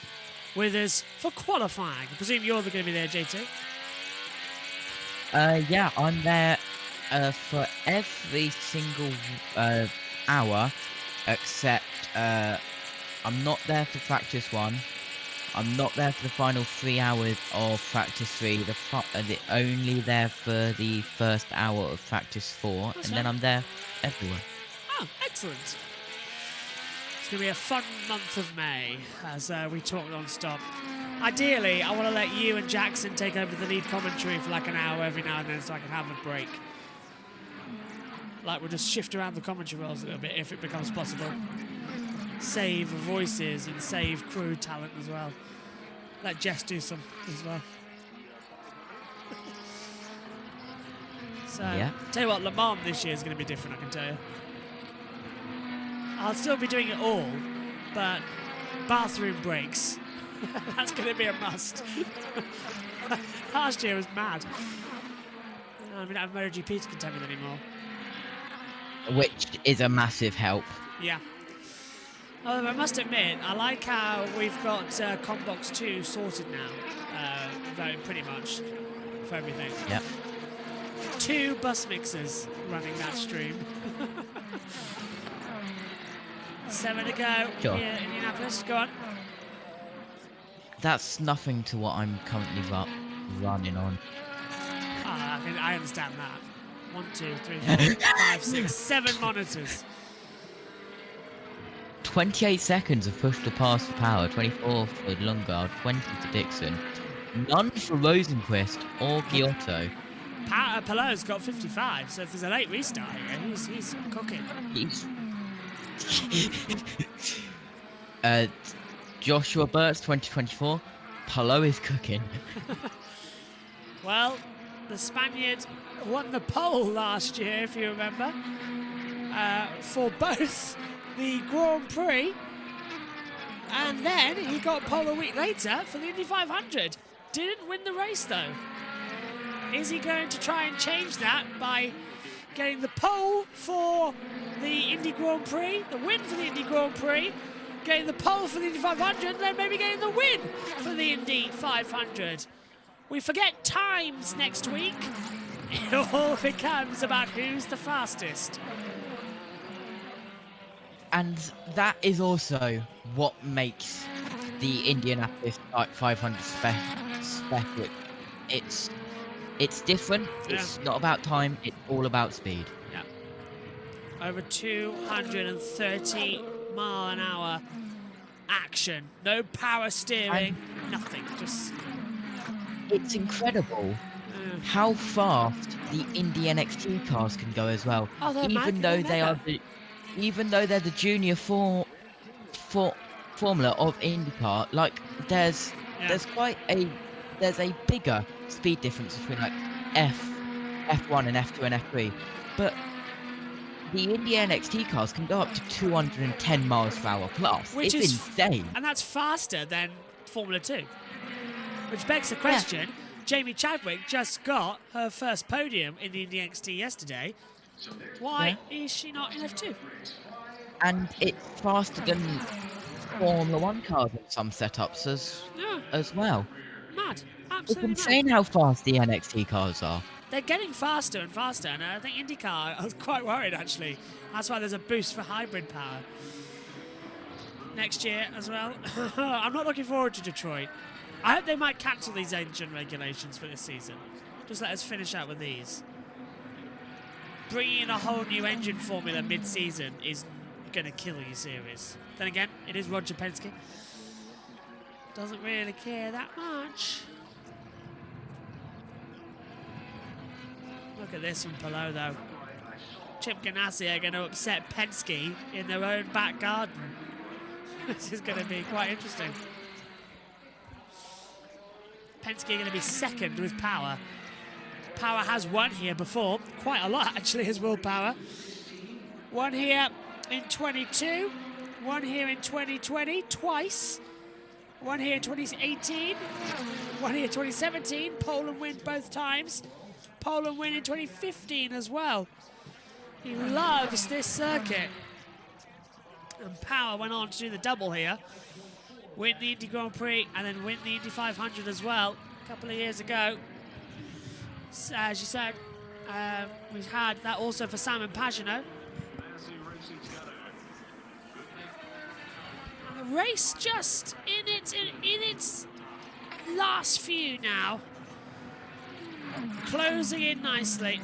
with us for qualifying. I presume you're going to be there, JT? Yeah, I'm there for every single hour, except I'm not there for practice 1. I'm not there for the final 3 hours of practice 3. Only there for the first hour of practice 4, and then I'm there everywhere. Oh, excellent. It's going to be a fun month of May as we talk non-stop. Ideally, I want to let you and Jackson take over the lead commentary for like an hour every now and then so I can have a break. Like we'll just shift around the commentary roles a little bit if it becomes possible. Save voices and save crew talent as well. Let Jess do some as well. So, tell you what, Le Mans this year is going to be different, I can tell you. I'll still be doing it all, but bathroom breaks. That's going to be a must. Last year was mad. I don't have MotoGP to contend with anymore. Which is a massive help. Yeah. Although I must admit, I like how we've got Combox 2 sorted now, very pretty much, for everything. Yep. 2 bus mixers running that stream. 7 to go Sure. here in Indianapolis. Go on. That's nothing to what I'm currently running on. I understand that. 1, 2, 3, 4, 5, 6, 7 monitors. 28 seconds of push to pass for Power, 24 for Lundgaard, 20 for Dixon. None for Rosenquist or Giotto. Palau's got 55, so if there's a late restart here, he's cooking. Joshua Burt's 2024. Palau is cooking. Well, the Spaniard won the pole last year, if you remember, for both the Grand Prix, and then he got pole a week later for the Indy 500. Didn't win the race, though. Is he going to try and change that by getting the pole for the Indy Grand Prix, the win for the Indy Grand Prix, getting the pole for the Indy 500, and then maybe getting the win for the Indy 500. We forget times next week. It all becomes about who's the fastest. And that is also what makes the Indianapolis 500 special. It's different. It's not about time. It's all about speed. Yeah. Over 230 mile an hour action. No power steering. Nothing. Just. It's incredible how fast the Indy NXT cars can go as well. Oh, they're even though they are even though they're the junior formula of IndyCar, like there's quite a bigger speed difference between like F1 and F2 and F3, but the Indy NXT cars can go up to 210 miles per hour plus. Which it's is insane, and that's faster than Formula 2. Which begs the question: Jamie Chadwick just got her first podium in the Indy NXT yesterday. Why is she not in F2? And it's faster than Formula 1 cars in some setups as well. Mad. Absolutely It's insane how fast the NXT cars are. They're getting faster and faster, and I think IndyCar, I was quite worried actually. That's why there's a boost for hybrid power next year as well. I'm not looking forward to Detroit. I hope they might cancel these engine regulations for this season. Just let us finish out with these. Bringing in a whole new engine formula mid-season is going to kill you series. Then again, it is Roger Penske. Doesn't really care that much. Look at this from Palou, though. Chip Ganassi are going to upset Penske in their own back garden. This is going to be quite interesting. Penske are going to be second with Power. Power has won here before. Quite a lot, actually, as Will Power. One here in 22. One here in 2020, twice. One here in 2018. One here in 2017. Pole and win both times. Pole and win in 2015 as well. He loves this circuit. And Power went on to do the double here. Win the Indy Grand Prix and then win the Indy 500 as well a couple of years ago. So, as you said, we've had that also for Simon Pagenaud. And the race just in its last few now. Closing in nicely.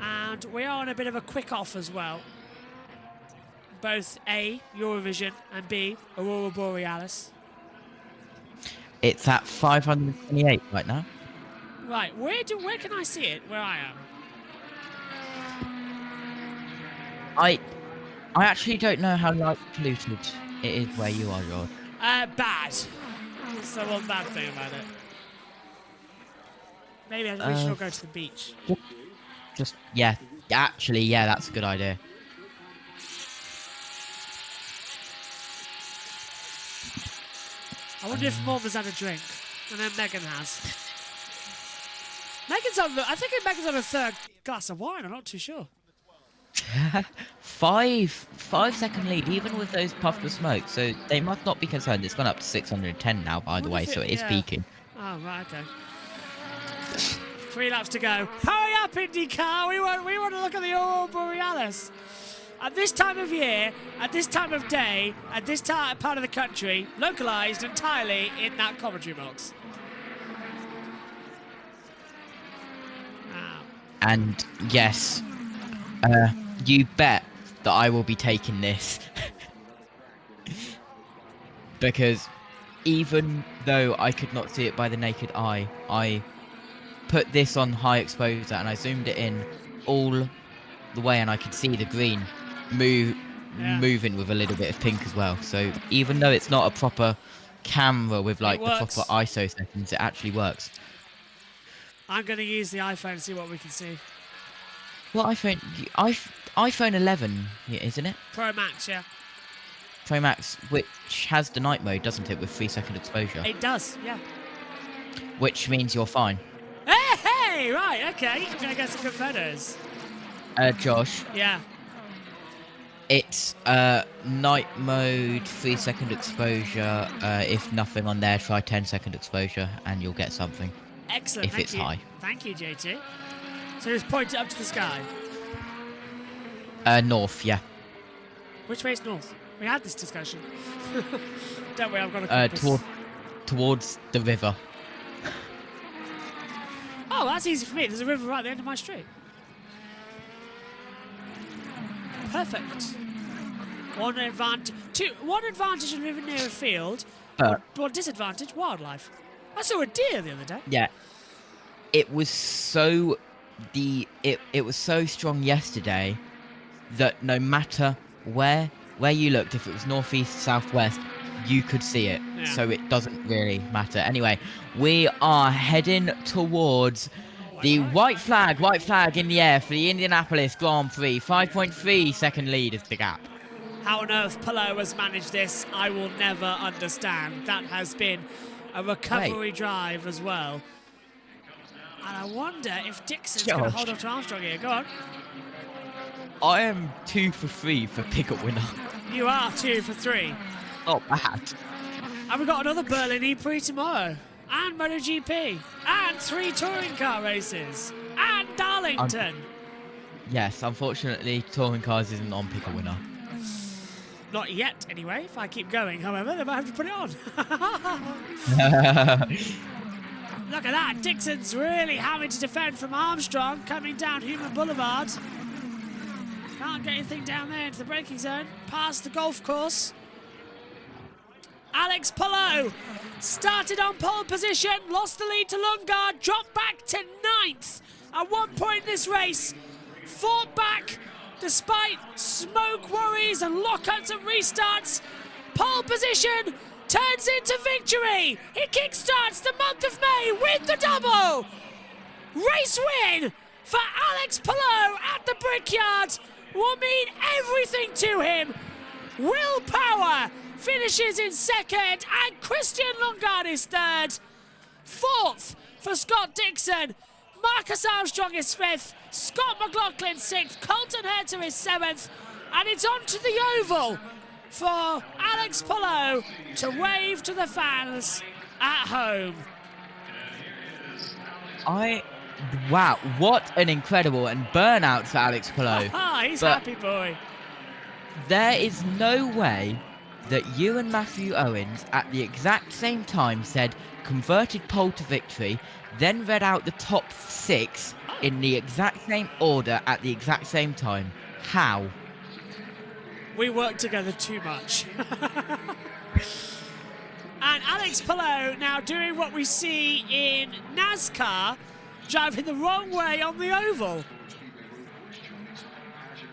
And we are on a bit of a quick off as well. Both A, Eurovision, and B, Aurora Borealis. It's at 528 right now. Right, where can I see it? Where I am? I actually don't know how light polluted it is where you are, George. Bad. That's the one bad thing about it. Maybe we should all go to the beach. Yeah, actually, yeah, that's a good idea. I wonder if Mom has had a drink, and then Megan has. I think Megan's on a third glass of wine. I'm not too sure. 5-second lead, even with those puffs of smoke. So they must not be concerned. It's gone up to 610 now, by the way, so it is peaking. Oh, right, okay. 3 laps to go. Hurry up, IndyCar! We want to look at the Aurora Borealis. At this time of year, at this time of day, at this part of the country, localised entirely in that commentary box. Wow. And yes, you bet that I will be taking this. Because even though I could not see it by the naked eye, I put this on high exposure and I zoomed it in all the way and I could see the green moving with a little bit of pink as well. So even though it's not a proper camera with like the proper ISO settings, it actually works. I'm going to use the iPhone and see what we can see. Well, iPhone 11, isn't it? Pro Max, yeah. Pro Max, which has the night mode, doesn't it, with 3-second exposure? It does, yeah. Which means you're fine. Hey, right, okay. I'm going to get some good photos. Josh. Yeah. It's night mode, 3-second exposure. If nothing on there, try 10-second exposure, and you'll get something. Excellent. If it's high. Thank you, JT. So just point it up to the sky. North, yeah. Which way's north? We had this discussion. Don't worry, I've got a compass. Towards the river. Oh, that's easy for me. There's a river right at the end of my street. Perfect. One advantage in living near a field. One disadvantage, wildlife. I saw a deer the other day. Yeah. It was so it was so strong yesterday that no matter where you looked, if it was northeast, southwest, you could see it. Yeah. So it doesn't really matter. Anyway, we are heading towards the white flag in the air for the Indianapolis Grand Prix. 5.3 second lead is the gap. How on earth Pillow has managed this, I will never understand. That has been a recovery drive as well. And I wonder if Dixon's going to hold up to Armstrong here. Go on. I am 2 for 3 for pickup winner. You are 2 for 3. Not bad. And we've got another Berlin Prix tomorrow. And MotoGP. And 3 touring car races. And Darlington. Yes, unfortunately, touring cars isn't on pickup winner. Not yet, anyway. If I keep going, however, they might have to put it on. Look at that. Dixon's really having to defend from Armstrong coming down Human Boulevard. Can't get anything down there into the braking zone. Past the golf course. Alex Palou started on pole position, lost the lead to Lundgaard, dropped back to 9th at one point in this race. Fought back despite smoke worries and lockouts and restarts. Pole position turns into victory. He kickstarts the month of May with the double. Race win for Alex Palou at the Brickyard will mean everything to him. Willpower finishes in 2nd and Christian Lundgaard is 3rd. 4th for Scott Dixon. Marcus Armstrong is 5th. Scott McLaughlin 6th. Colton Herter is 7th. And it's on to the oval for Alex Palou to wave to the fans at home. Wow, what an incredible and burnout for Alex Palou. He's happy boy. There is no way that you and Matthew Owens at the exact same time said converted pole to victory, then read out the top 6 in the exact same order at the exact same time. How? We work together too much. And Alex Palou now doing what we see in NASCAR, driving the wrong way on the oval.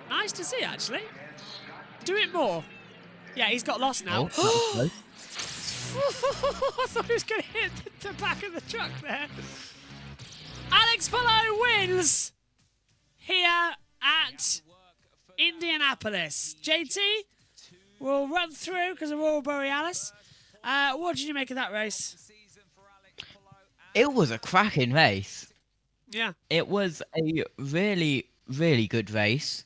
Nice to see, actually. Do it more. Yeah, he's got lost now. Oh, I thought he was going to hit the back of the truck there. Alex Palou wins here at Indianapolis. JT, we'll run through because of Aurora Borealis. What did you make of that race? It was a cracking race. Yeah. It was a really, really good race.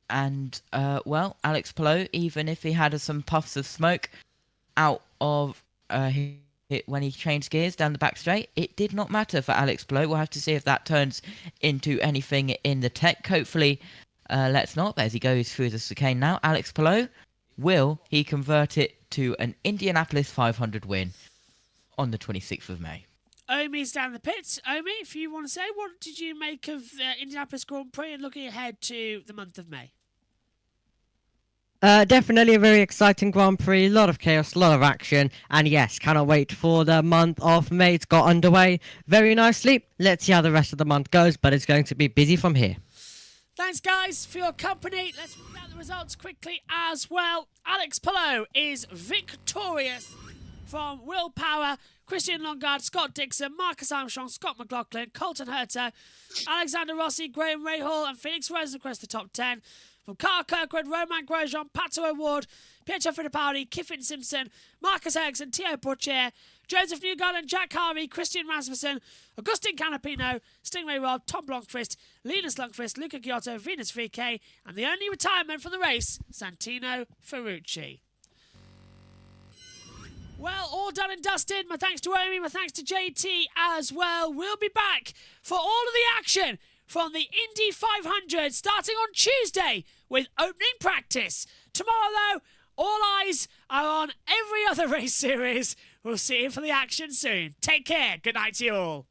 And, well, Alex Palou, even if he had some puffs of smoke out of when he changed gears down the back straight, it did not matter for Alex Palou. We'll have to see if that turns into anything in the tech. Hopefully, let's not. As he goes through the chicane now, Alex Palou, will he convert it to an Indianapolis 500 win on the 26th of May? Omi's down the pits. Omi, if you want to say, what did you make of Indianapolis Grand Prix and looking ahead to the month of May? Definitely a very exciting Grand Prix, a lot of chaos, a lot of action, and yes, cannot wait for the month of May. It's got underway very nicely. Let's see how the rest of the month goes, but it's going to be busy from here. Thanks, guys, for your company. Let's read out the results quickly as well. Alex Palou is victorious from Will Power, Christian Longard, Scott Dixon, Marcus Armstrong, Scott McLaughlin, Colton Herter, Alexander Rossi, Graham Rahal and Felix Rosenquist, the top 10. From Carl Kirkwood, Roman Grosjean, Pato Award, Pietro Fittipaldi, Kiffin Simpson, Marcus Ericsson, Theo Portier, Joseph Newgarden, Jack Harvey, Christian Rasmussen, Augustin Canapino, Stingray Rob, Tom Blomqvist, Linus Lundqvist, Luca Giotto, Venus VK, and the only retirement from the race, Santino Ferrucci. Well, all done and dusted. My thanks to Amy, my thanks to JT as well. We'll be back for all of the action from the Indy 500 starting on Tuesday with opening practice. Tomorrow, though, all eyes are on every other race series. We'll see you for the action soon. Take care. Good night to you all.